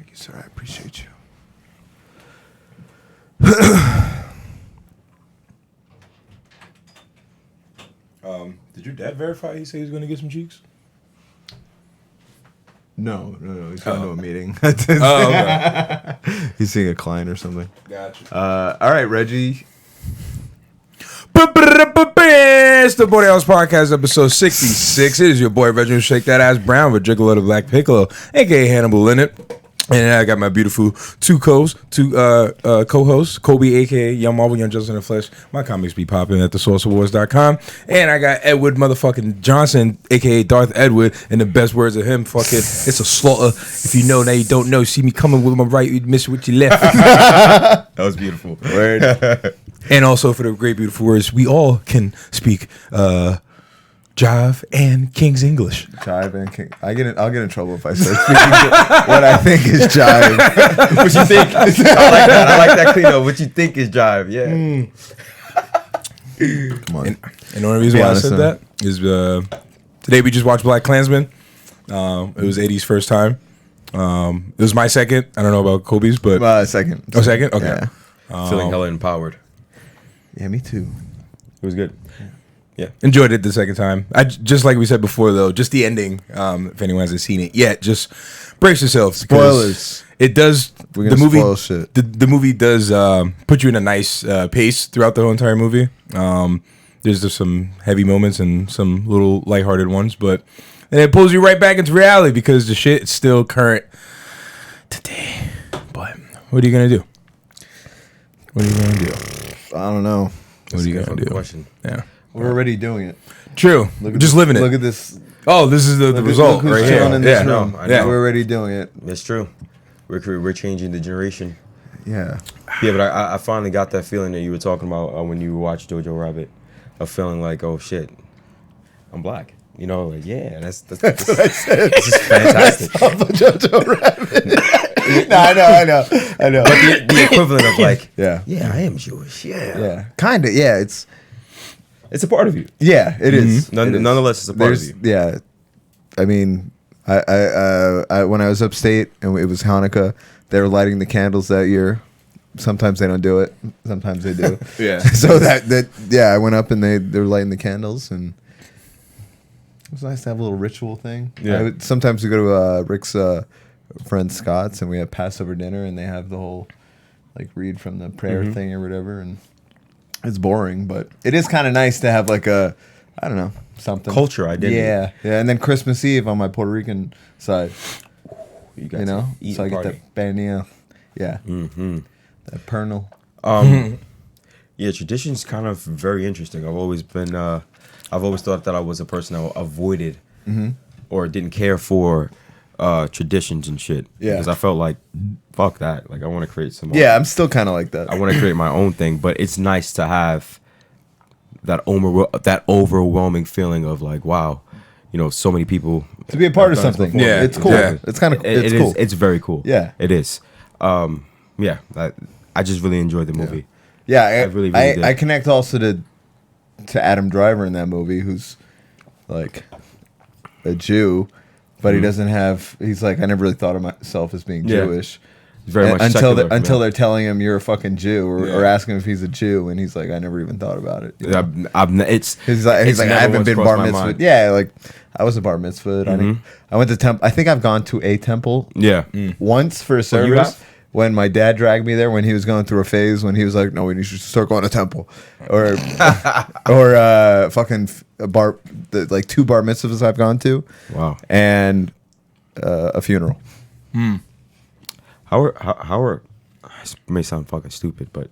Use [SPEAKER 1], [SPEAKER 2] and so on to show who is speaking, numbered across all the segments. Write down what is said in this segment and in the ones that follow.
[SPEAKER 1] Thank you, sir. I appreciate you. Did your dad verify he said he was going to get some cheeks?
[SPEAKER 2] No. He's going to a meeting.
[SPEAKER 1] Okay.
[SPEAKER 2] He's seeing a client or something.
[SPEAKER 1] Gotcha.
[SPEAKER 2] All right, Reggie.
[SPEAKER 1] It's the Boy House Podcast, episode 66. It is your boy, Reggie Shake That Ass Brown with Jiggle of the Black Piccolo, a.k.a. Hannibal Linnet. And I got my beautiful two co-hosts, Kobe, a.k.a. Young Marvel, Young Justin in the Flesh. My comics be popping at thesourceawards.com. And I got Edward motherfucking Johnson, a.k.a. Darth Edward, and the best words of him, fucking, it's a slaughter. If you know, now you don't know. See me coming with my right, you'd miss with your left.
[SPEAKER 2] That was beautiful. Word.
[SPEAKER 1] And also for the great, beautiful words, we all can speak Jive and King's English.
[SPEAKER 2] Jive and King. I'll get in trouble if I start speaking what I think is jive.
[SPEAKER 3] What you think? I like that clean up. What you think is jive? Yeah.
[SPEAKER 2] Come on.
[SPEAKER 1] And the only reason why I said that is today we just watched BlacKkKlansman. It was 80's first time. It was my second. I don't know about Kobe's, but
[SPEAKER 2] second.
[SPEAKER 1] Oh, second? Okay.
[SPEAKER 2] Yeah.
[SPEAKER 3] Feeling hella empowered.
[SPEAKER 2] Yeah, me too.
[SPEAKER 3] It was good. Yeah.
[SPEAKER 1] Enjoyed it the second time. I just like we said before though, just the ending. If anyone hasn't seen it yet, just brace yourselves.
[SPEAKER 2] Spoilers.
[SPEAKER 1] It does.
[SPEAKER 2] We're gonna spoil shit.
[SPEAKER 1] The movie does put you in a nice pace throughout the whole entire movie. There's just some heavy moments and some little lighthearted ones, but and it pulls you right back into reality because the shit is still current today. But what are you gonna do? What are you gonna do?
[SPEAKER 2] I don't know.
[SPEAKER 1] What are you gonna do?
[SPEAKER 3] Question.
[SPEAKER 1] Yeah.
[SPEAKER 2] We're already doing it.
[SPEAKER 1] True. Just living it.
[SPEAKER 2] Look at this.
[SPEAKER 1] Oh, this is the result
[SPEAKER 2] Look who's
[SPEAKER 1] right here.
[SPEAKER 2] chilling in this
[SPEAKER 1] Yeah.
[SPEAKER 2] room.
[SPEAKER 3] I know.
[SPEAKER 2] We're already doing it.
[SPEAKER 3] That's true. We're changing the generation.
[SPEAKER 2] Yeah.
[SPEAKER 3] Yeah, but I finally got that feeling that you were talking about when you watched Jojo Rabbit. A feeling like, oh shit, I'm black. You know, like yeah, that's what I said. This is fantastic.
[SPEAKER 2] Jojo Rabbit. No, I know.
[SPEAKER 3] But the equivalent of like,
[SPEAKER 2] Yeah.
[SPEAKER 3] I am Jewish. Yeah,
[SPEAKER 2] Yeah. Kind of. Yeah.
[SPEAKER 3] it's a part of you.
[SPEAKER 2] Yeah. It is.
[SPEAKER 3] Nonetheless, it's a part of you.
[SPEAKER 2] Yeah. I mean, I when I was upstate and it was Hanukkah, they were lighting the candles that year. Sometimes they don't do it. Sometimes they do.
[SPEAKER 1] Yeah.
[SPEAKER 2] So I went up and they were lighting the candles and it was nice to have a little ritual thing.
[SPEAKER 3] Yeah.
[SPEAKER 2] Sometimes we go to Rick's friend Scott's and we have Passover dinner and they have the whole like read from the prayer thing or whatever and it's boring, but it is kind of nice to have like a I don't know something
[SPEAKER 3] Culture identity.
[SPEAKER 2] Yeah, and then Christmas Eve on my Puerto Rican side,
[SPEAKER 3] You got
[SPEAKER 2] you know,
[SPEAKER 3] to eat
[SPEAKER 2] so I
[SPEAKER 3] and
[SPEAKER 2] get
[SPEAKER 3] party.
[SPEAKER 2] that banana, yeah, that pernal.
[SPEAKER 3] Yeah, tradition's kind of very interesting. I've always thought that I was a person that avoided or didn't care for traditions and shit.
[SPEAKER 2] Yeah.
[SPEAKER 3] Because I felt like, fuck that. Like, I want to create some.
[SPEAKER 2] Yeah, I'm still kind of like that.
[SPEAKER 3] I want to create my own thing, but it's nice to have that overwhelming feeling of like, wow, you know, so many people
[SPEAKER 2] to be a part of
[SPEAKER 3] have done this
[SPEAKER 2] something.
[SPEAKER 3] before.
[SPEAKER 1] Yeah,
[SPEAKER 2] It's cool.
[SPEAKER 1] yeah.
[SPEAKER 2] It's kind of
[SPEAKER 3] It
[SPEAKER 2] cool.
[SPEAKER 3] is. It's very cool.
[SPEAKER 2] Yeah.
[SPEAKER 3] It is. Yeah. I just really enjoyed the movie.
[SPEAKER 2] Yeah,
[SPEAKER 3] I really did.
[SPEAKER 2] I connect also to Adam Driver in that movie, who's like a Jew, but he doesn't have. He's like, I never really thought of myself as being
[SPEAKER 3] Yeah.
[SPEAKER 2] Jewish.
[SPEAKER 3] Very much
[SPEAKER 2] until
[SPEAKER 3] secular,
[SPEAKER 2] until
[SPEAKER 3] yeah.
[SPEAKER 2] they're telling him you're a fucking Jew or
[SPEAKER 1] Yeah.
[SPEAKER 2] asking him if he's a Jew, and he's like, I never even thought about it. You know?
[SPEAKER 3] It's
[SPEAKER 2] He's like,
[SPEAKER 3] it's
[SPEAKER 2] I
[SPEAKER 3] never
[SPEAKER 2] haven't
[SPEAKER 3] once
[SPEAKER 2] been
[SPEAKER 3] crossed
[SPEAKER 2] bar
[SPEAKER 3] my
[SPEAKER 2] mitzvah.
[SPEAKER 3] mind.
[SPEAKER 2] Yeah, like I was a bar mitzvah. I went to temple. I think I've gone to a temple
[SPEAKER 3] Yeah.
[SPEAKER 2] once for a
[SPEAKER 3] you
[SPEAKER 2] service.
[SPEAKER 3] have?
[SPEAKER 2] When my dad dragged me there, when he was going through a phase, when he was like, "No, we need to start going to temple," or fucking like 2 bar mitzvahs I've gone to,
[SPEAKER 3] Wow.
[SPEAKER 2] and a funeral.
[SPEAKER 3] How are this may sound fucking stupid, but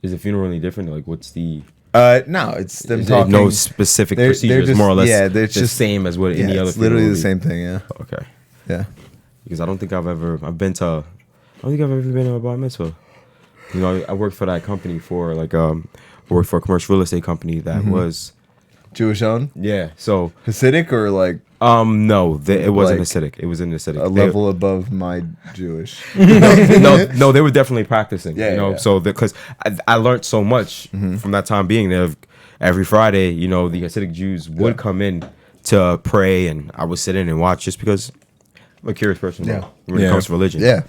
[SPEAKER 3] is the funeral any different? Like, what's the
[SPEAKER 2] No, it's them
[SPEAKER 3] is there
[SPEAKER 2] talking.
[SPEAKER 3] no specific
[SPEAKER 2] they're
[SPEAKER 3] procedures,
[SPEAKER 2] just-
[SPEAKER 3] more or less
[SPEAKER 2] yeah, they're
[SPEAKER 3] the
[SPEAKER 2] just-
[SPEAKER 3] same as what any
[SPEAKER 2] Yeah,
[SPEAKER 3] other
[SPEAKER 2] it's literally
[SPEAKER 3] funeral
[SPEAKER 2] the
[SPEAKER 3] would be?
[SPEAKER 2] same thing. Yeah,
[SPEAKER 3] Okay.
[SPEAKER 2] yeah.
[SPEAKER 3] Because I don't think I've ever been to a bar mitzvah. You know, I worked for that company for like I worked for a commercial real estate company that was
[SPEAKER 2] Jewish owned,
[SPEAKER 3] So
[SPEAKER 2] Hasidic, or like
[SPEAKER 3] no, it wasn't
[SPEAKER 2] Like,
[SPEAKER 3] acidic. It was in acidic.
[SPEAKER 2] a level above my Jewish.
[SPEAKER 3] no, they were definitely practicing.
[SPEAKER 2] Yeah,
[SPEAKER 3] you know,
[SPEAKER 2] yeah.
[SPEAKER 3] so because I learned so much from that time being there. Every Friday, you know, the Hasidic Jews would come in to pray, and I would sit in and watch just because I'm a curious person.
[SPEAKER 2] Yeah.
[SPEAKER 3] When it comes to religion.
[SPEAKER 2] Yeah.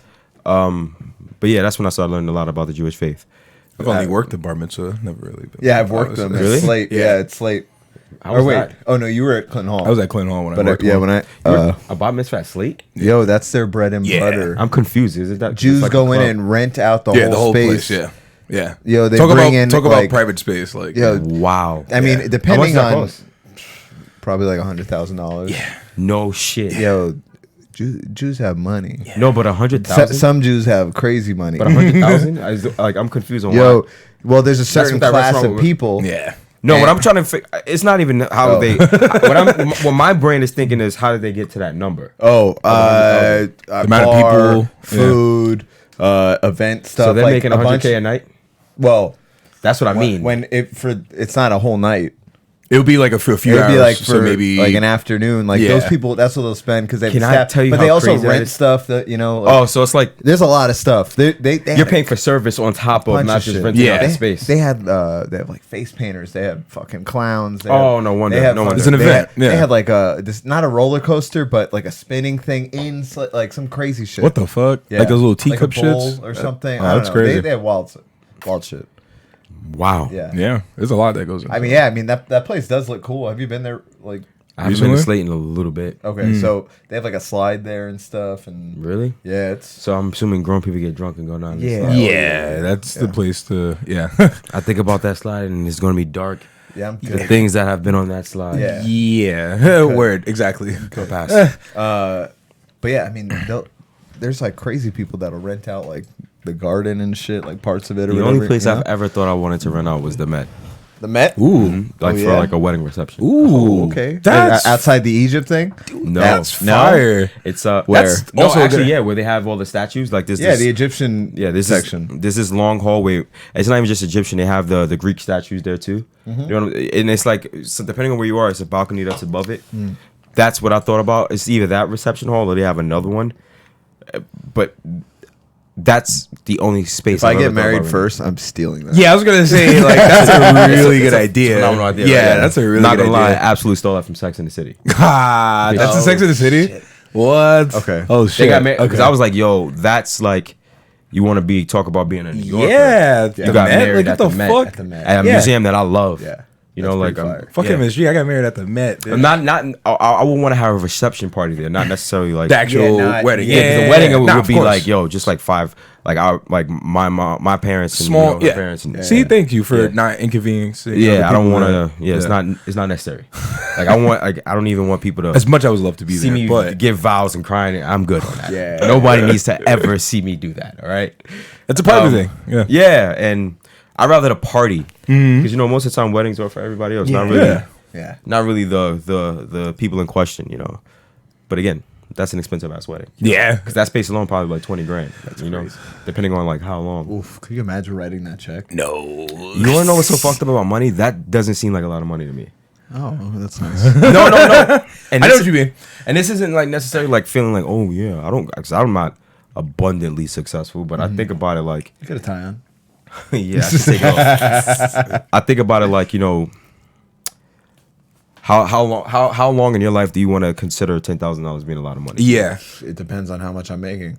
[SPEAKER 3] But yeah, that's when I started learning a lot about the Jewish faith.
[SPEAKER 1] I've only worked at bar mitzvah, never really been.
[SPEAKER 2] Yeah, I've worked them.
[SPEAKER 3] Really?
[SPEAKER 2] It's Slate.
[SPEAKER 1] Yeah.
[SPEAKER 2] Yeah, it's Slate.
[SPEAKER 3] How
[SPEAKER 2] Or
[SPEAKER 3] was
[SPEAKER 2] wait.
[SPEAKER 3] that?
[SPEAKER 2] Oh no, you were at Clinton Hall.
[SPEAKER 1] I was at Clinton Hall when I worked.
[SPEAKER 2] yeah, when I
[SPEAKER 3] A bat mitzvah at Slate?
[SPEAKER 2] yo, that's their bread and
[SPEAKER 1] Yeah.
[SPEAKER 2] butter.
[SPEAKER 3] I'm confused. Is it that
[SPEAKER 2] Jews
[SPEAKER 3] it's like a
[SPEAKER 2] go in
[SPEAKER 3] club?
[SPEAKER 2] and rent out the
[SPEAKER 1] the whole
[SPEAKER 2] space.
[SPEAKER 1] place. Yeah, yeah.
[SPEAKER 2] Yo, they
[SPEAKER 1] talk
[SPEAKER 2] bring
[SPEAKER 1] about
[SPEAKER 2] in,
[SPEAKER 1] talk
[SPEAKER 2] like-
[SPEAKER 1] about private space. Like,
[SPEAKER 2] Yo,
[SPEAKER 3] Wow.
[SPEAKER 2] I mean,
[SPEAKER 1] Yeah.
[SPEAKER 2] depending
[SPEAKER 3] How much that
[SPEAKER 2] on
[SPEAKER 3] cost?
[SPEAKER 2] probably like $100,000.
[SPEAKER 1] yeah.
[SPEAKER 3] No shit.
[SPEAKER 2] Yo, Jews have money.
[SPEAKER 3] No, but
[SPEAKER 2] So,
[SPEAKER 3] 100,000.
[SPEAKER 2] some Jews have crazy money.
[SPEAKER 3] But 100,000? Like I'm confused on
[SPEAKER 2] Yo,
[SPEAKER 3] why.
[SPEAKER 2] well, there's a certain
[SPEAKER 3] what that
[SPEAKER 2] class
[SPEAKER 3] restaurant
[SPEAKER 2] of
[SPEAKER 3] was-
[SPEAKER 2] people.
[SPEAKER 1] Yeah.
[SPEAKER 3] No,
[SPEAKER 2] And-
[SPEAKER 3] what I'm trying to figure, it's not even how
[SPEAKER 2] Oh.
[SPEAKER 3] they. What my brain is thinking is how did they get to that number?
[SPEAKER 2] Oh,
[SPEAKER 1] The amount of
[SPEAKER 2] bar,
[SPEAKER 1] people,
[SPEAKER 2] food, event stuff.
[SPEAKER 3] So they're
[SPEAKER 2] like
[SPEAKER 3] making
[SPEAKER 2] a bunch.
[SPEAKER 3] 100K a night.
[SPEAKER 2] Well,
[SPEAKER 3] That's what I mean.
[SPEAKER 2] when it's not a whole night.
[SPEAKER 1] It would be like a few
[SPEAKER 2] It
[SPEAKER 1] hours.
[SPEAKER 2] would be like for
[SPEAKER 1] so maybe
[SPEAKER 2] like an afternoon. Like
[SPEAKER 1] Yeah.
[SPEAKER 2] those people, that's what they'll spend because they.
[SPEAKER 3] Can I tell you
[SPEAKER 2] But
[SPEAKER 3] how
[SPEAKER 2] they also
[SPEAKER 3] crazy that
[SPEAKER 2] rent
[SPEAKER 3] is?
[SPEAKER 2] stuff that like,
[SPEAKER 3] Oh, so it's like
[SPEAKER 2] there's a lot of stuff. They
[SPEAKER 3] you're
[SPEAKER 2] had
[SPEAKER 3] paying for service on top
[SPEAKER 2] a
[SPEAKER 3] of
[SPEAKER 2] bunch
[SPEAKER 3] not
[SPEAKER 2] of
[SPEAKER 3] just
[SPEAKER 2] shit.
[SPEAKER 3] renting
[SPEAKER 1] Yeah.
[SPEAKER 3] out
[SPEAKER 2] They,
[SPEAKER 3] that space.
[SPEAKER 2] they have like face painters. They have fucking clowns. They
[SPEAKER 3] Oh,
[SPEAKER 2] have,
[SPEAKER 3] no wonder,
[SPEAKER 2] They have
[SPEAKER 3] no wonder.
[SPEAKER 1] It's an
[SPEAKER 2] they
[SPEAKER 1] event,
[SPEAKER 2] Had,
[SPEAKER 1] yeah.
[SPEAKER 2] They had like this not a roller coaster, but like a spinning thing in like some crazy shit.
[SPEAKER 1] what the fuck?
[SPEAKER 2] Yeah.
[SPEAKER 1] Like those little
[SPEAKER 2] Like a
[SPEAKER 1] teacup
[SPEAKER 2] bowl
[SPEAKER 1] shits
[SPEAKER 2] or something.
[SPEAKER 1] Oh,
[SPEAKER 2] I don't
[SPEAKER 1] that's
[SPEAKER 2] know.
[SPEAKER 1] crazy.
[SPEAKER 2] They have wild shit.
[SPEAKER 3] Wow.
[SPEAKER 2] Yeah.
[SPEAKER 1] Yeah, there's a lot that goes. Into
[SPEAKER 2] I mean, yeah. I mean that place does look cool. Have you been there? Like,
[SPEAKER 3] I haven't been to
[SPEAKER 1] Recently?
[SPEAKER 3] Slate in a little bit.
[SPEAKER 2] okay, so they have like a slide there and stuff, and
[SPEAKER 3] Really?
[SPEAKER 2] yeah, it's
[SPEAKER 3] So I'm assuming grown people get drunk and go down. This
[SPEAKER 2] Yeah.
[SPEAKER 3] slide.
[SPEAKER 1] Yeah, that's the place to. Yeah.
[SPEAKER 3] I think about that slide and it's going to be dark.
[SPEAKER 2] yeah, I'm
[SPEAKER 3] The
[SPEAKER 2] good.
[SPEAKER 3] things that have been on that slide.
[SPEAKER 2] Yeah.
[SPEAKER 1] Yeah. Word. Exactly.
[SPEAKER 3] Go past.
[SPEAKER 2] But yeah, I mean, there's like crazy people that'll rent out like the garden and shit, like parts of it. Or
[SPEAKER 3] The
[SPEAKER 2] whatever,
[SPEAKER 3] only place
[SPEAKER 2] you know?
[SPEAKER 3] I've ever thought I wanted to rent out was the Met.
[SPEAKER 2] the Met.
[SPEAKER 1] Ooh.
[SPEAKER 3] Like
[SPEAKER 2] Oh,
[SPEAKER 3] for
[SPEAKER 2] yeah?
[SPEAKER 3] like a wedding reception.
[SPEAKER 1] Ooh.
[SPEAKER 2] Okay,
[SPEAKER 1] That's
[SPEAKER 2] outside the Egypt thing.
[SPEAKER 3] No.
[SPEAKER 1] That's
[SPEAKER 2] No?
[SPEAKER 1] fire.
[SPEAKER 3] It's
[SPEAKER 1] Where?
[SPEAKER 3] that's
[SPEAKER 1] Also
[SPEAKER 3] also
[SPEAKER 1] a
[SPEAKER 3] actually
[SPEAKER 1] good-
[SPEAKER 3] yeah, where they have all the statues like this.
[SPEAKER 2] Yeah,
[SPEAKER 3] this-
[SPEAKER 2] the Egyptian
[SPEAKER 3] this
[SPEAKER 2] section.
[SPEAKER 3] This is long hallway. It's not even just Egyptian. They have the Greek statues there too.
[SPEAKER 2] Mm-hmm.
[SPEAKER 3] You know, and it's like so depending on where you are, it's a balcony that's above it.
[SPEAKER 2] Mm.
[SPEAKER 3] That's what I thought about. It's either that reception hall or they have another one. But that's the only space.
[SPEAKER 2] If I
[SPEAKER 3] I've
[SPEAKER 2] get
[SPEAKER 3] ever thought
[SPEAKER 2] married
[SPEAKER 3] about
[SPEAKER 2] first, I'm stealing that.
[SPEAKER 1] Yeah, I was gonna say like that's a really good idea.
[SPEAKER 3] Phenomenal idea.
[SPEAKER 1] Yeah,
[SPEAKER 3] right?
[SPEAKER 1] that's a really
[SPEAKER 3] Not
[SPEAKER 1] good
[SPEAKER 3] gonna lie, I
[SPEAKER 1] idea.
[SPEAKER 3] absolutely stole that from Sex and the City.
[SPEAKER 1] Ah, that's the
[SPEAKER 2] Oh,
[SPEAKER 1] Sex of the City.
[SPEAKER 2] shit.
[SPEAKER 1] What?
[SPEAKER 2] Okay.
[SPEAKER 1] Oh
[SPEAKER 3] They
[SPEAKER 1] shit.
[SPEAKER 3] got married because
[SPEAKER 1] Okay.
[SPEAKER 3] I was like, "Yo, that's like, you want to be talk about being a New Yorker."
[SPEAKER 1] Yeah,
[SPEAKER 3] you
[SPEAKER 1] the
[SPEAKER 3] got
[SPEAKER 1] Met?
[SPEAKER 3] married
[SPEAKER 1] Like,
[SPEAKER 3] at
[SPEAKER 1] what
[SPEAKER 3] the
[SPEAKER 1] the
[SPEAKER 3] Met,
[SPEAKER 1] fuck?
[SPEAKER 2] At the Met.
[SPEAKER 3] at a
[SPEAKER 1] Yeah.
[SPEAKER 3] museum that I love.
[SPEAKER 2] Yeah.
[SPEAKER 3] You know,
[SPEAKER 2] That's
[SPEAKER 3] like
[SPEAKER 2] pretty fire.
[SPEAKER 1] Fucking
[SPEAKER 3] yeah.
[SPEAKER 1] mystery. I got married at the Met. Dude.
[SPEAKER 3] I'm not. I would want to have a reception party there, not necessarily like
[SPEAKER 1] The actual
[SPEAKER 2] Yeah, not-
[SPEAKER 1] wedding.
[SPEAKER 3] Yeah, 'cause the wedding
[SPEAKER 1] Nah,
[SPEAKER 3] would
[SPEAKER 1] of
[SPEAKER 3] be
[SPEAKER 1] course.
[SPEAKER 3] like, yo, just like five, like our, like my mom, my parents, and
[SPEAKER 1] Small.
[SPEAKER 3] you know, her
[SPEAKER 1] Yeah.
[SPEAKER 3] parents. And,
[SPEAKER 1] See, thank you for
[SPEAKER 3] Yeah.
[SPEAKER 1] not inconveniencing.
[SPEAKER 3] Yeah,
[SPEAKER 1] other
[SPEAKER 3] I don't
[SPEAKER 1] people
[SPEAKER 3] want
[SPEAKER 1] that-
[SPEAKER 3] to. Yeah, it's not necessary. Like I don't even want people to
[SPEAKER 1] As much I would love to be
[SPEAKER 3] see
[SPEAKER 1] there,
[SPEAKER 3] me
[SPEAKER 1] but
[SPEAKER 3] give vows and crying. I'm good on that.
[SPEAKER 2] Yeah.
[SPEAKER 3] Nobody needs to ever see me do that. All right.
[SPEAKER 1] it's a private thing. Yeah.
[SPEAKER 3] Yeah, and I'd rather the party because you know most of the time weddings are for everybody else. Not really.
[SPEAKER 1] Yeah.
[SPEAKER 2] Yeah.
[SPEAKER 3] Not really the people in question. You know. But again, that's an expensive ass wedding.
[SPEAKER 1] Yeah.
[SPEAKER 3] Because that space alone probably like 20 grand. You know, depending on like how long.
[SPEAKER 2] Oof. Could you imagine writing that check?
[SPEAKER 1] No.
[SPEAKER 3] You want to know what's so fucked up about money? That doesn't seem like a lot of money to me.
[SPEAKER 2] Oh, that's nice.
[SPEAKER 3] No. And
[SPEAKER 1] I know
[SPEAKER 3] this-
[SPEAKER 1] what you mean.
[SPEAKER 3] And this isn't like necessarily like feeling like, oh yeah, cause I'm not abundantly successful, but I think about it like,
[SPEAKER 2] You got a tie on.
[SPEAKER 3] yeah, I should take it off. I think about it like, you know, how long in your life do you want to consider $10,000 being a lot of money?
[SPEAKER 1] Yeah.
[SPEAKER 2] It depends on how much I'm making.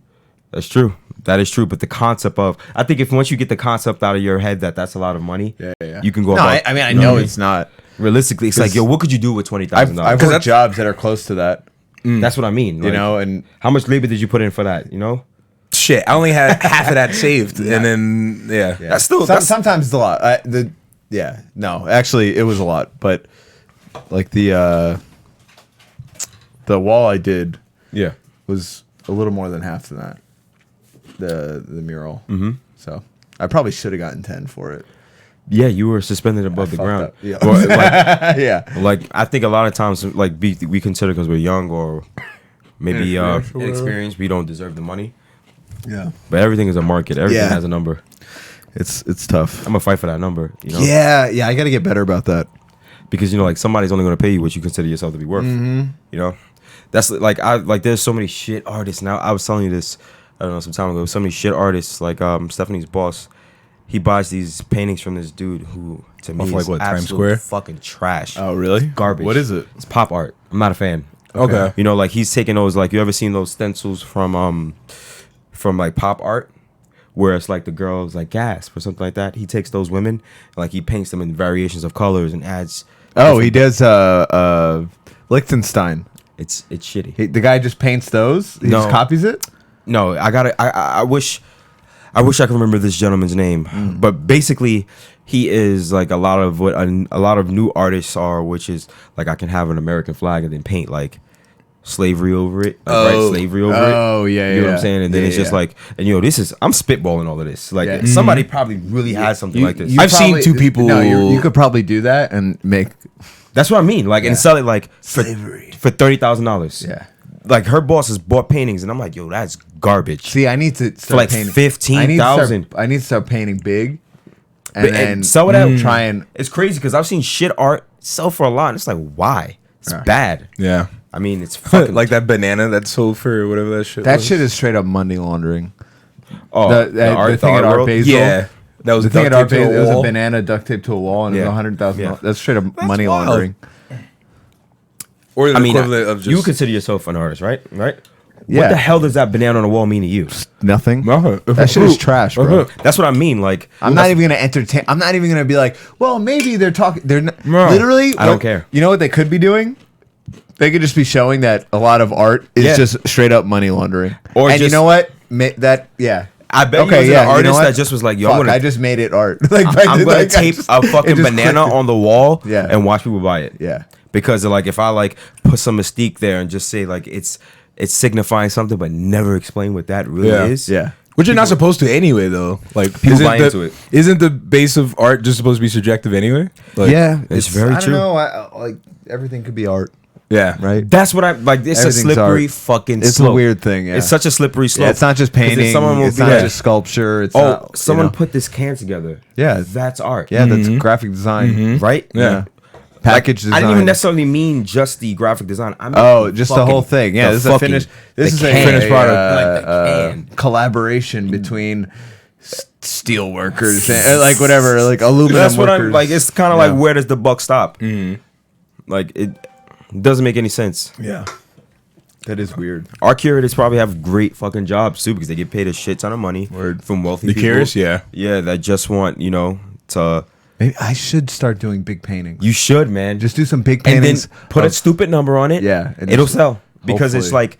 [SPEAKER 3] That's true. That is true. But the concept of, I think if once you get the concept out of your head that that's a lot of money,
[SPEAKER 2] Yeah.
[SPEAKER 3] you can go.
[SPEAKER 2] No,
[SPEAKER 3] about,
[SPEAKER 2] I mean, I
[SPEAKER 3] you
[SPEAKER 2] know
[SPEAKER 3] what
[SPEAKER 2] it's not.
[SPEAKER 3] realistically, it's like, yo, what could you do with $20,000?
[SPEAKER 2] I've worked jobs that are close to that,
[SPEAKER 3] That's what I mean.
[SPEAKER 2] you
[SPEAKER 3] like,
[SPEAKER 2] know, and
[SPEAKER 3] how much labor did you put in for that? You know,
[SPEAKER 1] Shit, I only had half of that saved, and then yeah.
[SPEAKER 2] yeah.
[SPEAKER 3] That's still-
[SPEAKER 2] sometimes it's a lot. No, actually, it was a lot, but like the wall I did
[SPEAKER 3] yeah.
[SPEAKER 2] was a little more than half than that. The mural. Mm-hmm. So I probably should have gotten 10 for it.
[SPEAKER 3] Yeah, you were suspended above the
[SPEAKER 2] fucked
[SPEAKER 3] ground.
[SPEAKER 2] up. Yeah.
[SPEAKER 3] Or, like,
[SPEAKER 2] Yeah.
[SPEAKER 3] like I think a lot of times, like we consider because we're young or maybe
[SPEAKER 1] Inexperienced or whatever.
[SPEAKER 3] inexperienced, we don't deserve the money.
[SPEAKER 2] Yeah.
[SPEAKER 3] But everything is a market. Everything
[SPEAKER 2] Yeah.
[SPEAKER 3] has a number.
[SPEAKER 2] It's tough.
[SPEAKER 3] I'm gonna fight for that number. You know,
[SPEAKER 2] Yeah. I got to get better about that.
[SPEAKER 3] because you know, like somebody's only gonna pay you what you consider yourself to be worth.
[SPEAKER 2] Mm-hmm.
[SPEAKER 3] You know, that's like there's so many shit artists now. I was telling you this, I don't know, some time ago. So many shit artists like Stephanie's boss. He buys these paintings from this dude who to me
[SPEAKER 1] Off, like,
[SPEAKER 3] is
[SPEAKER 1] what, Times
[SPEAKER 3] absolute
[SPEAKER 1] Square?
[SPEAKER 3] fucking trash.
[SPEAKER 2] Really?
[SPEAKER 3] Garbage.
[SPEAKER 2] What is it?
[SPEAKER 3] It's pop art. I'm not a fan.
[SPEAKER 1] Okay.
[SPEAKER 3] You know, like he's taking those. Like you ever seen those stencils from from like pop art, where it's like the girls like gasp or something like that. He takes those women, like he paints them in variations of colors and adds.
[SPEAKER 2] Oh, he does Liechtenstein.
[SPEAKER 3] It's shitty.
[SPEAKER 2] The guy just paints those. He just copies it.
[SPEAKER 3] No, I wish I could remember this gentleman's name, but basically, he is like a lot of what a lot of new artists are, which is like I can have an American flag and then paint like slavery over it, like, write slavery over it.
[SPEAKER 2] Oh yeah,
[SPEAKER 3] you know what I'm saying? And then it's just like, and this is I'm spitballing all of this. Like somebody probably really has something like this.
[SPEAKER 1] I've seen two people.
[SPEAKER 2] No, you could probably do that and make.
[SPEAKER 3] That's what I mean. Like and sell it like for $30,000.
[SPEAKER 2] Yeah.
[SPEAKER 3] Like her boss has bought paintings, and I'm like, yo, that's garbage.
[SPEAKER 2] See, I need to start
[SPEAKER 3] for like
[SPEAKER 2] painting.
[SPEAKER 3] 15,000.
[SPEAKER 2] I need to start painting big, and then
[SPEAKER 3] sell it out.
[SPEAKER 2] Try and.
[SPEAKER 3] It's crazy because I've seen shit art sell for a lot, and it's like, why? It's bad.
[SPEAKER 1] Yeah.
[SPEAKER 3] I mean, it's fucking
[SPEAKER 1] like that banana that sold for whatever that shit.
[SPEAKER 2] That
[SPEAKER 1] was.
[SPEAKER 2] shit is straight up money laundering.
[SPEAKER 3] Oh,
[SPEAKER 2] the thing at Art
[SPEAKER 3] world?
[SPEAKER 2] Basel.
[SPEAKER 1] Yeah. That was
[SPEAKER 2] The thing at Art Basel. It was a
[SPEAKER 1] wall.
[SPEAKER 2] banana duct taped to a wall, and it was $100,000.
[SPEAKER 3] Yeah.
[SPEAKER 2] That's straight up money
[SPEAKER 1] wild.
[SPEAKER 2] laundering.
[SPEAKER 1] Or the
[SPEAKER 3] I mean,
[SPEAKER 1] equivalent of just
[SPEAKER 3] you consider yourself an artist, right? Right?
[SPEAKER 2] Yeah.
[SPEAKER 3] What the hell does that banana on the wall mean to you?
[SPEAKER 2] Nothing.
[SPEAKER 1] Uh-huh.
[SPEAKER 2] That shit is trash, bro.
[SPEAKER 3] That's what I mean. Like,
[SPEAKER 2] I'm not even gonna entertain. I'm not even gonna be like, well, maybe they're talking. They're not,
[SPEAKER 1] No.
[SPEAKER 2] literally.
[SPEAKER 3] I don't care.
[SPEAKER 2] You know what they could be doing? They could just be showing that a lot of art is just straight up money laundering.
[SPEAKER 3] Or
[SPEAKER 2] and you
[SPEAKER 3] just-
[SPEAKER 2] know what?
[SPEAKER 3] I bet you was an artist that just was like, yo,
[SPEAKER 2] Fuck, I just made it art.
[SPEAKER 3] I'm gonna tape a fucking banana on the wall
[SPEAKER 2] Yeah.
[SPEAKER 3] and watch people buy it.
[SPEAKER 2] Yeah.
[SPEAKER 3] Because like if I like put some mystique there and just say like it's signifying something, but never explain what that really is.
[SPEAKER 2] Yeah.
[SPEAKER 1] Which you're not supposed to anyway, though. Like
[SPEAKER 3] People
[SPEAKER 1] isn't
[SPEAKER 3] buy
[SPEAKER 1] the-
[SPEAKER 3] into it.
[SPEAKER 1] Isn't the base of art just supposed to be subjective anyway? Like,
[SPEAKER 2] Yeah,
[SPEAKER 3] it's very
[SPEAKER 2] I
[SPEAKER 3] true.
[SPEAKER 2] don't know. Like everything could be art,
[SPEAKER 1] Yeah.
[SPEAKER 2] right?
[SPEAKER 3] That's what I like. It's
[SPEAKER 2] Everything's
[SPEAKER 3] a slippery
[SPEAKER 2] art.
[SPEAKER 3] fucking.
[SPEAKER 2] It's
[SPEAKER 3] slope.
[SPEAKER 2] a weird thing. Yeah.
[SPEAKER 3] It's such a slippery slope.
[SPEAKER 2] Yeah, it's not just
[SPEAKER 3] 'Cause then
[SPEAKER 2] painting.
[SPEAKER 3] someone will
[SPEAKER 2] It's
[SPEAKER 3] be
[SPEAKER 2] not
[SPEAKER 3] like,
[SPEAKER 2] just sculpture. It's
[SPEAKER 3] oh,
[SPEAKER 2] not,
[SPEAKER 3] someone
[SPEAKER 2] you know.
[SPEAKER 3] put this can together.
[SPEAKER 2] Yeah.
[SPEAKER 3] That's art.
[SPEAKER 2] Yeah, that's graphic design.
[SPEAKER 3] Right.
[SPEAKER 1] Yeah.
[SPEAKER 2] Package design.
[SPEAKER 3] I didn't even necessarily mean just the graphic design. I mean
[SPEAKER 2] Just the whole thing. Yeah,
[SPEAKER 3] the
[SPEAKER 2] this is a
[SPEAKER 3] fucking-
[SPEAKER 2] finished.
[SPEAKER 3] the
[SPEAKER 2] This is a
[SPEAKER 3] can.
[SPEAKER 2] finished product.
[SPEAKER 3] Like the can.
[SPEAKER 2] Collaboration between steel workers, and, like whatever, like aluminum
[SPEAKER 3] That's what
[SPEAKER 2] workers.
[SPEAKER 3] I'm like. It's kind of like, where does the buck stop? Like it doesn't make any sense.
[SPEAKER 1] Yeah.
[SPEAKER 2] That is weird.
[SPEAKER 3] Our curators probably have great fucking jobs too because they get paid a shit ton of money from wealthy
[SPEAKER 1] The
[SPEAKER 3] people.
[SPEAKER 1] curious, yeah.
[SPEAKER 3] Yeah, that just want to.
[SPEAKER 2] Maybe I should start doing big paintings.
[SPEAKER 3] You should, man.
[SPEAKER 2] Just do some big
[SPEAKER 3] and then
[SPEAKER 2] paintings.
[SPEAKER 3] put a
[SPEAKER 2] of-
[SPEAKER 3] stupid number on it.
[SPEAKER 2] Yeah, and
[SPEAKER 3] it'll
[SPEAKER 2] just-
[SPEAKER 3] sell because it's
[SPEAKER 2] hopefully.
[SPEAKER 3] like,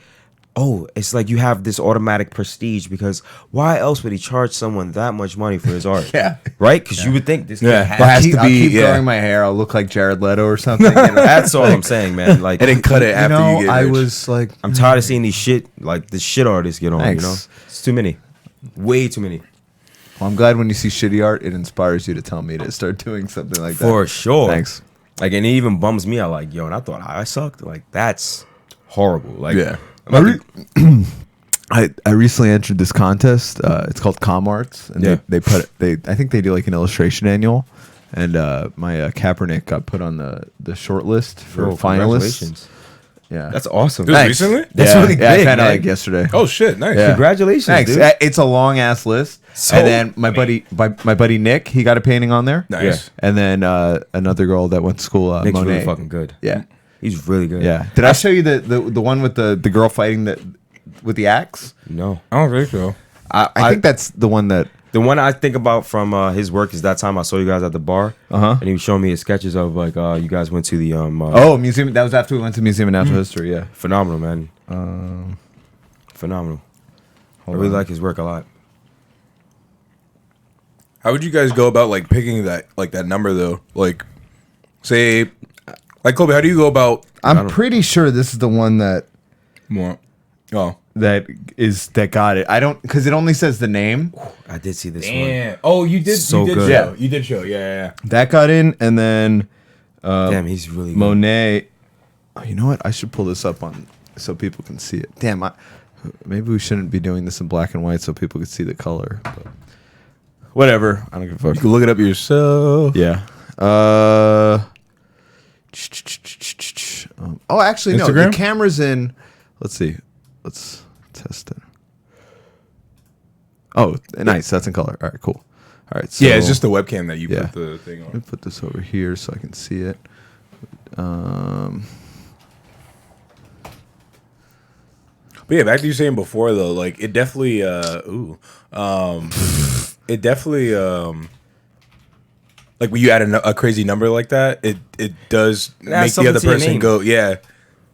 [SPEAKER 3] oh, it's like you have this automatic prestige because why else would he charge someone that much money for his art?
[SPEAKER 2] Yeah.
[SPEAKER 3] right. Because you would think this.
[SPEAKER 1] Yeah.
[SPEAKER 3] Kid
[SPEAKER 1] But
[SPEAKER 3] has
[SPEAKER 1] has
[SPEAKER 2] keep,
[SPEAKER 1] to
[SPEAKER 2] I'll
[SPEAKER 1] be-
[SPEAKER 2] keep
[SPEAKER 1] yeah.
[SPEAKER 2] growing my hair. I'll look like Jared Leto or something. You know?
[SPEAKER 3] That's all I'm saying, man. Like,
[SPEAKER 1] And then cut it after you get
[SPEAKER 2] I
[SPEAKER 1] rich.
[SPEAKER 2] was like,
[SPEAKER 3] I'm tired of seeing these shit like the shit artists get on.
[SPEAKER 2] Thanks.
[SPEAKER 3] You know, it's too many, way too many.
[SPEAKER 2] well, I'm glad when you see shitty art, it inspires you to tell me to start doing something like that.
[SPEAKER 3] For sure.
[SPEAKER 2] Thanks.
[SPEAKER 3] Like, and it even bums me out. Like, yo, and I thought I sucked. Like, that's horrible. Like,
[SPEAKER 1] Yeah.
[SPEAKER 3] I'm about to-
[SPEAKER 2] I recently entered this contest. It's called Com Arts, and
[SPEAKER 3] Yeah.
[SPEAKER 2] I think they do like an illustration annual, and my Kaepernick got put on the short list for
[SPEAKER 3] Bro,
[SPEAKER 2] finalists.
[SPEAKER 3] congratulations.
[SPEAKER 2] Yeah,
[SPEAKER 3] That's awesome.
[SPEAKER 1] Dude,
[SPEAKER 2] Thanks.
[SPEAKER 1] recently?
[SPEAKER 3] That's
[SPEAKER 2] yeah,
[SPEAKER 3] really
[SPEAKER 2] yeah, I
[SPEAKER 3] big,
[SPEAKER 2] found out
[SPEAKER 3] man.
[SPEAKER 2] like yesterday.
[SPEAKER 1] Oh shit! Nice.
[SPEAKER 2] Yeah.
[SPEAKER 3] Congratulations,
[SPEAKER 2] Thanks.
[SPEAKER 3] dude.
[SPEAKER 2] It's a long ass list.
[SPEAKER 3] So
[SPEAKER 2] and then my buddy Nick, he got a painting on there.
[SPEAKER 1] Nice.
[SPEAKER 2] And then another girl that went to school,
[SPEAKER 3] Nick's
[SPEAKER 2] Monet.
[SPEAKER 3] really fucking good.
[SPEAKER 2] Yeah,
[SPEAKER 3] He's really good.
[SPEAKER 2] yeah. Did I show you the one with the girl fighting with the axe?
[SPEAKER 3] No.
[SPEAKER 1] I don't think so.
[SPEAKER 2] I think that's the one that.
[SPEAKER 3] The one I think about from his work is that time I saw you guys at the bar, and he was showing me his sketches of like you guys went to the
[SPEAKER 2] Museum. That was after we went to Museum of Natural History. Yeah.
[SPEAKER 3] phenomenal, man. Phenomenal. I really like his work a lot.
[SPEAKER 1] How would you guys go about like picking that number though? Like, say, like Kobe, how do you go about
[SPEAKER 2] I'm pretty sure this is the one that
[SPEAKER 1] more? Oh,
[SPEAKER 2] that got it. I don't because it only says the name.
[SPEAKER 3] I did see this one.
[SPEAKER 1] Oh, you did.
[SPEAKER 3] So
[SPEAKER 1] you did
[SPEAKER 3] good.
[SPEAKER 1] show.
[SPEAKER 2] Yeah.
[SPEAKER 1] You did show. Yeah.
[SPEAKER 2] That got in, and then
[SPEAKER 3] Damn, he's really good.
[SPEAKER 2] Monet. Oh, you know what? I should pull this up on so people can see it. Damn, maybe we shouldn't be doing this in black and white so people can see the color. But whatever. I don't give a
[SPEAKER 1] You
[SPEAKER 2] fuck.
[SPEAKER 1] can look it up yourself.
[SPEAKER 2] Yeah. Oh, actually, no.
[SPEAKER 1] Instagram?
[SPEAKER 2] The camera's in. Let's see. Let's test it. Oh, nice. That's in color. All right, cool. All right. So
[SPEAKER 1] Yeah, it's just the webcam that you
[SPEAKER 2] Yeah.
[SPEAKER 1] put the thing
[SPEAKER 2] Let me
[SPEAKER 1] on.
[SPEAKER 2] put this over here so I can see it.
[SPEAKER 1] But yeah, back to you saying before though, like it definitely like when you add a crazy number like that, it does make the other person go, yeah.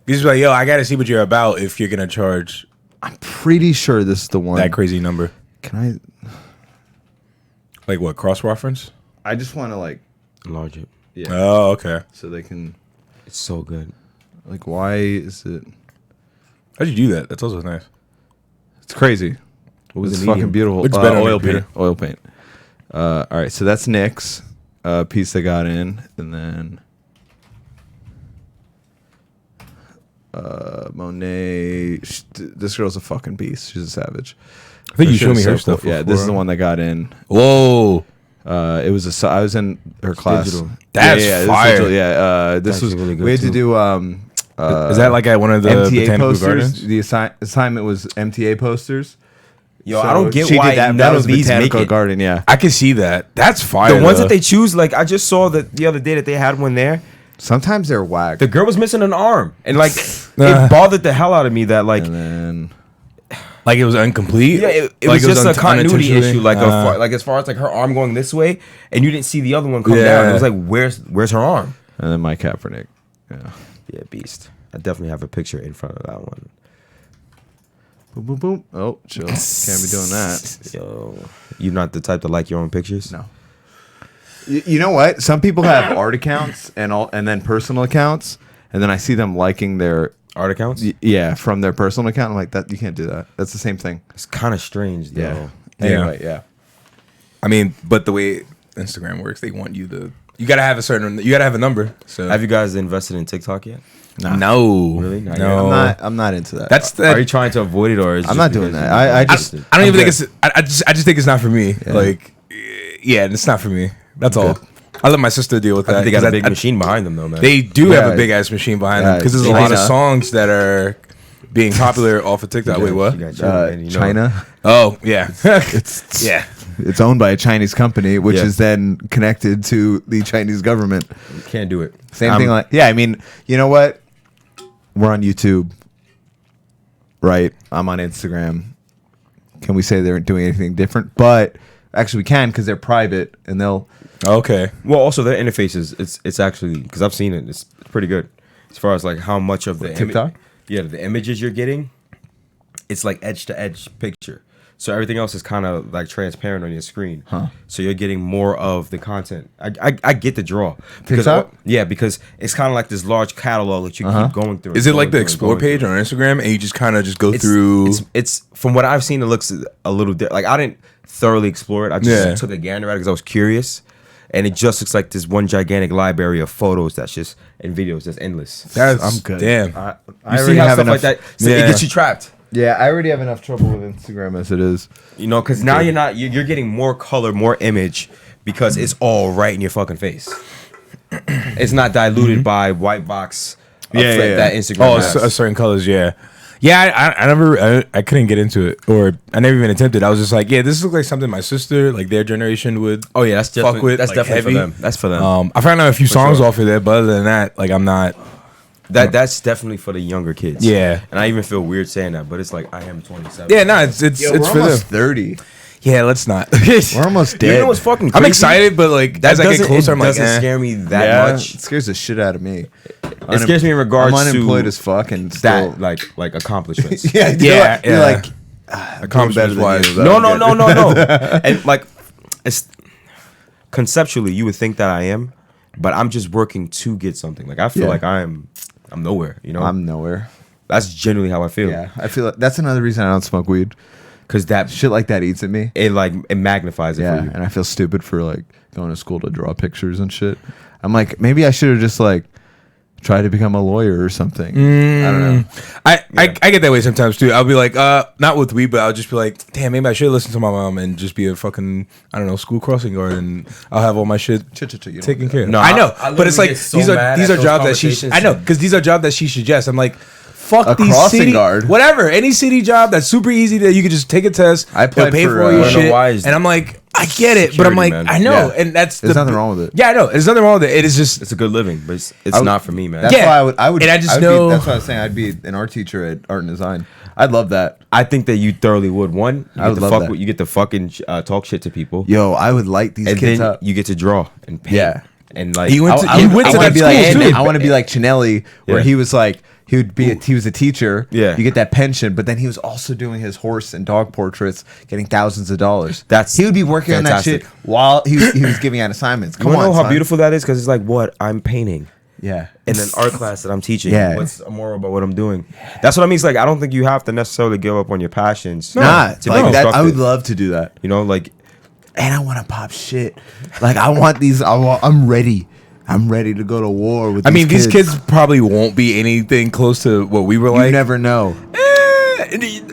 [SPEAKER 1] He's like, yo, I gotta see what you're about if you're gonna charge.
[SPEAKER 2] I'm pretty sure this is the one.
[SPEAKER 1] That crazy number.
[SPEAKER 2] Can I?
[SPEAKER 1] Like what? Cross reference?
[SPEAKER 2] I just want to like
[SPEAKER 3] Enlarge it.
[SPEAKER 2] yeah.
[SPEAKER 1] Oh, okay.
[SPEAKER 2] So they can
[SPEAKER 3] It's so good.
[SPEAKER 2] like why is it?
[SPEAKER 1] How'd you do that? That's also nice.
[SPEAKER 2] It's crazy.
[SPEAKER 3] What was
[SPEAKER 2] It's
[SPEAKER 3] the
[SPEAKER 2] fucking
[SPEAKER 3] medium?
[SPEAKER 2] beautiful.
[SPEAKER 1] Which better
[SPEAKER 2] Oil
[SPEAKER 1] make
[SPEAKER 2] paint. Oil paint. All right, so that's Nick's piece they got in, and then Monet. This girl's a fucking beast. She's a savage.
[SPEAKER 1] I think you
[SPEAKER 2] Her
[SPEAKER 1] showed me
[SPEAKER 2] shit
[SPEAKER 1] her
[SPEAKER 2] is so
[SPEAKER 1] stuff.
[SPEAKER 2] cool. Yeah, this is the one that got in.
[SPEAKER 1] Whoa,
[SPEAKER 2] It was I was in her class.
[SPEAKER 3] Digital.
[SPEAKER 1] That's
[SPEAKER 2] this is
[SPEAKER 1] fire.
[SPEAKER 2] digital, yeah, this
[SPEAKER 3] That's
[SPEAKER 2] was
[SPEAKER 3] really good
[SPEAKER 2] we had to
[SPEAKER 3] too.
[SPEAKER 2] do.
[SPEAKER 1] is that like at one of the
[SPEAKER 2] MTA
[SPEAKER 1] botanical
[SPEAKER 2] posters?
[SPEAKER 1] gardens?
[SPEAKER 2] The assignment was MTA posters.
[SPEAKER 3] Yo,
[SPEAKER 2] So
[SPEAKER 3] I don't get
[SPEAKER 2] she
[SPEAKER 3] why
[SPEAKER 2] did that.
[SPEAKER 3] none
[SPEAKER 2] That
[SPEAKER 3] of
[SPEAKER 2] was
[SPEAKER 3] these make
[SPEAKER 2] botanical
[SPEAKER 3] it.
[SPEAKER 2] garden. Yeah,
[SPEAKER 1] I can see that. That's fire.
[SPEAKER 3] The ones
[SPEAKER 1] though.
[SPEAKER 3] that they choose, like I just saw that the other day that they had one there.
[SPEAKER 2] sometimes they're whack.
[SPEAKER 3] The girl was missing an arm, and like
[SPEAKER 1] Nah.
[SPEAKER 3] it bothered the hell out of me that like
[SPEAKER 2] And then
[SPEAKER 1] like it was incomplete.
[SPEAKER 3] yeah, it
[SPEAKER 1] Like
[SPEAKER 3] was just a continuity
[SPEAKER 1] unintentionally?
[SPEAKER 3] issue. Like like as far as like her arm going this way, and you didn't see the other one come
[SPEAKER 1] Yeah.
[SPEAKER 3] down. It was like where's her arm?
[SPEAKER 2] and then Mike Kaepernick. Yeah.
[SPEAKER 3] Yeah, beast. I definitely have a picture in front of that one.
[SPEAKER 2] Boom, boom, boom. Oh, chill. Can't be doing that.
[SPEAKER 3] Yo, you not the type to like your own pictures?
[SPEAKER 2] No. You know what? Some people have art accounts and then personal accounts, and then I see them liking their
[SPEAKER 3] Art accounts?
[SPEAKER 2] yeah from their personal account. I'm like, that you can't do that. That's the same thing.
[SPEAKER 3] It's kind of strange though.
[SPEAKER 2] Yeah.
[SPEAKER 1] Yeah.
[SPEAKER 2] Anyway, yeah.
[SPEAKER 1] I mean, but the way Instagram works, they want you to. You gotta have you gotta have a number. So
[SPEAKER 3] Have you guys invested in TikTok yet?
[SPEAKER 1] no,
[SPEAKER 3] Really? Not
[SPEAKER 1] no.
[SPEAKER 2] I'm not into that.
[SPEAKER 1] That's the.
[SPEAKER 3] Are you trying to avoid it, or is it
[SPEAKER 2] I'm
[SPEAKER 3] just
[SPEAKER 2] not doing
[SPEAKER 3] because
[SPEAKER 2] that.
[SPEAKER 3] you're
[SPEAKER 2] I
[SPEAKER 3] not
[SPEAKER 2] just-
[SPEAKER 3] interested?
[SPEAKER 1] I don't even
[SPEAKER 2] I'm
[SPEAKER 1] think it's. I just think it's not for me.
[SPEAKER 2] Yeah.
[SPEAKER 1] Like, yeah, it's not for me. That's all. I let my sister deal with
[SPEAKER 3] I
[SPEAKER 1] that.
[SPEAKER 3] think they got
[SPEAKER 1] 'cause
[SPEAKER 3] a big machine behind them though, man.
[SPEAKER 1] They do have
[SPEAKER 2] Yeah.
[SPEAKER 1] a big ass machine behind
[SPEAKER 2] Yeah,
[SPEAKER 1] them because there's a lot of
[SPEAKER 2] China.
[SPEAKER 1] songs that are being popular off of TikTok. Wait, what?
[SPEAKER 3] You got China, and you know-
[SPEAKER 2] China.
[SPEAKER 1] Oh, yeah.
[SPEAKER 2] It's
[SPEAKER 1] yeah.
[SPEAKER 2] It's owned by a Chinese company, which
[SPEAKER 3] Yeah.
[SPEAKER 2] is then connected to the Chinese government.
[SPEAKER 3] You can't do it.
[SPEAKER 2] Same thing. Like, yeah, I mean, you know what? We're on YouTube, right? I'm on Instagram. Can we say they're doing anything different? But actually, we can because they're private and they'll.
[SPEAKER 1] Okay.
[SPEAKER 3] Well, also their interfaces, it's actually because I've seen it. It's pretty good as far as like how much of the
[SPEAKER 2] TikTok?
[SPEAKER 3] Yeah, the images you're getting, it's like edge to edge picture. So everything else is kind of like transparent on your screen.
[SPEAKER 2] Huh.
[SPEAKER 3] So you're getting more of the content. I get the draw. Because,
[SPEAKER 2] TikTok?
[SPEAKER 3] yeah, because it's kind of like this large catalog that you keep going through.
[SPEAKER 1] Is it like the explore page on Instagram and you just kind of just go through?
[SPEAKER 3] It's from what I've seen, it looks a little like I didn't thoroughly explore it. I just
[SPEAKER 1] Yeah.
[SPEAKER 3] took a gander at it because I was curious, and it just looks like this one gigantic library of photos that's just and videos that's endless.
[SPEAKER 1] That's,
[SPEAKER 2] I'm good.
[SPEAKER 1] Damn.
[SPEAKER 3] You see how stuff like that? So
[SPEAKER 1] Yeah.
[SPEAKER 3] It gets you trapped.
[SPEAKER 2] Yeah, I already have enough trouble with Instagram as it is.
[SPEAKER 3] You know, because now you're getting more color, more image because it's all right in your fucking face. It's not diluted by white box. That Instagram.
[SPEAKER 1] Oh,
[SPEAKER 3] has.
[SPEAKER 1] certain colors, yeah. Yeah, I couldn't get into it, or I never even attempted. I was just like, yeah, this looks like something my sister, like their generation would.
[SPEAKER 3] Oh yeah, that's
[SPEAKER 1] fuck
[SPEAKER 3] definitely
[SPEAKER 1] with.
[SPEAKER 3] that's
[SPEAKER 1] like,
[SPEAKER 3] definitely
[SPEAKER 1] heavy.
[SPEAKER 3] for them. That's for them.
[SPEAKER 1] I found out a few songs
[SPEAKER 3] sure.
[SPEAKER 1] off of there, but other than that, like I'm not.
[SPEAKER 3] That's definitely for the younger kids.
[SPEAKER 1] Yeah.
[SPEAKER 3] and I even feel weird saying that, but it's like I am 27.
[SPEAKER 1] Yeah, no, it's
[SPEAKER 2] We're
[SPEAKER 1] for them.
[SPEAKER 2] almost 30.
[SPEAKER 1] Yeah, let's not.
[SPEAKER 2] We're almost dead.
[SPEAKER 3] You know what's fucking crazy?
[SPEAKER 1] I'm excited, but like as I get closer, I'm like,
[SPEAKER 3] doesn't scare me that much.
[SPEAKER 2] It scares the shit out of me.
[SPEAKER 3] It scares me in regards
[SPEAKER 2] I'm unemployed
[SPEAKER 3] to
[SPEAKER 2] as fuck and still.
[SPEAKER 3] that like accomplishments.
[SPEAKER 2] yeah,
[SPEAKER 1] Yeah,
[SPEAKER 2] you're
[SPEAKER 1] yeah.
[SPEAKER 2] like
[SPEAKER 1] accomplishments wise.
[SPEAKER 3] No. And like, it's conceptually, you would think that I am, but I'm just working to get something. Like I feel
[SPEAKER 2] Yeah.
[SPEAKER 3] like I'm nowhere. You know,
[SPEAKER 2] I'm nowhere.
[SPEAKER 3] that's genuinely how I feel.
[SPEAKER 2] Yeah, I feel like that's another reason I don't smoke weed.
[SPEAKER 3] because that
[SPEAKER 2] Shit like that eats at me.
[SPEAKER 3] it magnifies it
[SPEAKER 2] Yeah,
[SPEAKER 3] for you.
[SPEAKER 2] and I feel stupid for like going to school to draw pictures and shit. I'm like, maybe I should have just like tried to become a lawyer or something. I don't know.
[SPEAKER 1] I get that way sometimes too. I'll be like, not with weed, but I'll just be like, damn, maybe I should listen to my mom and just be a fucking, I don't know, school crossing guard, and I'll have all my shit
[SPEAKER 2] You don't
[SPEAKER 1] taken
[SPEAKER 2] do
[SPEAKER 1] care of.
[SPEAKER 3] No,
[SPEAKER 1] I know,
[SPEAKER 3] I
[SPEAKER 1] but it's
[SPEAKER 3] literally
[SPEAKER 1] like
[SPEAKER 3] get so
[SPEAKER 1] these are
[SPEAKER 3] mad
[SPEAKER 1] these
[SPEAKER 3] at
[SPEAKER 1] are
[SPEAKER 3] those
[SPEAKER 1] jobs that she.
[SPEAKER 3] conversations.
[SPEAKER 1] I know, because these are jobs that she suggests. I'm like, fuck
[SPEAKER 2] A
[SPEAKER 1] these
[SPEAKER 2] crossing
[SPEAKER 1] city
[SPEAKER 2] guard.
[SPEAKER 1] whatever, any city job that's super easy that you could just take a test.
[SPEAKER 2] I applied
[SPEAKER 1] they'll pay
[SPEAKER 2] for,
[SPEAKER 1] for all your
[SPEAKER 2] I don't
[SPEAKER 3] know
[SPEAKER 1] shit,
[SPEAKER 3] why is
[SPEAKER 1] and I'm like, I get it, but I'm
[SPEAKER 3] security,
[SPEAKER 1] like,
[SPEAKER 3] man.
[SPEAKER 1] I know,
[SPEAKER 2] Yeah.
[SPEAKER 1] and that's
[SPEAKER 2] There's nothing wrong with it.
[SPEAKER 1] Yeah, I know, there's nothing wrong with it. It is just.
[SPEAKER 3] It's a good living, but it's
[SPEAKER 2] I would-
[SPEAKER 3] not for me, man.
[SPEAKER 2] That's
[SPEAKER 1] Yeah.
[SPEAKER 2] why I would.
[SPEAKER 1] And I just
[SPEAKER 2] would
[SPEAKER 1] know-
[SPEAKER 2] that's what I was saying. I'd be an art teacher at art and design. I'd love that.
[SPEAKER 3] I think that you thoroughly would. One,
[SPEAKER 2] I would love that.
[SPEAKER 3] you get to fucking talk shit to people.
[SPEAKER 2] Yo, I would light these
[SPEAKER 3] And
[SPEAKER 2] kids
[SPEAKER 3] then
[SPEAKER 2] up.
[SPEAKER 3] you get to draw and paint.
[SPEAKER 2] Yeah.
[SPEAKER 3] And like
[SPEAKER 1] He went to-
[SPEAKER 2] I
[SPEAKER 1] he
[SPEAKER 2] would-
[SPEAKER 1] went
[SPEAKER 2] I
[SPEAKER 1] to
[SPEAKER 2] wanna
[SPEAKER 1] that
[SPEAKER 2] be like
[SPEAKER 1] school, too.
[SPEAKER 2] I want to be like Chinelli, where
[SPEAKER 3] Yeah.
[SPEAKER 2] he was like he was a teacher.
[SPEAKER 3] Yeah.
[SPEAKER 2] You get that pension, but then he was also doing his horse and dog portraits, getting thousands of dollars.
[SPEAKER 3] That's
[SPEAKER 2] he would be working on that
[SPEAKER 3] fantastic.
[SPEAKER 2] shit while he was giving out assignments.
[SPEAKER 3] you
[SPEAKER 2] Come
[SPEAKER 3] wanna
[SPEAKER 2] on,
[SPEAKER 3] know how
[SPEAKER 2] son.
[SPEAKER 3] beautiful that is? Because it's like what I'm painting.
[SPEAKER 2] Yeah.
[SPEAKER 3] In an art class that I'm teaching.
[SPEAKER 2] Yeah.
[SPEAKER 3] What's moral about what I'm doing? That's what I mean. It's like I don't think you have to necessarily give up on your passions.
[SPEAKER 2] Nah,
[SPEAKER 3] to be
[SPEAKER 2] like that. I
[SPEAKER 3] constructive.
[SPEAKER 2] would love to do that.
[SPEAKER 3] You know, like
[SPEAKER 2] And I want to pop shit. Like I want these. I'm ready. I'm ready to go to war with.
[SPEAKER 1] I mean, these kids probably won't be anything close to what we were
[SPEAKER 2] You
[SPEAKER 1] like.
[SPEAKER 2] never know.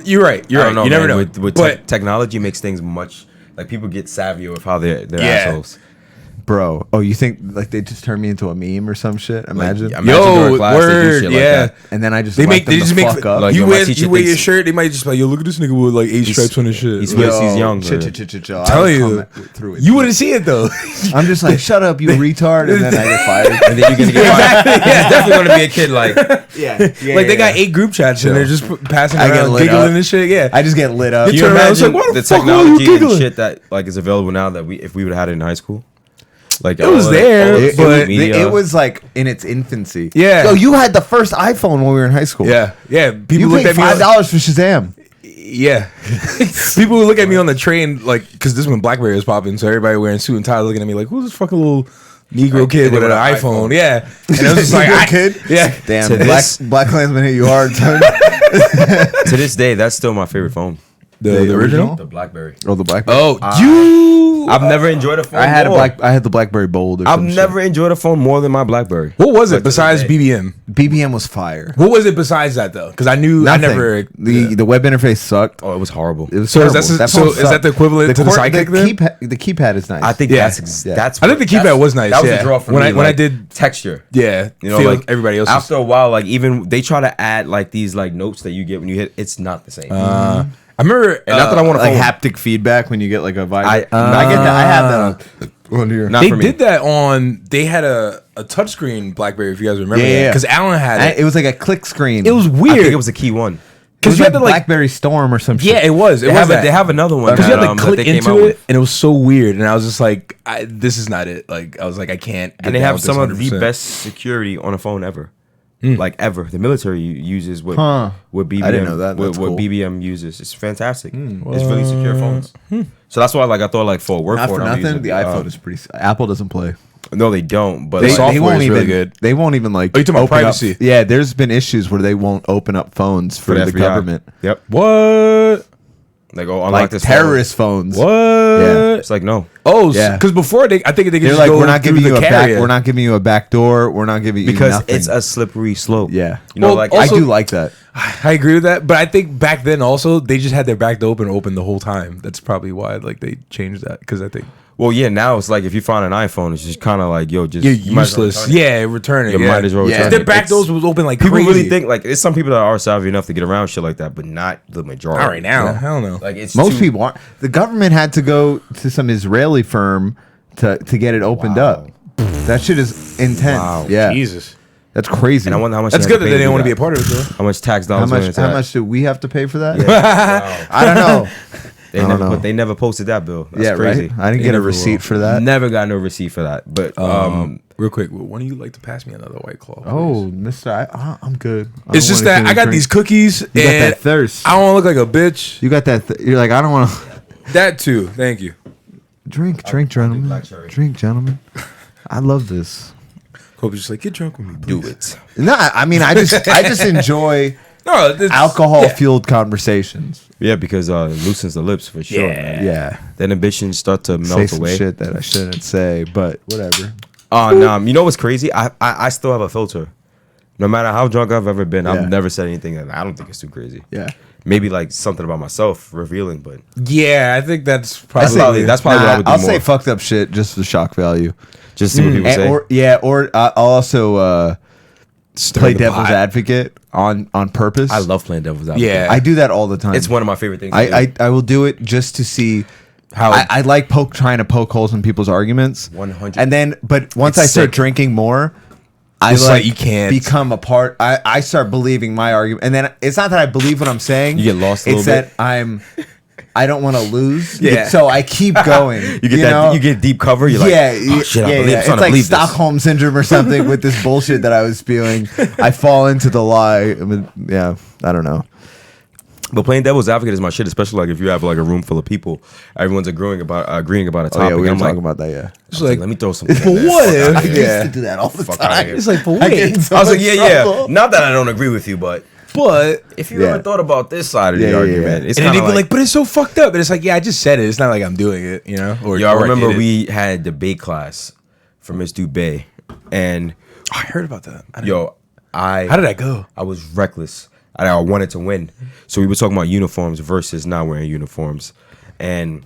[SPEAKER 1] You're right. You're
[SPEAKER 3] I
[SPEAKER 1] right.
[SPEAKER 3] don't know.
[SPEAKER 1] You never
[SPEAKER 3] man,
[SPEAKER 1] know.
[SPEAKER 3] With
[SPEAKER 1] But
[SPEAKER 3] technology makes things much like people get savvier with how they're
[SPEAKER 1] Yeah.
[SPEAKER 3] assholes.
[SPEAKER 2] Bro, oh, you think like they just turn me into a meme or some shit? Imagine.
[SPEAKER 3] Like, imagine
[SPEAKER 1] Yo,
[SPEAKER 3] during class they do
[SPEAKER 1] word,
[SPEAKER 3] shit
[SPEAKER 1] yeah.
[SPEAKER 3] like that.
[SPEAKER 2] And then I just
[SPEAKER 1] they
[SPEAKER 2] light
[SPEAKER 1] make
[SPEAKER 2] them
[SPEAKER 1] they just
[SPEAKER 2] the
[SPEAKER 1] make
[SPEAKER 2] fuck up.
[SPEAKER 3] Like,
[SPEAKER 1] you
[SPEAKER 3] yo, my
[SPEAKER 1] wear
[SPEAKER 3] teacher
[SPEAKER 1] you wear your
[SPEAKER 3] thinks-
[SPEAKER 1] shirt. They might just be like, yo, look at this nigga with like 8 stripes on his shit.
[SPEAKER 3] He's Whereas he's young,
[SPEAKER 2] chill.
[SPEAKER 3] or-
[SPEAKER 2] I
[SPEAKER 1] Tell
[SPEAKER 2] would
[SPEAKER 1] you,
[SPEAKER 2] come through it.
[SPEAKER 1] you wouldn't see it though.
[SPEAKER 2] I'm just like, shut up, you retard, and then I get fired.
[SPEAKER 3] And then you're gonna get fired. He's definitely gonna be a kid like
[SPEAKER 2] Yeah,
[SPEAKER 1] Like they got 8 group chats and they're just passing
[SPEAKER 2] I get
[SPEAKER 1] around,
[SPEAKER 2] lit
[SPEAKER 1] giggling
[SPEAKER 2] up.
[SPEAKER 1] and shit. Yeah,
[SPEAKER 2] I just get lit up.
[SPEAKER 1] You
[SPEAKER 3] Can you
[SPEAKER 1] turn around, it's
[SPEAKER 3] imagine
[SPEAKER 1] like, why the
[SPEAKER 3] the
[SPEAKER 1] fuck are you
[SPEAKER 3] technology and
[SPEAKER 1] giggling?
[SPEAKER 3] shit that like is available now that if we would have had it in high school? Like
[SPEAKER 1] It was there,
[SPEAKER 2] It,
[SPEAKER 1] but
[SPEAKER 2] it was like in its infancy.
[SPEAKER 1] Yeah.
[SPEAKER 2] Yo, you had the first iPhone when we were in high school.
[SPEAKER 1] yeah. People
[SPEAKER 2] You
[SPEAKER 1] looked
[SPEAKER 2] paid
[SPEAKER 1] at me. on-
[SPEAKER 2] $5 for Shazam.
[SPEAKER 1] Yeah, people would look at me on the train like because this is when BlackBerry was popping, so everybody wearing suit and tie looking at me like, who's this fucking little Negro kid with an iPhone? Yeah, and it was just like,
[SPEAKER 2] Negro kid?
[SPEAKER 1] Yeah,
[SPEAKER 2] Damn,
[SPEAKER 3] To this-
[SPEAKER 2] BlacKkKlansman hit you hard, son.
[SPEAKER 3] to this day, that's still my favorite phone.
[SPEAKER 1] the original.
[SPEAKER 3] The BlackBerry.
[SPEAKER 2] Oh, the BlackBerry.
[SPEAKER 1] Oh, you.
[SPEAKER 3] I've never enjoyed a phone.
[SPEAKER 2] I had
[SPEAKER 3] more.
[SPEAKER 2] I had the BlackBerry Bold. Or
[SPEAKER 3] I've
[SPEAKER 2] some
[SPEAKER 3] never enjoyed a phone more than my BlackBerry.
[SPEAKER 1] What was it
[SPEAKER 3] Like, to
[SPEAKER 1] besides
[SPEAKER 3] this day.
[SPEAKER 1] BBM?
[SPEAKER 2] shit. BBM was fire.
[SPEAKER 1] What was it besides that though? Because I knew
[SPEAKER 2] Nothing.
[SPEAKER 1] I never.
[SPEAKER 2] The web interface sucked.
[SPEAKER 3] Oh, it was horrible.
[SPEAKER 2] It was
[SPEAKER 1] So is
[SPEAKER 2] terrible.
[SPEAKER 1] that-
[SPEAKER 2] phone
[SPEAKER 1] so is that
[SPEAKER 2] sucked.
[SPEAKER 1] the equivalent to the Sidekick then?
[SPEAKER 2] The keypad is nice.
[SPEAKER 3] I think
[SPEAKER 1] Yeah.
[SPEAKER 3] that's.
[SPEAKER 1] I think the keypad was nice,
[SPEAKER 3] That was
[SPEAKER 1] yeah.
[SPEAKER 3] a draw for
[SPEAKER 1] When
[SPEAKER 3] me.
[SPEAKER 1] I- when I
[SPEAKER 3] like,
[SPEAKER 1] did-
[SPEAKER 3] texture.
[SPEAKER 1] Yeah,
[SPEAKER 3] You know,
[SPEAKER 1] feel
[SPEAKER 3] like
[SPEAKER 1] everybody else.
[SPEAKER 3] After a while, like even they try to add like these like notes that you get when you hit. It's not the same.
[SPEAKER 1] I remember,
[SPEAKER 3] And not that I want to
[SPEAKER 2] like
[SPEAKER 3] phone.
[SPEAKER 2] haptic feedback when you get like a vibe.
[SPEAKER 3] I-
[SPEAKER 2] I get that. I have that on here.
[SPEAKER 3] Not
[SPEAKER 1] they
[SPEAKER 3] for me.
[SPEAKER 1] did that on. They had a touchscreen BlackBerry. If you guys remember,
[SPEAKER 2] Yeah.
[SPEAKER 1] because Alan had it.
[SPEAKER 2] It was like a click screen.
[SPEAKER 1] It was
[SPEAKER 3] I
[SPEAKER 1] weird.
[SPEAKER 3] think it was the key one.
[SPEAKER 2] It
[SPEAKER 1] because
[SPEAKER 2] was
[SPEAKER 1] you
[SPEAKER 2] like
[SPEAKER 1] had to like.
[SPEAKER 2] BlackBerry Storm or some shit.
[SPEAKER 1] Yeah, it was. It
[SPEAKER 3] They
[SPEAKER 1] was
[SPEAKER 3] have,
[SPEAKER 1] that.
[SPEAKER 3] they have another one
[SPEAKER 1] Because you had to
[SPEAKER 3] that
[SPEAKER 1] click
[SPEAKER 3] they came out
[SPEAKER 1] into it,
[SPEAKER 3] with.
[SPEAKER 1] and it was so weird. And I was just like, this is not it. Like, I was like, I can't. get
[SPEAKER 3] And they
[SPEAKER 1] down
[SPEAKER 3] have
[SPEAKER 1] with
[SPEAKER 3] some
[SPEAKER 1] this
[SPEAKER 3] of the
[SPEAKER 1] 100%.
[SPEAKER 3] best security on a phone ever. Like ever. The military uses what BBM.
[SPEAKER 2] I didn't know that.
[SPEAKER 3] What,
[SPEAKER 2] That's
[SPEAKER 3] what
[SPEAKER 2] cool.
[SPEAKER 3] BBM uses. It's fantastic. It's really secure phones. So that's why, like, I thought, like, for a work
[SPEAKER 2] Not
[SPEAKER 3] phone,
[SPEAKER 2] for
[SPEAKER 3] I'm
[SPEAKER 2] nothing.
[SPEAKER 3] using,
[SPEAKER 2] The iPhone is pretty. Apple doesn't play.
[SPEAKER 3] No, they don't. But
[SPEAKER 1] The
[SPEAKER 3] like,
[SPEAKER 1] software
[SPEAKER 2] won't
[SPEAKER 1] is
[SPEAKER 2] even.
[SPEAKER 1] really good.
[SPEAKER 2] They won't even like.
[SPEAKER 1] Oh, you talking about
[SPEAKER 2] open up-
[SPEAKER 1] privacy?
[SPEAKER 2] Yeah, there's been issues where they won't open up phones for the
[SPEAKER 3] FBI.
[SPEAKER 2] government.
[SPEAKER 3] Yep.
[SPEAKER 1] What?
[SPEAKER 3] Like, oh, unlock
[SPEAKER 2] Like
[SPEAKER 3] this
[SPEAKER 2] terrorist phones.
[SPEAKER 1] What?
[SPEAKER 2] Yeah.
[SPEAKER 3] It's like, no.
[SPEAKER 1] Oh,
[SPEAKER 2] Yeah.
[SPEAKER 1] because before I think they could
[SPEAKER 2] They're
[SPEAKER 1] just
[SPEAKER 2] like,
[SPEAKER 1] go
[SPEAKER 2] we're not
[SPEAKER 1] through
[SPEAKER 2] giving
[SPEAKER 1] the
[SPEAKER 2] you a
[SPEAKER 1] carrier.
[SPEAKER 2] back. We're not giving you a back door. We're not giving you
[SPEAKER 3] Because
[SPEAKER 2] nothing.
[SPEAKER 3] it's a slippery slope.
[SPEAKER 2] Yeah.
[SPEAKER 3] You know,
[SPEAKER 1] Well,
[SPEAKER 3] like,
[SPEAKER 1] also-
[SPEAKER 2] I do like that.
[SPEAKER 1] I agree with that, but I think back then also they just had their back door open the whole time. That's probably why like they changed that because I think
[SPEAKER 3] well, yeah, now it's like if you find an iPhone, it's just kind of like, yo, just
[SPEAKER 1] you're
[SPEAKER 3] you might as well
[SPEAKER 1] useless.
[SPEAKER 3] return it.
[SPEAKER 1] Yeah, return it.
[SPEAKER 3] You
[SPEAKER 1] yeah.
[SPEAKER 3] might as well
[SPEAKER 2] Yeah.
[SPEAKER 3] return
[SPEAKER 1] Their
[SPEAKER 3] it.
[SPEAKER 1] back
[SPEAKER 3] It's-
[SPEAKER 1] doors was open like
[SPEAKER 3] People
[SPEAKER 1] crazy.
[SPEAKER 3] really think like there's some people that are savvy enough to get around shit like that, but not the majority.
[SPEAKER 1] All right now,
[SPEAKER 2] Yeah.
[SPEAKER 1] hell no.
[SPEAKER 3] Like it's
[SPEAKER 2] Most
[SPEAKER 3] too-
[SPEAKER 2] people aren't. The government had to go to some Israeli firm to get it opened up. That shit is intense.
[SPEAKER 3] Wow.
[SPEAKER 2] Yeah,
[SPEAKER 1] Jesus,
[SPEAKER 2] that's crazy.
[SPEAKER 3] And I wonder how much.
[SPEAKER 1] that's
[SPEAKER 3] they
[SPEAKER 1] good
[SPEAKER 3] have
[SPEAKER 1] that
[SPEAKER 3] to
[SPEAKER 1] they
[SPEAKER 3] pay
[SPEAKER 1] didn't
[SPEAKER 3] to
[SPEAKER 1] want to
[SPEAKER 3] do
[SPEAKER 1] be a part of it though.
[SPEAKER 3] How much tax
[SPEAKER 2] how
[SPEAKER 3] dollars? went
[SPEAKER 2] much?
[SPEAKER 3] into
[SPEAKER 2] How
[SPEAKER 3] that?
[SPEAKER 2] much do we have to pay for that?
[SPEAKER 3] Wow.
[SPEAKER 2] I don't know.
[SPEAKER 3] They
[SPEAKER 2] I don't
[SPEAKER 3] never,
[SPEAKER 2] know.
[SPEAKER 3] but they never posted that bill. That's
[SPEAKER 2] Yeah,
[SPEAKER 3] crazy.
[SPEAKER 2] right. I didn't
[SPEAKER 3] They
[SPEAKER 2] get a
[SPEAKER 3] never
[SPEAKER 2] receipt
[SPEAKER 3] will.
[SPEAKER 2] for that.
[SPEAKER 3] Never got no receipt for that. But
[SPEAKER 1] Real quick, when do you like to pass me another White Claw?
[SPEAKER 2] Oh, Mister, I'm good. I
[SPEAKER 1] It's
[SPEAKER 2] don't
[SPEAKER 1] just
[SPEAKER 2] wanna
[SPEAKER 1] that
[SPEAKER 2] get
[SPEAKER 1] I
[SPEAKER 2] a
[SPEAKER 1] got
[SPEAKER 2] drink.
[SPEAKER 1] these cookies
[SPEAKER 2] You got
[SPEAKER 1] and
[SPEAKER 2] that thirst.
[SPEAKER 1] I don't want to look like a bitch.
[SPEAKER 2] You got that. You're like, I don't want to
[SPEAKER 1] That too. Thank you.
[SPEAKER 2] drink,
[SPEAKER 3] do
[SPEAKER 2] gentlemen.
[SPEAKER 3] black cherry.
[SPEAKER 2] Drink, gentlemen. I love this.
[SPEAKER 1] Kobe's just like, get drunk with me.
[SPEAKER 3] do
[SPEAKER 1] please."
[SPEAKER 3] it.
[SPEAKER 2] No, I mean, I just enjoy
[SPEAKER 1] No, it's-
[SPEAKER 2] alcohol
[SPEAKER 1] yeah.
[SPEAKER 2] fueled conversations.
[SPEAKER 3] Yeah, because it loosens the lips for sure.
[SPEAKER 1] Yeah.
[SPEAKER 3] Man.
[SPEAKER 2] Yeah,
[SPEAKER 3] The inhibitions start to
[SPEAKER 2] say
[SPEAKER 3] melt
[SPEAKER 2] some
[SPEAKER 3] away.
[SPEAKER 2] shit that I shouldn't say, but whatever.
[SPEAKER 3] You know what's crazy? I still have a filter. No matter how drunk I've ever been,
[SPEAKER 2] Yeah.
[SPEAKER 3] I've never said anything that I don't think is too crazy.
[SPEAKER 2] Yeah.
[SPEAKER 3] Maybe like something about myself revealing, but
[SPEAKER 1] Yeah, I think that's
[SPEAKER 3] That's
[SPEAKER 1] probably.
[SPEAKER 3] probably- that's probably what I would do
[SPEAKER 2] I'll
[SPEAKER 3] more.
[SPEAKER 2] say fucked up shit just for shock value.
[SPEAKER 3] just see what people say.
[SPEAKER 2] Or I'll also play
[SPEAKER 1] the
[SPEAKER 2] devil's
[SPEAKER 1] pot.
[SPEAKER 2] advocate on purpose.
[SPEAKER 3] I love playing devil's advocate.
[SPEAKER 1] Yeah.
[SPEAKER 2] I do that all the time.
[SPEAKER 3] It's one of my favorite things. to
[SPEAKER 2] I will do it just to see
[SPEAKER 1] How-
[SPEAKER 2] I like trying to poke holes in people's arguments.
[SPEAKER 3] 100.
[SPEAKER 2] And then, but once
[SPEAKER 3] It's
[SPEAKER 2] I start
[SPEAKER 3] sick.
[SPEAKER 2] drinking more, I
[SPEAKER 1] It's like you can't
[SPEAKER 2] become a part. I start believing my argument, and then it's not that I believe what I'm saying.
[SPEAKER 3] You get lost a
[SPEAKER 2] It's
[SPEAKER 3] little bit.
[SPEAKER 2] that I don't want to lose.
[SPEAKER 1] Yeah.
[SPEAKER 2] So I keep going.
[SPEAKER 3] You get that. You get deep cover. You're like, oh shit, I believe.
[SPEAKER 2] It's like Stockholm syndrome or something with this bullshit that I was spewing. I fall into the lie. I mean, yeah, I don't know.
[SPEAKER 3] But playing devil's advocate is my shit, especially like if you have like a room full of people, everyone's agreeing about a topic.
[SPEAKER 2] Oh yeah, we were
[SPEAKER 3] I'm
[SPEAKER 2] talking
[SPEAKER 3] like,
[SPEAKER 2] about that. Yeah.
[SPEAKER 1] It's like,
[SPEAKER 3] let me throw some.
[SPEAKER 1] but what if?
[SPEAKER 2] I used to do that all the
[SPEAKER 3] Fuck outta
[SPEAKER 2] time.
[SPEAKER 3] here.
[SPEAKER 1] It's like, but
[SPEAKER 2] I get
[SPEAKER 1] wait.
[SPEAKER 2] in so
[SPEAKER 3] I was like,
[SPEAKER 2] much
[SPEAKER 3] yeah.
[SPEAKER 2] trouble.
[SPEAKER 3] Not that I don't agree with you, but if you
[SPEAKER 2] Yeah.
[SPEAKER 3] ever thought about this side of
[SPEAKER 2] Yeah,
[SPEAKER 3] the
[SPEAKER 2] yeah,
[SPEAKER 3] argument,
[SPEAKER 2] yeah.
[SPEAKER 3] it's
[SPEAKER 1] And then
[SPEAKER 3] kind
[SPEAKER 1] they'd
[SPEAKER 3] of
[SPEAKER 1] be like, but it's so fucked up. And it's like, yeah, I just said it. It's not like I'm doing it, you know? Or,
[SPEAKER 3] yo, I
[SPEAKER 1] or
[SPEAKER 3] remember
[SPEAKER 1] did it.
[SPEAKER 3] we had debate class for Miss Dubé, and
[SPEAKER 1] Oh, I heard about that.
[SPEAKER 3] how
[SPEAKER 1] did that go?
[SPEAKER 3] I was reckless. I wanted to win. So we were talking about uniforms versus not wearing uniforms. And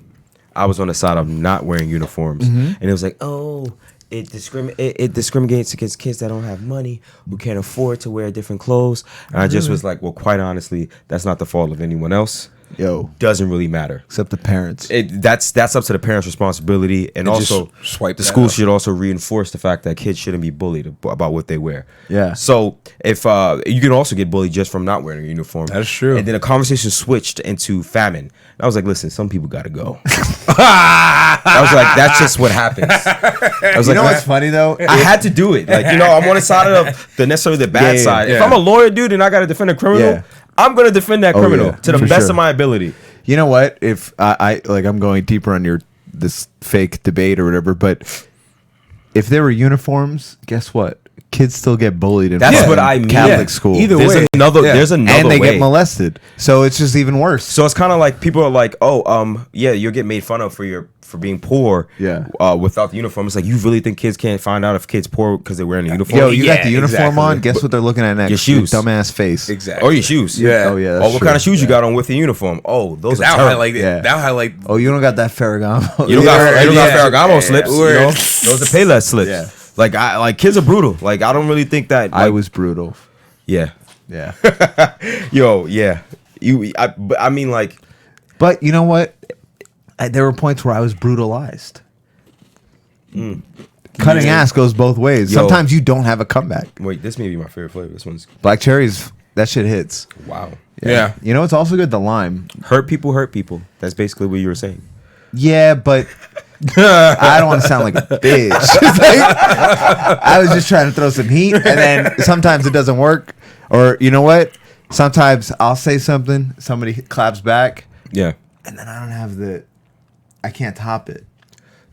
[SPEAKER 3] I was on the side of not wearing uniforms. And it was like, oh, it discriminates against kids that don't have money, who can't afford to wear different clothes. And I just was like, well, quite honestly, that's not the fault of anyone else.
[SPEAKER 2] Yo,
[SPEAKER 3] Doesn't really matter.
[SPEAKER 2] except the parents.
[SPEAKER 3] That's up to the parents' responsibility, and
[SPEAKER 1] just
[SPEAKER 3] also
[SPEAKER 1] swipe
[SPEAKER 3] the
[SPEAKER 1] that
[SPEAKER 3] school
[SPEAKER 1] up.
[SPEAKER 3] should also reinforce the fact that kids shouldn't be bullied about what they wear.
[SPEAKER 2] Yeah.
[SPEAKER 3] So if you can also get bullied just from not wearing a uniform.
[SPEAKER 1] That's true.
[SPEAKER 3] And then the conversation switched into famine. And I was like, listen, some people got to go. I was like, that's just what happens. I was
[SPEAKER 2] You
[SPEAKER 3] like,
[SPEAKER 2] know what's funny though?
[SPEAKER 3] I had to do it. Like, I'm on the side of the necessarily the bad
[SPEAKER 2] Yeah,
[SPEAKER 3] side. If
[SPEAKER 1] yeah.
[SPEAKER 3] I'm a lawyer, dude, and I got to defend a criminal,
[SPEAKER 2] Yeah.
[SPEAKER 3] I'm gonna defend that criminal
[SPEAKER 2] yeah,
[SPEAKER 3] to the
[SPEAKER 2] for
[SPEAKER 3] best
[SPEAKER 2] sure.
[SPEAKER 3] of my ability.
[SPEAKER 2] You know what? If I like, I'm going deeper on this fake debate or whatever. But if there were uniforms, guess what? Kids still get bullied in
[SPEAKER 3] That's
[SPEAKER 2] fucking
[SPEAKER 3] what I mean.
[SPEAKER 2] Catholic
[SPEAKER 3] Yeah.
[SPEAKER 2] school.
[SPEAKER 1] Either
[SPEAKER 3] There's
[SPEAKER 1] way.
[SPEAKER 3] another.
[SPEAKER 1] Yeah.
[SPEAKER 3] There's another
[SPEAKER 2] and they
[SPEAKER 3] way.
[SPEAKER 2] get molested. So it's just even worse.
[SPEAKER 3] So it's kind of like people are like, oh, yeah, you'll get made fun of for being poor.
[SPEAKER 2] Yeah.
[SPEAKER 3] Without the uniform, it's like you really think kids can't find out if kids poor because they're wearing a uniform?
[SPEAKER 2] Yo, you got
[SPEAKER 1] Yeah,
[SPEAKER 2] the uniform
[SPEAKER 1] exactly.
[SPEAKER 2] on. Guess what they're looking at next?
[SPEAKER 3] Your shoes.
[SPEAKER 2] Your dumbass face.
[SPEAKER 1] Exactly.
[SPEAKER 3] Or your shoes.
[SPEAKER 1] Yeah.
[SPEAKER 2] Oh yeah.
[SPEAKER 3] Oh,
[SPEAKER 2] That's
[SPEAKER 3] what
[SPEAKER 2] true.
[SPEAKER 3] kind of shoes you got on with the uniform? Oh, those are
[SPEAKER 1] That'll
[SPEAKER 3] terrible.
[SPEAKER 1] highlight it.
[SPEAKER 2] Yeah.
[SPEAKER 1] That'll highlight.
[SPEAKER 2] Oh, you don't got that Ferragamo.
[SPEAKER 3] You don't got
[SPEAKER 1] Yeah.
[SPEAKER 3] Ferragamo
[SPEAKER 1] Yeah.
[SPEAKER 3] slips. You
[SPEAKER 1] Word.
[SPEAKER 3] know? Those are Payless slips.
[SPEAKER 2] Yeah.
[SPEAKER 3] Like kids are brutal. Like I don't really think that.
[SPEAKER 2] I
[SPEAKER 3] like-
[SPEAKER 2] was brutal.
[SPEAKER 3] Yeah.
[SPEAKER 2] Yeah.
[SPEAKER 3] Yo. Yeah. But I mean, like.
[SPEAKER 2] But you know what? There were points where I was brutalized. Cutting ass goes both ways.
[SPEAKER 3] Yo.
[SPEAKER 2] Sometimes you don't have a comeback.
[SPEAKER 3] Wait, this may be my favorite flavor. This one's
[SPEAKER 2] Black cherries, that shit hits.
[SPEAKER 3] wow.
[SPEAKER 1] Yeah.
[SPEAKER 2] You know, it's also good. The lime.
[SPEAKER 3] Hurt people. That's basically what you were saying.
[SPEAKER 2] Yeah, but I don't want to sound like a bitch. I was just trying to throw some heat, and then sometimes it doesn't work. Or you know what? Sometimes I'll say something, somebody claps back,
[SPEAKER 3] Yeah.
[SPEAKER 2] and then I don't have I can't top it.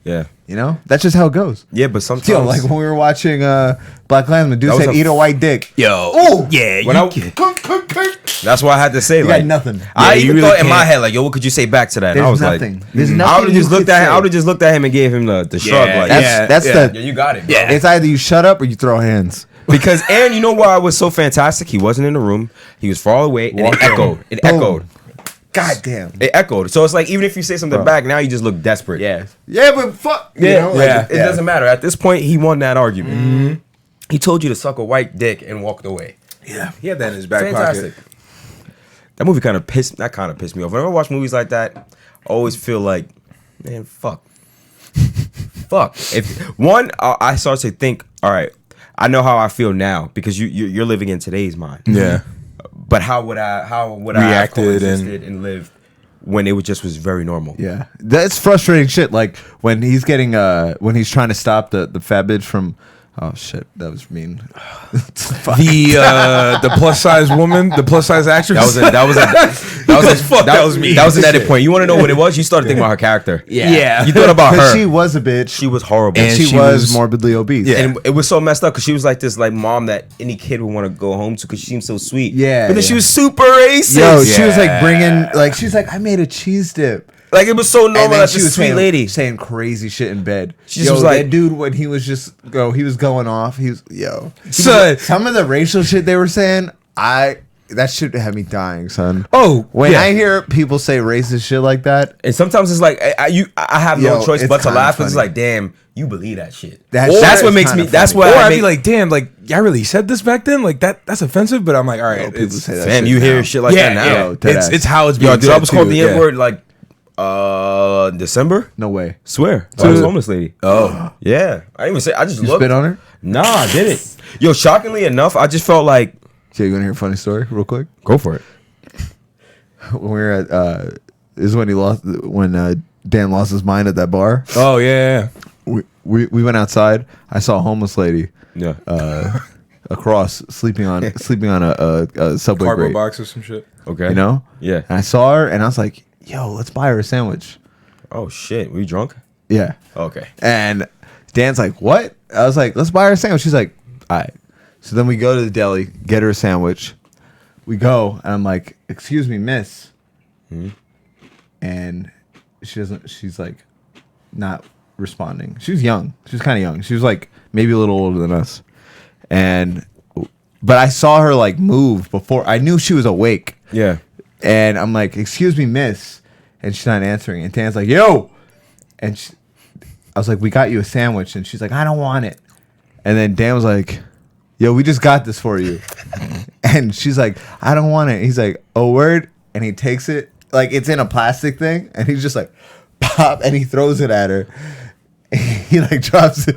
[SPEAKER 3] Yeah.
[SPEAKER 2] You know, that's just how it goes.
[SPEAKER 3] Yeah, but sometimes
[SPEAKER 2] Yo, like when we were watching BlacKkKlansman, dude
[SPEAKER 3] That was
[SPEAKER 2] said,
[SPEAKER 3] a
[SPEAKER 2] "Eat a white dick."
[SPEAKER 1] Yo.
[SPEAKER 2] Oh!
[SPEAKER 1] Yeah.
[SPEAKER 3] When that's why I had to say
[SPEAKER 2] You
[SPEAKER 3] like
[SPEAKER 2] got nothing.
[SPEAKER 3] I
[SPEAKER 1] Yeah, you
[SPEAKER 3] even
[SPEAKER 1] really
[SPEAKER 3] thought in my
[SPEAKER 1] can't.
[SPEAKER 3] head like, yo, what could you say back to that? And
[SPEAKER 2] There's
[SPEAKER 3] I was
[SPEAKER 2] nothing.
[SPEAKER 3] like,
[SPEAKER 2] There's
[SPEAKER 3] I
[SPEAKER 2] nothing
[SPEAKER 3] would have
[SPEAKER 2] you
[SPEAKER 3] just
[SPEAKER 2] could
[SPEAKER 3] looked at him.
[SPEAKER 2] say.
[SPEAKER 3] I would have just looked at him and gave him the shrug. Like,
[SPEAKER 2] That's
[SPEAKER 1] Yeah.
[SPEAKER 2] the.
[SPEAKER 3] you got it. Bro.
[SPEAKER 1] Yeah.
[SPEAKER 2] It's either you shut up or you throw hands.
[SPEAKER 3] Because and you know why I was so fantastic? He wasn't in the room. He was far away, and
[SPEAKER 2] Walked
[SPEAKER 3] it echoed.
[SPEAKER 2] over.
[SPEAKER 3] It
[SPEAKER 2] Boom.
[SPEAKER 3] echoed.
[SPEAKER 2] God damn.
[SPEAKER 3] It echoed. So it's like even if you say something
[SPEAKER 2] Bro.
[SPEAKER 3] back, now you just look desperate.
[SPEAKER 2] Yeah, but fuck. You
[SPEAKER 3] Yeah,
[SPEAKER 2] know, like,
[SPEAKER 3] yeah. It doesn't matter. At this point, he won that argument. He told you to suck a white dick and walked away.
[SPEAKER 1] Yeah. He had that in his back
[SPEAKER 3] Fantastic.
[SPEAKER 1] pocket.
[SPEAKER 3] That movie kind of pissed me off. Whenever I watch movies like that, I always feel like, man, fuck. Fuck. I start to think, all right, I know how I feel now because you're living in today's mind.
[SPEAKER 1] Yeah.
[SPEAKER 3] But how would I have
[SPEAKER 1] Reacted
[SPEAKER 3] coexisted and lived when it was very normal?
[SPEAKER 2] Yeah, that's frustrating shit. Like when he's getting when he's trying to stop the fat bitch from. Oh shit, that was mean.
[SPEAKER 1] The plus size woman, the plus size actress.
[SPEAKER 3] That was me. That was an edit point. You want to know what it was? You started thinking about her character.
[SPEAKER 1] Yeah.
[SPEAKER 3] You thought about
[SPEAKER 2] Because
[SPEAKER 3] her.
[SPEAKER 2] she was a bitch.
[SPEAKER 3] She was horrible.
[SPEAKER 2] and she
[SPEAKER 1] she
[SPEAKER 2] was
[SPEAKER 1] was-
[SPEAKER 2] morbidly obese.
[SPEAKER 1] Yeah.
[SPEAKER 3] And it was so messed up because she was like this like mom that any kid would want to go home to because she seemed so sweet.
[SPEAKER 2] Yeah,
[SPEAKER 3] But then she
[SPEAKER 2] yeah.
[SPEAKER 3] was super racist.
[SPEAKER 2] Yo, she was like
[SPEAKER 1] Yeah.
[SPEAKER 2] bringing she's like, I made a cheese dip.
[SPEAKER 3] Like it was so
[SPEAKER 2] And
[SPEAKER 3] normal.
[SPEAKER 2] then
[SPEAKER 3] That's
[SPEAKER 2] she
[SPEAKER 3] a
[SPEAKER 2] was
[SPEAKER 3] sweet
[SPEAKER 2] saying,
[SPEAKER 3] lady.
[SPEAKER 2] saying crazy shit in bed.
[SPEAKER 3] She just was
[SPEAKER 2] that
[SPEAKER 3] like-
[SPEAKER 2] dude when he was just he was going off. He was
[SPEAKER 1] Son.
[SPEAKER 2] some of the racial shit they were saying. That shit had me dying, son.
[SPEAKER 1] Oh,
[SPEAKER 2] When
[SPEAKER 1] yeah.
[SPEAKER 2] I hear people say racist shit like that,
[SPEAKER 3] And sometimes it's like I have no
[SPEAKER 2] Yo,
[SPEAKER 3] choice
[SPEAKER 2] it's
[SPEAKER 3] but to
[SPEAKER 2] kinda
[SPEAKER 3] laugh because it's
[SPEAKER 2] funny.
[SPEAKER 3] like, damn, you believe that shit.
[SPEAKER 2] That
[SPEAKER 3] Or
[SPEAKER 2] shit
[SPEAKER 3] that's what
[SPEAKER 2] is
[SPEAKER 3] makes me.
[SPEAKER 2] kinda
[SPEAKER 3] That's
[SPEAKER 2] funny.
[SPEAKER 3] what
[SPEAKER 1] Or
[SPEAKER 3] I
[SPEAKER 1] I'd
[SPEAKER 3] make,
[SPEAKER 1] be like, damn, like I really said this back then. Like that's offensive. But I'm like, all right,
[SPEAKER 2] people
[SPEAKER 1] it's
[SPEAKER 2] say that
[SPEAKER 3] Fam,
[SPEAKER 2] shit
[SPEAKER 3] you hear
[SPEAKER 2] now.
[SPEAKER 3] shit like that now.
[SPEAKER 2] Yo, dead
[SPEAKER 1] it's
[SPEAKER 2] ass.
[SPEAKER 1] it's how it's being
[SPEAKER 3] Yo, dude, I
[SPEAKER 1] said
[SPEAKER 3] was called
[SPEAKER 1] too,
[SPEAKER 3] the
[SPEAKER 1] yeah.
[SPEAKER 3] N word like December.
[SPEAKER 2] No way.
[SPEAKER 3] Swear. To this homeless lady.
[SPEAKER 1] Oh.
[SPEAKER 3] Yeah. I didn't even say. I just
[SPEAKER 2] You
[SPEAKER 3] looked.
[SPEAKER 2] spit on her?
[SPEAKER 3] Nah, I didn't. Yo, shockingly enough, I just felt like.
[SPEAKER 2] Yeah, you want to hear a funny story real quick?
[SPEAKER 3] Go for it.
[SPEAKER 2] When we were at, this is when Dan lost his mind at that bar.
[SPEAKER 1] Oh yeah.
[SPEAKER 2] We went outside. I saw a homeless lady
[SPEAKER 3] Yeah.
[SPEAKER 2] across sleeping on a subway
[SPEAKER 1] Cardboard
[SPEAKER 2] grate.
[SPEAKER 1] box or some shit.
[SPEAKER 3] Okay.
[SPEAKER 2] You know?
[SPEAKER 3] Yeah.
[SPEAKER 2] And I saw her and I was like, yo, let's buy her a sandwich.
[SPEAKER 3] Oh shit. Were you drunk?
[SPEAKER 2] Yeah.
[SPEAKER 3] Okay.
[SPEAKER 2] And Dan's like, what? I was like, let's buy her a sandwich. She's like, all right. So then we go to the deli, get her a sandwich. We go, and I'm like, excuse me, miss. And she's like, not responding. She was young. She was kind of young. She was like maybe a little older than us. But I saw her like move before. I knew she was awake.
[SPEAKER 3] Yeah.
[SPEAKER 2] And I'm like, excuse me, miss. And she's not answering. And Dan's like, yo. And I was like, we got you a sandwich. And she's like, I don't want it. And then Dan was like, yo, we just got this for you. And she's like, I don't want it. He's like, oh, word. And he takes it. Like, it's in a plastic thing. And he's just like, pop. And he throws it at her. He like drops it.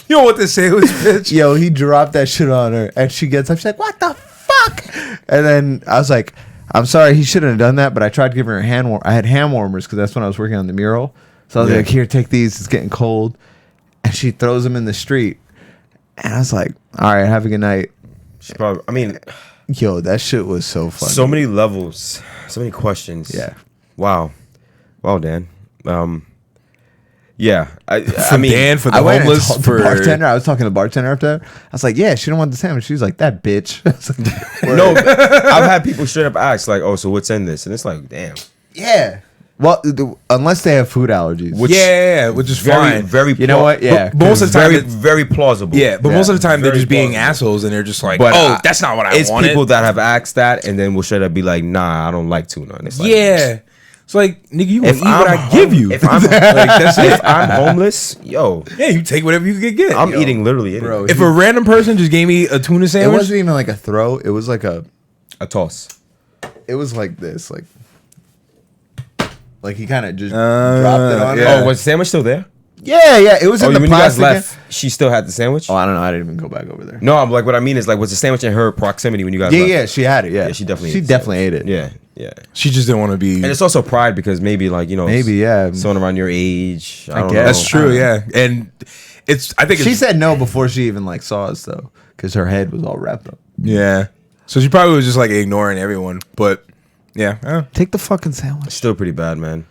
[SPEAKER 1] You know what the sandwich, bitch?
[SPEAKER 2] Yo, he dropped that shit on her. And she gets up. She's like, what the fuck? And then I was like, I'm sorry, he shouldn't have done that. But I tried to give her a hand warmer. I had hand warmers because that's when I was working on the mural. So I was like, here, take these. It's getting cold. And she throws them in the street. And I was like, all right, have a good night.
[SPEAKER 3] She probably. I mean,
[SPEAKER 2] yo, that shit was so funny.
[SPEAKER 3] so many levels, so many questions.
[SPEAKER 2] Yeah.
[SPEAKER 3] Wow. Wow, Dan. Yeah. I
[SPEAKER 1] For
[SPEAKER 3] mean,
[SPEAKER 1] Dan, for the
[SPEAKER 2] I went and
[SPEAKER 1] homeless,
[SPEAKER 2] told
[SPEAKER 1] for
[SPEAKER 2] the bartender. I was talking to the bartender after that. I was like, yeah, she didn't want the sandwich. She was like, that bitch. I was like,
[SPEAKER 3] no. I've had people straight up ask like, "Oh, so what's in this?" And it's like, damn.
[SPEAKER 2] yeah. Well, unless they have food allergies.
[SPEAKER 3] Which-
[SPEAKER 1] which is fine.
[SPEAKER 3] Very.
[SPEAKER 2] You know what? Yeah.
[SPEAKER 1] But most of the time,
[SPEAKER 3] very, very plausible.
[SPEAKER 1] yeah, but most of the time they're
[SPEAKER 3] Very
[SPEAKER 1] just being
[SPEAKER 3] plausible.
[SPEAKER 1] assholes and they're just like,
[SPEAKER 3] But
[SPEAKER 1] oh, that's not what I
[SPEAKER 3] It's
[SPEAKER 1] wanted.
[SPEAKER 3] people that have asked that and then will straight up be like, "Nah, I don't like tuna." And it's like,
[SPEAKER 1] Yeah. It's like, nigga, you gonna
[SPEAKER 3] If
[SPEAKER 1] eat what I give you.
[SPEAKER 3] if I'm
[SPEAKER 1] like, that's it.
[SPEAKER 3] if I'm homeless, yo,
[SPEAKER 1] Yeah, you take whatever you can get.
[SPEAKER 3] I'm eating literally anything.
[SPEAKER 2] Bro,
[SPEAKER 1] If a random person just gave me a tuna
[SPEAKER 2] it
[SPEAKER 1] sandwich,
[SPEAKER 2] wasn't even like a throw. It was like
[SPEAKER 3] a toss.
[SPEAKER 2] it was like this. Like he kind of just dropped it on
[SPEAKER 1] yeah.
[SPEAKER 2] her.
[SPEAKER 3] Oh, was the sandwich still there?
[SPEAKER 2] Yeah. It was
[SPEAKER 3] Oh,
[SPEAKER 2] in the
[SPEAKER 3] when you guys
[SPEAKER 2] plastic.
[SPEAKER 3] left, she still had the sandwich.
[SPEAKER 2] Oh, I don't know. I didn't even go back over there.
[SPEAKER 3] No, I'm like, what I mean is like, was the sandwich in her proximity when you guys
[SPEAKER 2] Yeah,
[SPEAKER 3] left?
[SPEAKER 2] yeah, she had it. Yeah,
[SPEAKER 3] Yeah, she definitely
[SPEAKER 2] ate it.
[SPEAKER 3] Yeah, yeah.
[SPEAKER 1] she just didn't want to be.
[SPEAKER 3] And it's also pride because maybe like, you know,
[SPEAKER 2] Maybe, yeah.
[SPEAKER 3] someone around your age. I don't
[SPEAKER 2] guess.
[SPEAKER 3] know.
[SPEAKER 1] That's true, yeah. And I think
[SPEAKER 2] She
[SPEAKER 1] it's,
[SPEAKER 2] said no before she even like saw us though, because her head was all wrapped up.
[SPEAKER 1] yeah. So she probably was just like ignoring everyone, but yeah.
[SPEAKER 2] Take the fucking sandwich.
[SPEAKER 3] It's still pretty bad, man.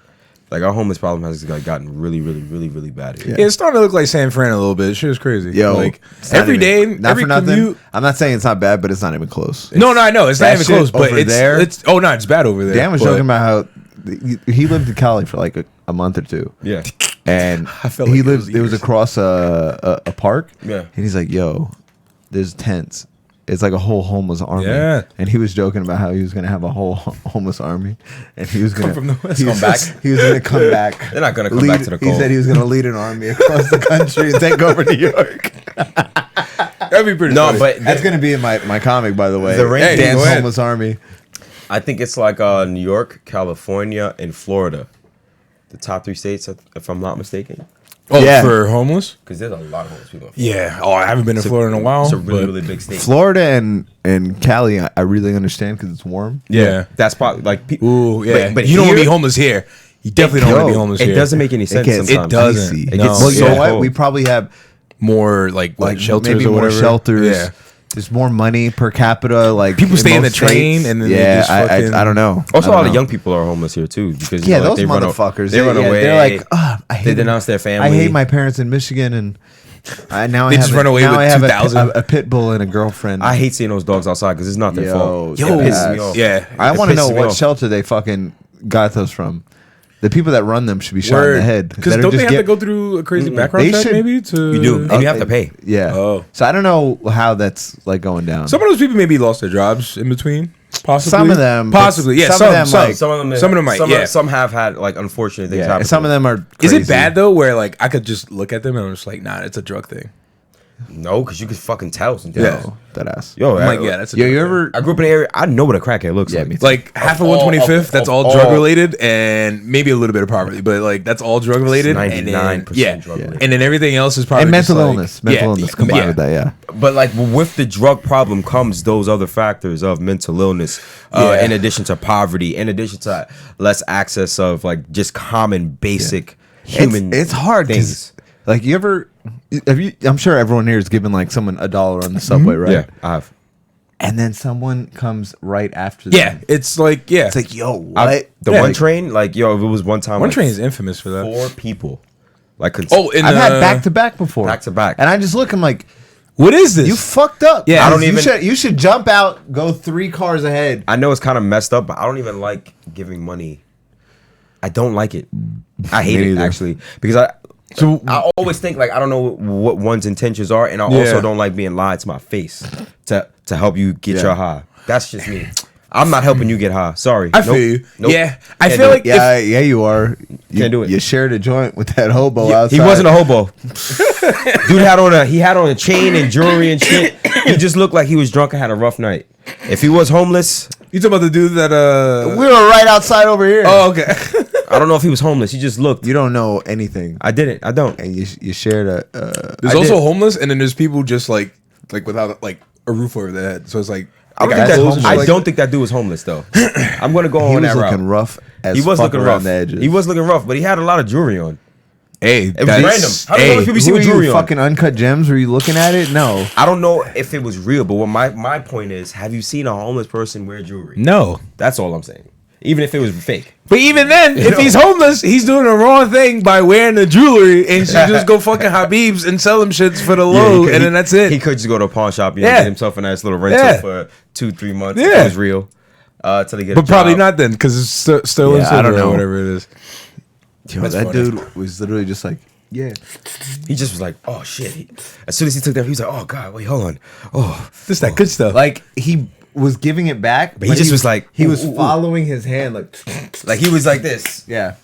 [SPEAKER 3] Like our homeless problem has like gotten really, really, really, really bad here.
[SPEAKER 1] Yeah, it's starting to look like San Fran a little bit. Shit was crazy.
[SPEAKER 2] Yo,
[SPEAKER 1] like
[SPEAKER 2] it's not
[SPEAKER 1] every
[SPEAKER 2] even-
[SPEAKER 1] day,
[SPEAKER 2] not
[SPEAKER 1] every
[SPEAKER 2] for nothing.
[SPEAKER 1] commute.
[SPEAKER 2] I'm not saying it's not bad, but it's not even close.
[SPEAKER 1] No, I know it's not
[SPEAKER 2] That
[SPEAKER 1] even
[SPEAKER 2] shit
[SPEAKER 1] close, but
[SPEAKER 2] over there-
[SPEAKER 1] it's oh no, it's bad over there.
[SPEAKER 2] Dan was
[SPEAKER 1] but
[SPEAKER 2] joking about how he lived in Cali for like a month or two.
[SPEAKER 3] Yeah.
[SPEAKER 2] And
[SPEAKER 1] I felt
[SPEAKER 2] he
[SPEAKER 1] like it
[SPEAKER 2] lived.
[SPEAKER 1] was
[SPEAKER 2] It was
[SPEAKER 1] years.
[SPEAKER 2] across a park.
[SPEAKER 3] Yeah.
[SPEAKER 2] And he's like, "Yo, there's tents. It's like a whole homeless army."
[SPEAKER 1] Yeah.
[SPEAKER 2] And he was joking about how he was gonna have a whole homeless army, and he was gonna
[SPEAKER 1] from the West
[SPEAKER 2] he was-
[SPEAKER 3] Come back.
[SPEAKER 2] He was gonna come back.
[SPEAKER 3] They're not gonna come back to the
[SPEAKER 2] He
[SPEAKER 3] cold.
[SPEAKER 2] said he was gonna lead an army across the country and take over New York.
[SPEAKER 1] That'd be pretty.
[SPEAKER 3] No,
[SPEAKER 1] funny.
[SPEAKER 3] but
[SPEAKER 2] That's gonna be in my comic, by the way.
[SPEAKER 3] The rain-
[SPEAKER 1] Hey,
[SPEAKER 2] Dan's
[SPEAKER 1] go ahead.
[SPEAKER 2] homeless army.
[SPEAKER 3] I think it's like New York, California, and Florida. The top 3 states, if I'm not mistaken.
[SPEAKER 1] oh,
[SPEAKER 2] yeah.
[SPEAKER 1] for homeless.
[SPEAKER 3] Because there's a lot of homeless people in Florida.
[SPEAKER 1] Yeah. Oh, I haven't been to Florida in a while.
[SPEAKER 3] It's a really,
[SPEAKER 1] but-
[SPEAKER 3] really big state.
[SPEAKER 2] Florida and Cali, I really understand because it's warm.
[SPEAKER 1] Yeah.
[SPEAKER 3] That's probably like people.
[SPEAKER 1] Ooh, yeah.
[SPEAKER 3] But
[SPEAKER 1] you don't want to
[SPEAKER 3] here-
[SPEAKER 1] be homeless here. You definitely don't want to be homeless
[SPEAKER 3] It
[SPEAKER 1] here.
[SPEAKER 3] doesn't make any sense
[SPEAKER 2] gets-
[SPEAKER 3] sometimes.
[SPEAKER 1] it doesn't.
[SPEAKER 2] icy.
[SPEAKER 1] It
[SPEAKER 3] No.
[SPEAKER 1] gets
[SPEAKER 2] Well,
[SPEAKER 3] so
[SPEAKER 2] you know what?
[SPEAKER 3] cold.
[SPEAKER 2] We probably have
[SPEAKER 1] more like shelters
[SPEAKER 2] maybe
[SPEAKER 1] or
[SPEAKER 2] more
[SPEAKER 1] whatever.
[SPEAKER 2] shelters.
[SPEAKER 1] Yeah.
[SPEAKER 2] There's more money per capita. Like
[SPEAKER 1] People stay in the
[SPEAKER 2] most
[SPEAKER 1] train
[SPEAKER 2] states.
[SPEAKER 1] and then they
[SPEAKER 2] yeah,
[SPEAKER 1] just fucking-
[SPEAKER 2] I don't know.
[SPEAKER 3] Also,
[SPEAKER 2] I
[SPEAKER 3] a
[SPEAKER 2] don't
[SPEAKER 3] lot of
[SPEAKER 2] know.
[SPEAKER 3] young people are homeless here too because you
[SPEAKER 2] Yeah,
[SPEAKER 3] know, like,
[SPEAKER 2] those
[SPEAKER 3] they
[SPEAKER 2] motherfuckers.
[SPEAKER 3] They run away.
[SPEAKER 2] They're like, I hate
[SPEAKER 3] They denounce their family.
[SPEAKER 2] I hate my parents in Michigan, and now
[SPEAKER 1] They
[SPEAKER 2] I
[SPEAKER 1] just
[SPEAKER 2] have
[SPEAKER 1] run away
[SPEAKER 2] now
[SPEAKER 1] with
[SPEAKER 2] I have
[SPEAKER 1] 2,000.
[SPEAKER 2] a pit bull and a girlfriend.
[SPEAKER 3] I hate seeing those dogs outside because it's not their fault.
[SPEAKER 2] Yo,
[SPEAKER 3] It
[SPEAKER 2] yes.
[SPEAKER 3] pisses me off.
[SPEAKER 1] Yeah.
[SPEAKER 2] I
[SPEAKER 3] It
[SPEAKER 2] want to know
[SPEAKER 3] pisses me
[SPEAKER 2] what
[SPEAKER 3] off.
[SPEAKER 2] shelter they fucking got those from. The people that run them should be shot in the head.
[SPEAKER 1] Because
[SPEAKER 2] That are
[SPEAKER 1] don't they
[SPEAKER 2] just
[SPEAKER 1] have to
[SPEAKER 2] get-
[SPEAKER 1] go through a crazy background
[SPEAKER 2] They
[SPEAKER 1] check
[SPEAKER 2] should-
[SPEAKER 1] maybe to
[SPEAKER 3] You do, and you have to pay.
[SPEAKER 2] Yeah.
[SPEAKER 1] Oh.
[SPEAKER 2] So I don't know how that's like going down.
[SPEAKER 1] Some of those people maybe lost their jobs in between. Possibly.
[SPEAKER 2] Some of them, but
[SPEAKER 1] Possibly. Yeah.
[SPEAKER 2] some of them, like-
[SPEAKER 3] Some of them,
[SPEAKER 1] might. Yeah.
[SPEAKER 3] Some have had like unfortunate things
[SPEAKER 2] yeah,
[SPEAKER 3] happen.
[SPEAKER 2] and some
[SPEAKER 3] to
[SPEAKER 2] of them are.
[SPEAKER 1] Is
[SPEAKER 2] Crazy.
[SPEAKER 1] it bad though, where like I could just look at them and I'm just like, nah, it's a drug thing.
[SPEAKER 3] No, because you could fucking tell sometimes.
[SPEAKER 1] Yeah.
[SPEAKER 2] Oh, that ass.
[SPEAKER 3] Yo,
[SPEAKER 1] I'm like, yeah, that's a
[SPEAKER 2] Yo, you
[SPEAKER 1] different-
[SPEAKER 2] ever?
[SPEAKER 3] I grew up in an area. I know what a crackhead looks like.
[SPEAKER 2] Me too.
[SPEAKER 1] like half of
[SPEAKER 3] all-
[SPEAKER 1] 125th, that's
[SPEAKER 3] of
[SPEAKER 1] all
[SPEAKER 3] all-
[SPEAKER 1] drug related, and maybe a little bit of poverty, but like that's all drug related.
[SPEAKER 3] 99% drug related.
[SPEAKER 1] and then everything else is probably
[SPEAKER 2] And mental
[SPEAKER 1] just, like-
[SPEAKER 2] illness. Mental illness combined with that. Yeah.
[SPEAKER 3] But like with the drug problem comes those other factors of mental illness,
[SPEAKER 1] Yeah.
[SPEAKER 3] in addition to poverty, in addition to less access of like just common basic human.
[SPEAKER 2] It's hard
[SPEAKER 3] things.
[SPEAKER 2] because like you ever have you? I'm sure everyone here has given like someone $1 on the subway, right?
[SPEAKER 3] Yeah, I have.
[SPEAKER 2] And then someone comes right after.
[SPEAKER 1] Yeah,
[SPEAKER 2] them.
[SPEAKER 1] it's like
[SPEAKER 2] It's like, yo, what?
[SPEAKER 3] The
[SPEAKER 1] Yeah.
[SPEAKER 3] one train, like yo, it was one time.
[SPEAKER 1] one
[SPEAKER 3] like,
[SPEAKER 1] train is infamous for that.
[SPEAKER 3] 4 people, like
[SPEAKER 1] Oh, and
[SPEAKER 2] I've had back to back before.
[SPEAKER 3] Back to back.
[SPEAKER 2] And I just look. I'm like,
[SPEAKER 1] what is this?
[SPEAKER 2] you fucked up.
[SPEAKER 1] Yeah, I
[SPEAKER 3] don't
[SPEAKER 2] You
[SPEAKER 3] even-
[SPEAKER 2] You should jump out, go 3 cars ahead.
[SPEAKER 3] I know it's kind of messed up, but I don't even like giving money. I don't like it. I hate
[SPEAKER 2] Me
[SPEAKER 3] it
[SPEAKER 2] neither.
[SPEAKER 3] actually because I always think like I don't know what one's intentions are, and I also
[SPEAKER 1] Yeah.
[SPEAKER 3] don't like being lied to my face to help you get
[SPEAKER 2] Yeah.
[SPEAKER 3] your high. That's just me. I'm not helping you get high. Sorry.
[SPEAKER 1] I
[SPEAKER 3] Nope.
[SPEAKER 1] feel you.
[SPEAKER 3] Nope.
[SPEAKER 1] Yeah, I
[SPEAKER 3] Can't
[SPEAKER 1] feel
[SPEAKER 3] do
[SPEAKER 1] like
[SPEAKER 3] it.
[SPEAKER 2] Yeah, yeah, you are. You,
[SPEAKER 3] Can't do it.
[SPEAKER 2] You shared a joint with that hobo outside.
[SPEAKER 3] He wasn't a hobo. Dude had on a chain and jewelry and shit. He just looked like he was drunk and had a rough night. If he was homeless,
[SPEAKER 1] you talking about the dude that
[SPEAKER 2] We were right outside over here.
[SPEAKER 1] Oh, okay.
[SPEAKER 3] I don't know if he was homeless. He just looked.
[SPEAKER 2] You don't know anything,
[SPEAKER 3] I didn't. I don't.
[SPEAKER 2] and you shared a.
[SPEAKER 1] There's
[SPEAKER 3] I
[SPEAKER 1] also
[SPEAKER 3] did.
[SPEAKER 1] homeless, and then there's people just like without like a roof over their head. So it's like
[SPEAKER 3] I, don't
[SPEAKER 1] got
[SPEAKER 3] think
[SPEAKER 1] clothes
[SPEAKER 3] that,
[SPEAKER 1] and
[SPEAKER 3] I
[SPEAKER 1] shit like
[SPEAKER 3] don't think that dude was homeless though. I'm gonna go
[SPEAKER 2] he
[SPEAKER 3] on
[SPEAKER 2] was
[SPEAKER 3] that
[SPEAKER 2] looking
[SPEAKER 3] route.
[SPEAKER 2] rough as
[SPEAKER 3] He was
[SPEAKER 2] fuck
[SPEAKER 3] looking
[SPEAKER 2] around
[SPEAKER 3] rough.
[SPEAKER 2] the edges.
[SPEAKER 3] He was looking rough, but he had a lot of jewelry on.
[SPEAKER 1] Hey,
[SPEAKER 3] It was random. How many other people you see
[SPEAKER 2] Who
[SPEAKER 3] with
[SPEAKER 2] are
[SPEAKER 3] jewelry
[SPEAKER 2] you,
[SPEAKER 3] on?
[SPEAKER 2] fucking Uncut Gems? Were you looking at it? No.
[SPEAKER 3] I don't know if it was real, but what my point is, have you seen a homeless person wear jewelry?
[SPEAKER 1] No.
[SPEAKER 3] That's all I'm saying. Even if it was fake.
[SPEAKER 1] But even then, if he's homeless, he's doing the wrong thing by wearing the jewelry and should just go fucking Habib's and sell them shits for the low, and then that's it.
[SPEAKER 3] He could just go to a pawn shop,
[SPEAKER 1] Yeah.
[SPEAKER 3] get himself a nice little rental
[SPEAKER 1] Yeah.
[SPEAKER 3] for 2-3 months. If
[SPEAKER 1] Yeah.
[SPEAKER 3] it was real. Till he get
[SPEAKER 1] But
[SPEAKER 3] a
[SPEAKER 1] probably
[SPEAKER 3] job.
[SPEAKER 1] not then, because it's still in
[SPEAKER 2] Yeah, I
[SPEAKER 1] silver
[SPEAKER 2] don't know.
[SPEAKER 1] or whatever it is.
[SPEAKER 2] Yo,
[SPEAKER 1] That's
[SPEAKER 2] that
[SPEAKER 1] funny.
[SPEAKER 2] dude was literally just like, yeah.
[SPEAKER 3] He just was like, oh shit. As soon as he took that, he was like, oh god, wait, hold on. Oh,
[SPEAKER 1] Just that good stuff.
[SPEAKER 2] Like he was giving it back,
[SPEAKER 3] But he just was like,
[SPEAKER 2] he
[SPEAKER 3] ooh,
[SPEAKER 2] was
[SPEAKER 3] ooh, ooh.
[SPEAKER 2] following his hand,
[SPEAKER 3] like he was like this.
[SPEAKER 2] yeah.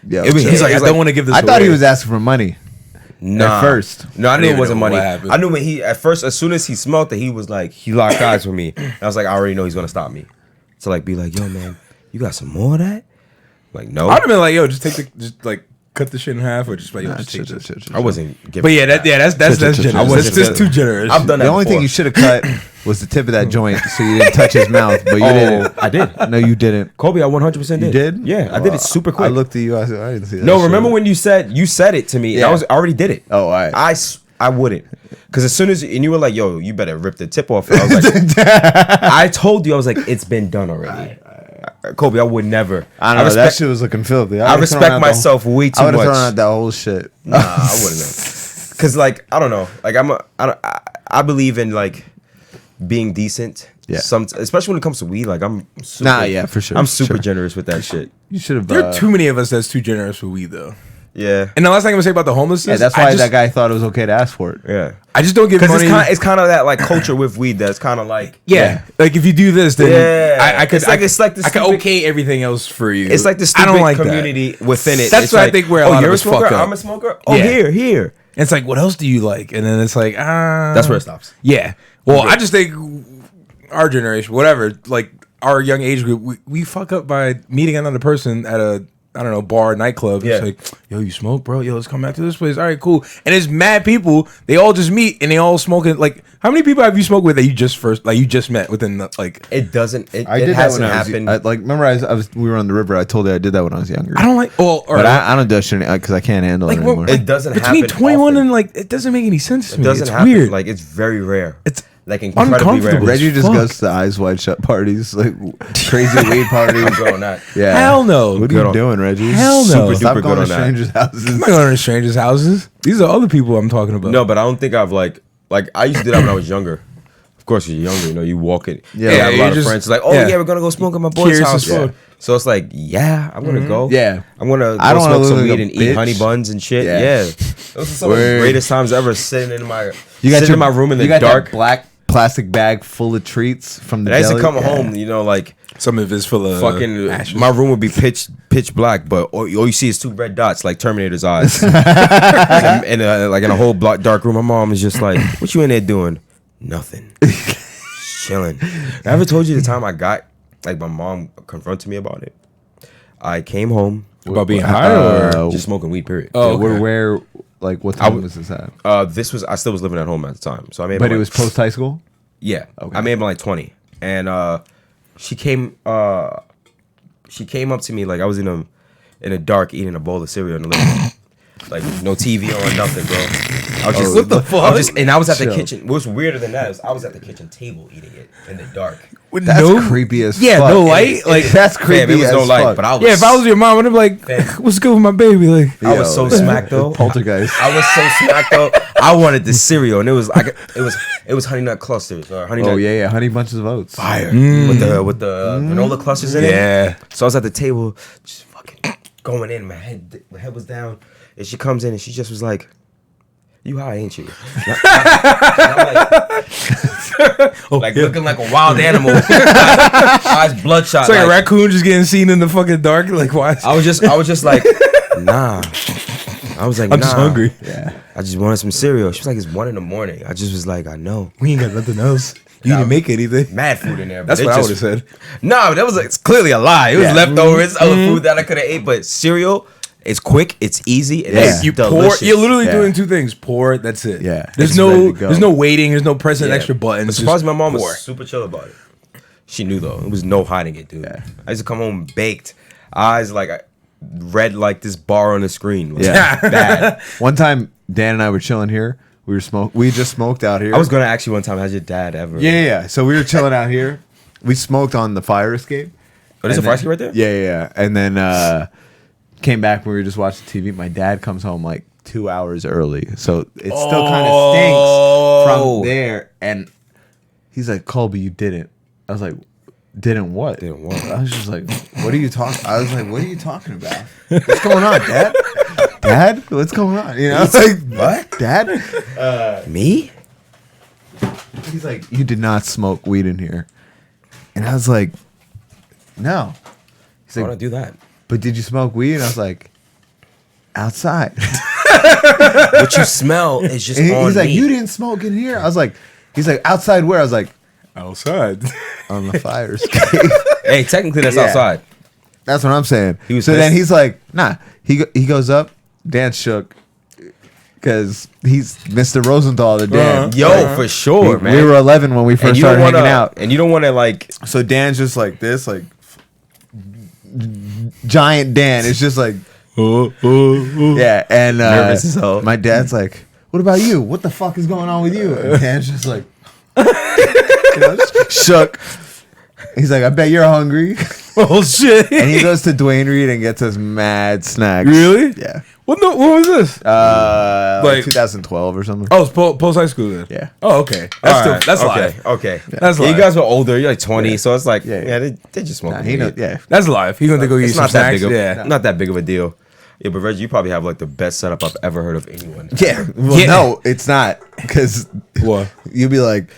[SPEAKER 2] Yeah,
[SPEAKER 3] It was- he's like-
[SPEAKER 1] I don't want to give this
[SPEAKER 2] I thought he
[SPEAKER 1] away.
[SPEAKER 2] was asking for money.
[SPEAKER 3] Nah.
[SPEAKER 2] At first.
[SPEAKER 3] No, I knew
[SPEAKER 1] didn't
[SPEAKER 3] it wasn't
[SPEAKER 1] know
[SPEAKER 3] money.
[SPEAKER 1] what happened.
[SPEAKER 3] I knew when he at first, as soon as he smelt it, he was like, he locked eyes with me. And I was like, I already know he's gonna stop me. So like, be like, yo, man, you got some more of that? Like, no,
[SPEAKER 1] I'd have been like, yo, just like cut the shit in half, or just like, yo, just take this.
[SPEAKER 3] I wasn't. Giving
[SPEAKER 1] But yeah, that's generous.
[SPEAKER 3] I wasn't
[SPEAKER 1] That's too generous.
[SPEAKER 3] I've done that.
[SPEAKER 2] The only thing
[SPEAKER 3] before.
[SPEAKER 2] you should have cut was the tip of that joint so you didn't touch his mouth, but you didn't.
[SPEAKER 3] I did.
[SPEAKER 2] No, you didn't.
[SPEAKER 3] Kobe, I 100% did.
[SPEAKER 2] You did?
[SPEAKER 3] Yeah, I did it super quick.
[SPEAKER 2] I looked at you. I said, I didn't see that.
[SPEAKER 3] No,
[SPEAKER 2] shit.
[SPEAKER 3] remember when you said it to me? And
[SPEAKER 2] Yeah.
[SPEAKER 3] I already did it.
[SPEAKER 2] Oh, all right.
[SPEAKER 3] I wouldn't, because as soon as and you were like, yo, you better rip the tip off. And I was like, I told you, I was like, it's been done already. Kobe, I would never.
[SPEAKER 2] I don't know. That shit was looking filthy.
[SPEAKER 3] I respect myself way too
[SPEAKER 2] I would have
[SPEAKER 3] much.
[SPEAKER 2] thrown out that whole shit.
[SPEAKER 3] Nah, I wouldn't have. Cause like I don't know, like I believe in like being decent.
[SPEAKER 2] Yeah.
[SPEAKER 3] Especially when it comes to weed, like I'm. Super,
[SPEAKER 2] Nah, yeah, for sure,
[SPEAKER 3] I'm
[SPEAKER 2] for
[SPEAKER 3] super
[SPEAKER 2] sure.
[SPEAKER 3] generous with that shit.
[SPEAKER 2] You should have.
[SPEAKER 1] There are too many of us that's too generous for weed, though.
[SPEAKER 3] Yeah,
[SPEAKER 1] And the last thing I'm gonna say about the
[SPEAKER 2] Yeah,
[SPEAKER 1] homelessness,
[SPEAKER 2] that's
[SPEAKER 1] I
[SPEAKER 2] why
[SPEAKER 1] just,
[SPEAKER 2] that guy thought it was okay to ask for it.
[SPEAKER 3] yeah.
[SPEAKER 1] I just don't give
[SPEAKER 3] Because
[SPEAKER 1] money.
[SPEAKER 3] it's kind of that like culture with weed that's kind of like
[SPEAKER 1] yeah, like if you do this, then
[SPEAKER 3] Yeah.
[SPEAKER 1] I could.
[SPEAKER 3] It's like the
[SPEAKER 1] I could
[SPEAKER 3] stupid-
[SPEAKER 1] okay everything else for you.
[SPEAKER 3] it's like the
[SPEAKER 1] I
[SPEAKER 3] stupid
[SPEAKER 1] don't like
[SPEAKER 3] community within it.
[SPEAKER 1] That's
[SPEAKER 3] It's
[SPEAKER 1] what I
[SPEAKER 3] like,
[SPEAKER 1] think where a
[SPEAKER 3] oh,
[SPEAKER 1] lot of
[SPEAKER 3] you're
[SPEAKER 1] us
[SPEAKER 3] a smoker,
[SPEAKER 1] fuck up.
[SPEAKER 3] I'm a smoker. Oh,
[SPEAKER 1] Yeah.
[SPEAKER 3] here.
[SPEAKER 1] And it's like, what else do you like? And then it's like,
[SPEAKER 3] That's where it stops.
[SPEAKER 1] Yeah. Well, I just think our generation, whatever, like our young age group, we fuck up by meeting another person at a, I don't know, bar, nightclub.
[SPEAKER 3] Yeah.
[SPEAKER 1] It's like, yo, you smoke, bro? Yo, let's come back to this place. All right, cool. And it's mad people. They all just meet and they all smoking. Like, how many people have you smoked with that you just met within the, like?
[SPEAKER 3] It doesn't. It,
[SPEAKER 2] I
[SPEAKER 3] it
[SPEAKER 2] did that when
[SPEAKER 3] hasn't
[SPEAKER 2] I was.
[SPEAKER 3] happened.
[SPEAKER 2] Like, remember, we were on the river. I told you I did that when I was younger.
[SPEAKER 1] I don't like. Well, or
[SPEAKER 2] But I don't do that shit because I can't handle
[SPEAKER 1] like
[SPEAKER 2] it
[SPEAKER 1] what-
[SPEAKER 2] anymore.
[SPEAKER 3] it doesn't
[SPEAKER 1] between
[SPEAKER 3] happen
[SPEAKER 1] 21
[SPEAKER 3] often.
[SPEAKER 1] and like, it doesn't make any sense to
[SPEAKER 3] It
[SPEAKER 1] me.
[SPEAKER 3] doesn't
[SPEAKER 1] It's
[SPEAKER 3] happen.
[SPEAKER 1] weird.
[SPEAKER 3] Like it's very rare.
[SPEAKER 1] It's
[SPEAKER 3] like incredibly
[SPEAKER 1] uncomfortable.
[SPEAKER 3] rare.
[SPEAKER 2] Reggie just
[SPEAKER 1] fuck.
[SPEAKER 2] goes to eyes wide shut parties, like crazy weed parties.
[SPEAKER 3] I'm good on that.
[SPEAKER 2] Yeah.
[SPEAKER 1] Hell no.
[SPEAKER 2] What are
[SPEAKER 3] Good
[SPEAKER 2] you
[SPEAKER 3] on-
[SPEAKER 2] doing, Reggie?
[SPEAKER 1] Hell no.
[SPEAKER 3] Super
[SPEAKER 2] Stop
[SPEAKER 3] duper
[SPEAKER 2] going
[SPEAKER 3] good
[SPEAKER 2] to
[SPEAKER 3] on that.
[SPEAKER 2] strangers' houses.
[SPEAKER 1] I'm not going to strangers' houses. These are other people I'm talking about.
[SPEAKER 3] No, but I don't think I've like I used to do that when I was younger. Of course, you're younger. You know, you walk it.
[SPEAKER 2] Yeah,
[SPEAKER 3] Yeah, I have a
[SPEAKER 1] you're
[SPEAKER 3] lot of
[SPEAKER 1] just-
[SPEAKER 3] friends. Like, oh
[SPEAKER 1] yeah.
[SPEAKER 3] yeah, we're gonna go smoke at my boy's
[SPEAKER 1] Curious
[SPEAKER 3] house.
[SPEAKER 1] as fuck.
[SPEAKER 3] So it's like, yeah, I'm gonna go.
[SPEAKER 2] Yeah.
[SPEAKER 3] I'm gonna
[SPEAKER 2] I
[SPEAKER 3] go
[SPEAKER 2] don't wanna
[SPEAKER 3] smoke some
[SPEAKER 2] look like
[SPEAKER 3] weed
[SPEAKER 2] a
[SPEAKER 3] and eat
[SPEAKER 2] bitch.
[SPEAKER 3] honey buns and shit.
[SPEAKER 2] Yeah.
[SPEAKER 3] Yeah, those are some of the
[SPEAKER 2] Word.
[SPEAKER 3] greatest times ever. Sitting in my
[SPEAKER 2] You got
[SPEAKER 3] sitting in my room in the
[SPEAKER 2] you got
[SPEAKER 3] dark.
[SPEAKER 2] that black plastic bag full of treats from the
[SPEAKER 3] And I used to
[SPEAKER 2] deli.
[SPEAKER 3] come
[SPEAKER 2] Yeah.
[SPEAKER 3] home, you know, like
[SPEAKER 1] Some of it's full of
[SPEAKER 3] fucking.
[SPEAKER 1] ashes.
[SPEAKER 3] My room would be pitch black, but all you see is 2 red dots, like Terminator's eyes. and like in a whole dark room, my mom is just like, "What you in there doing?" Nothing. Chilling. I ever told you the time I got like my mom confronted me about it? I came home
[SPEAKER 1] about being high or
[SPEAKER 3] just smoking weed. Period.
[SPEAKER 1] Oh,
[SPEAKER 2] Where,
[SPEAKER 1] okay.
[SPEAKER 2] where, like, what time was this at?
[SPEAKER 3] I still was living at home at the time, so I made.
[SPEAKER 2] But it was post high school.
[SPEAKER 3] Yeah.
[SPEAKER 2] Okay.
[SPEAKER 3] I made him like 20, and she came up to me like I was in a dark eating a bowl of cereal in the living room. Like no TV on, nothing, bro. I was just
[SPEAKER 1] what the fuck?
[SPEAKER 3] I was at the
[SPEAKER 2] Chill.
[SPEAKER 3] kitchen. What's weirder than that is I was at the kitchen table eating it in the dark.
[SPEAKER 1] With
[SPEAKER 2] That's
[SPEAKER 1] no,
[SPEAKER 2] creepy as
[SPEAKER 1] yeah,
[SPEAKER 2] fuck.
[SPEAKER 1] no light. Like,
[SPEAKER 2] That's creepy
[SPEAKER 3] Fam, it was
[SPEAKER 2] as
[SPEAKER 3] no light,
[SPEAKER 2] fuck.
[SPEAKER 3] but I was.
[SPEAKER 1] yeah, if I was your mom, I'd be like, "What's good with my baby?" Like,
[SPEAKER 3] I was so smacked though.
[SPEAKER 2] Poltergeist.
[SPEAKER 3] I was so smacked though. I wanted the cereal, and it was like it was honey nut clusters or honey nut.
[SPEAKER 2] Oh yeah, Honey Bunches of Oats.
[SPEAKER 3] Fire with the granola clusters in it.
[SPEAKER 1] yeah.
[SPEAKER 3] So I was at the table, just fucking going in. My head was down, and she comes in and she just was like, "You high, ain't you?" And I'm like looking like a wild animal, eyes bloodshot.
[SPEAKER 1] It's like a raccoon just getting seen in the fucking dark. Like, why?
[SPEAKER 3] I was just like, nah. I was like,
[SPEAKER 1] I'm just hungry.
[SPEAKER 2] Yeah.
[SPEAKER 3] I just wanted some cereal. She was like, it's 1 a.m. I just was like, I know.
[SPEAKER 1] We ain't got nothing else. You didn't make anything.
[SPEAKER 3] Mad food in there.
[SPEAKER 1] That's
[SPEAKER 3] but
[SPEAKER 1] what
[SPEAKER 3] it
[SPEAKER 1] I
[SPEAKER 3] just-
[SPEAKER 1] would have said.
[SPEAKER 3] No, that was it's clearly a lie. It was
[SPEAKER 2] Yeah.
[SPEAKER 3] leftovers, other food that I could have ate. But cereal, it's quick, it's easy, and
[SPEAKER 2] Yeah.
[SPEAKER 3] it's
[SPEAKER 1] You pour.
[SPEAKER 3] delicious.
[SPEAKER 1] You're literally
[SPEAKER 2] Yeah.
[SPEAKER 1] doing 2 things. Pour. That's it.
[SPEAKER 2] Yeah.
[SPEAKER 1] There's
[SPEAKER 2] It's ready to go.
[SPEAKER 1] there's no waiting. There's no pressing
[SPEAKER 3] Yeah.
[SPEAKER 1] extra buttons.
[SPEAKER 3] But surprised
[SPEAKER 1] just
[SPEAKER 3] my mom
[SPEAKER 1] pour.
[SPEAKER 3] was super chill about it. She knew though. It was no hiding it, dude.
[SPEAKER 2] Yeah.
[SPEAKER 3] I used to come home baked, eyes like red like this bar on the screen. Like,
[SPEAKER 2] Yeah.
[SPEAKER 3] bad.
[SPEAKER 2] One time, Dan and I were chilling here. We just smoked out here.
[SPEAKER 3] I was gonna ask you one time, has your dad ever?
[SPEAKER 2] Yeah. So we were chilling out here. We smoked on the fire escape.
[SPEAKER 3] Oh, there's a
[SPEAKER 2] And
[SPEAKER 3] fire
[SPEAKER 2] then-
[SPEAKER 3] escape right there?
[SPEAKER 2] Yeah. And then came back when we were just watching TV. My dad comes home like 2 hours early, so it still kind of stinks from there. And he's like, "Colby, you didn't." I was like, "Didn't what?"
[SPEAKER 3] Didn't what?
[SPEAKER 2] I was just like, "What are you talking?" I was like, "What are you talking about? What's going on, Dad? Dad, what's going on?" You know, it's like,
[SPEAKER 3] What?
[SPEAKER 2] Dad?
[SPEAKER 3] Me?
[SPEAKER 2] He's like, "You did not smoke weed in here," and I was like, "No." He's
[SPEAKER 3] Why
[SPEAKER 2] like,
[SPEAKER 3] don't I do that?
[SPEAKER 2] "But did you smoke weed?" And I was like, "Outside."
[SPEAKER 3] What you smell is just
[SPEAKER 2] And
[SPEAKER 3] on
[SPEAKER 2] he's like,
[SPEAKER 3] me.
[SPEAKER 2] "You didn't smoke in here." He's like, "Outside where?" I was like,
[SPEAKER 1] outside.
[SPEAKER 2] "On the fire escape."
[SPEAKER 3] Hey, technically that's
[SPEAKER 2] Yeah.
[SPEAKER 3] outside.
[SPEAKER 2] That's what I'm saying.
[SPEAKER 3] He was
[SPEAKER 2] so then
[SPEAKER 3] pissed?
[SPEAKER 2] he's like, "Nah." He goes up. Dan shook because he's Mr. Rosenthal to Dan.
[SPEAKER 3] Yo, for sure, man.
[SPEAKER 2] We were 11 when we first started hanging out.
[SPEAKER 3] And you don't want to like.
[SPEAKER 2] So Dan's just like this, like giant Dan. It's just like, yeah. And
[SPEAKER 3] Nervous as hell.
[SPEAKER 2] my dad's like, "What about you? What the fuck is going on with you?" And Dan's just like, you know, just shook. He's like, "I bet you're hungry."
[SPEAKER 1] Oh shit!
[SPEAKER 2] And he goes to Dwayne Reed and gets us mad snacks.
[SPEAKER 1] Really?
[SPEAKER 2] Yeah.
[SPEAKER 1] What was this?
[SPEAKER 2] Like
[SPEAKER 1] Like-
[SPEAKER 2] 2012 or something.
[SPEAKER 1] Oh, it's post high school then.
[SPEAKER 2] Yeah.
[SPEAKER 1] Oh, okay. That's
[SPEAKER 3] All
[SPEAKER 1] still
[SPEAKER 3] right,
[SPEAKER 1] that's
[SPEAKER 3] okay.
[SPEAKER 1] live.
[SPEAKER 3] Okay.
[SPEAKER 1] That's
[SPEAKER 3] Yeah, you
[SPEAKER 1] live.
[SPEAKER 3] guys were older. You're like 20,
[SPEAKER 2] Yeah.
[SPEAKER 3] so it's like,
[SPEAKER 2] Yeah,
[SPEAKER 3] yeah,
[SPEAKER 2] yeah.
[SPEAKER 3] they just smoking.
[SPEAKER 2] Nah, he know,
[SPEAKER 3] weed.
[SPEAKER 2] yeah.
[SPEAKER 1] That's live. He's gonna go eat
[SPEAKER 3] It's
[SPEAKER 1] some
[SPEAKER 3] not that
[SPEAKER 1] snacks.
[SPEAKER 3] big of
[SPEAKER 1] Yeah.
[SPEAKER 3] not that big of a deal. Yeah, but Reggie, you probably have like the best setup I've ever heard of anyone.
[SPEAKER 2] Yeah. Well,
[SPEAKER 1] Yeah.
[SPEAKER 2] no, it's not because
[SPEAKER 1] What?
[SPEAKER 2] you'll be like,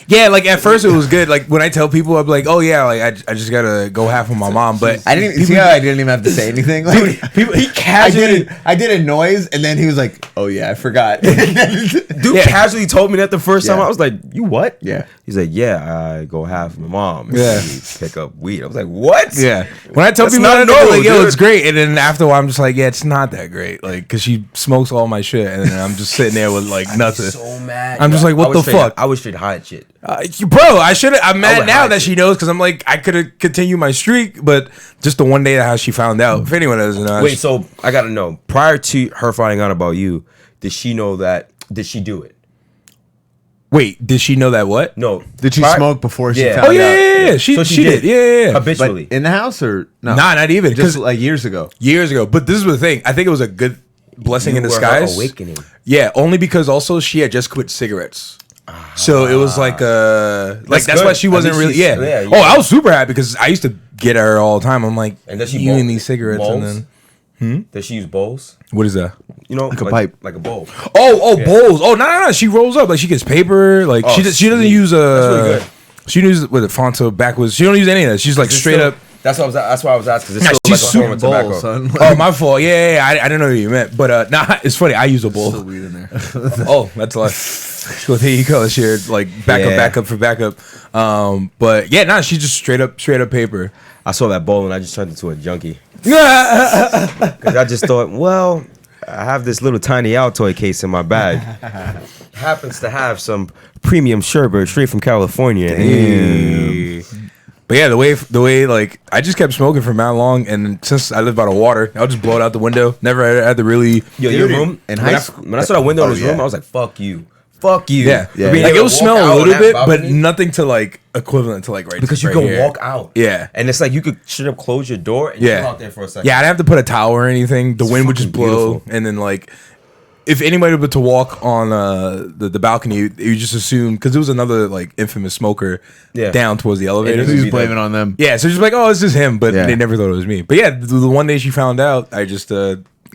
[SPEAKER 1] Yeah, like at first it was good. Like when I tell people, I'm like, "Oh yeah, like I just gotta go half with my mom." But
[SPEAKER 2] I didn't see how I didn't even have to say anything. Like,
[SPEAKER 1] people, he casually.
[SPEAKER 2] I did a noise, and then he was like, "Oh yeah, I forgot."
[SPEAKER 3] Dude
[SPEAKER 1] Yeah.
[SPEAKER 3] casually told me that the first time.
[SPEAKER 2] Yeah.
[SPEAKER 3] I was like, "You what?"
[SPEAKER 2] Yeah.
[SPEAKER 3] He's like, "Yeah, I go half with my mom. And
[SPEAKER 1] Yeah.
[SPEAKER 3] we pick up weed." I was like, "What?"
[SPEAKER 1] Yeah, when I tell
[SPEAKER 3] That's
[SPEAKER 1] people
[SPEAKER 3] not
[SPEAKER 1] that, they're
[SPEAKER 3] normal,
[SPEAKER 1] like, "Yo,
[SPEAKER 3] dude.
[SPEAKER 1] it's great," and then after a while, I'm just like, "Yeah, it's not that great." Like, cause she smokes all my shit, and then I'm just sitting there with like nothing.
[SPEAKER 3] So mad.
[SPEAKER 1] I'm just like, what
[SPEAKER 3] I was
[SPEAKER 1] the
[SPEAKER 3] straight-
[SPEAKER 1] fuck?
[SPEAKER 3] I was straight high and shit.
[SPEAKER 1] Bro, I should. I'm mad
[SPEAKER 3] would
[SPEAKER 1] now
[SPEAKER 3] hide
[SPEAKER 1] that
[SPEAKER 3] it.
[SPEAKER 1] she knows, because I'm like, I could have continued my streak, but just the one day that how she found out. If anyone doesn't know,
[SPEAKER 3] Wait, so I gotta know. Prior to her finding out about you, did she know that? Did she do it?
[SPEAKER 1] wait, did she know that? What?
[SPEAKER 3] No.
[SPEAKER 2] Did she
[SPEAKER 3] Prior-
[SPEAKER 2] smoke before she
[SPEAKER 3] Yeah.
[SPEAKER 2] found
[SPEAKER 1] Oh yeah,
[SPEAKER 2] out?
[SPEAKER 1] yeah, yeah. She
[SPEAKER 3] So
[SPEAKER 1] she did. Yeah, yeah, yeah.
[SPEAKER 3] Habitually.
[SPEAKER 2] But in the house or no?
[SPEAKER 1] Nah, not even.
[SPEAKER 2] Just
[SPEAKER 1] Because
[SPEAKER 2] like years ago.
[SPEAKER 1] years ago. But this is the thing. I think it was a good blessing in
[SPEAKER 3] You were her
[SPEAKER 1] disguise.
[SPEAKER 3] awakening.
[SPEAKER 1] Yeah, only because also she had just quit cigarettes. So it was like that's
[SPEAKER 3] good.
[SPEAKER 1] why she
[SPEAKER 3] At
[SPEAKER 1] wasn't
[SPEAKER 3] least
[SPEAKER 1] really
[SPEAKER 3] she's-
[SPEAKER 1] yeah.
[SPEAKER 3] yeah,
[SPEAKER 1] Oh,
[SPEAKER 3] yeah.
[SPEAKER 1] I was super happy because I used to get her all the time. I'm like,
[SPEAKER 3] And does she
[SPEAKER 1] you
[SPEAKER 3] mold-
[SPEAKER 1] and these cigarettes, and
[SPEAKER 3] molds?
[SPEAKER 1] then
[SPEAKER 3] Does she use bowls?
[SPEAKER 1] What is that?
[SPEAKER 3] You know,
[SPEAKER 2] Like a pipe.
[SPEAKER 3] like a bowl.
[SPEAKER 1] Oh, bowls. Oh, no. She rolls up. Like, she gets paper. Like,
[SPEAKER 3] Oh,
[SPEAKER 1] she doesn't
[SPEAKER 3] sweet.
[SPEAKER 1] use
[SPEAKER 3] That's really good.
[SPEAKER 1] She uses with the Fonto backwards. She don't use any of that. She's like
[SPEAKER 3] It's
[SPEAKER 1] straight
[SPEAKER 3] still-
[SPEAKER 1] up.
[SPEAKER 3] That's why I was asking. It's
[SPEAKER 1] Nah,
[SPEAKER 3] still
[SPEAKER 1] she's
[SPEAKER 3] like a form of
[SPEAKER 2] Bowl,
[SPEAKER 3] tobacco.
[SPEAKER 2] son.
[SPEAKER 1] Oh, my fault. Yeah. I didn't know what you meant. But nah, it's funny. I use a bowl.
[SPEAKER 2] Still weed in there.
[SPEAKER 1] Oh, that's like. Well, there you go. She like backup for backup. But yeah, nah, she's just straight up paper.
[SPEAKER 3] I saw that bowl and I just turned into a junkie.
[SPEAKER 1] Yeah.
[SPEAKER 3] Because I just thought, well, I have this little tiny Altoid case in my bag. Happens to have some premium sherbet straight from California.
[SPEAKER 1] But yeah, the way like I just kept smoking for mad long, and since I live by the water, I'll just blow it out the window. Never had to really.
[SPEAKER 3] Yo, your
[SPEAKER 2] Dude,
[SPEAKER 3] room.
[SPEAKER 2] in
[SPEAKER 3] when
[SPEAKER 2] high
[SPEAKER 3] I-
[SPEAKER 2] school-
[SPEAKER 3] when I saw that window in
[SPEAKER 2] Oh,
[SPEAKER 3] his
[SPEAKER 2] yeah.
[SPEAKER 3] room, I was like, fuck you. Fuck you.
[SPEAKER 1] Yeah,
[SPEAKER 2] Yeah.
[SPEAKER 1] like
[SPEAKER 3] Being
[SPEAKER 1] it'll
[SPEAKER 3] able to
[SPEAKER 1] smell
[SPEAKER 3] walk
[SPEAKER 1] a
[SPEAKER 3] out
[SPEAKER 1] little
[SPEAKER 3] on
[SPEAKER 1] bit,
[SPEAKER 3] that
[SPEAKER 1] but
[SPEAKER 3] balcony,
[SPEAKER 1] nothing to like equivalent to like right
[SPEAKER 3] because you
[SPEAKER 1] right
[SPEAKER 3] can
[SPEAKER 1] here.
[SPEAKER 3] walk out.
[SPEAKER 1] Yeah.
[SPEAKER 3] And it's like you could straight up close your door and
[SPEAKER 1] Yeah.
[SPEAKER 3] chill out there for a second.
[SPEAKER 1] Yeah, I didn't have to put a towel or anything. The
[SPEAKER 3] It's
[SPEAKER 1] wind would just
[SPEAKER 3] fucking
[SPEAKER 1] blow,
[SPEAKER 3] beautiful.
[SPEAKER 1] and then like, if anybody were to walk on the balcony, you just assume because there was another like infamous smoker
[SPEAKER 3] Yeah.
[SPEAKER 1] down towards the elevator.
[SPEAKER 3] it
[SPEAKER 2] He
[SPEAKER 3] was
[SPEAKER 2] was blaming on them.
[SPEAKER 1] Yeah, so just like, oh, it's just him, but
[SPEAKER 2] Yeah.
[SPEAKER 1] they never thought it was me. But yeah, the one day she found out, I just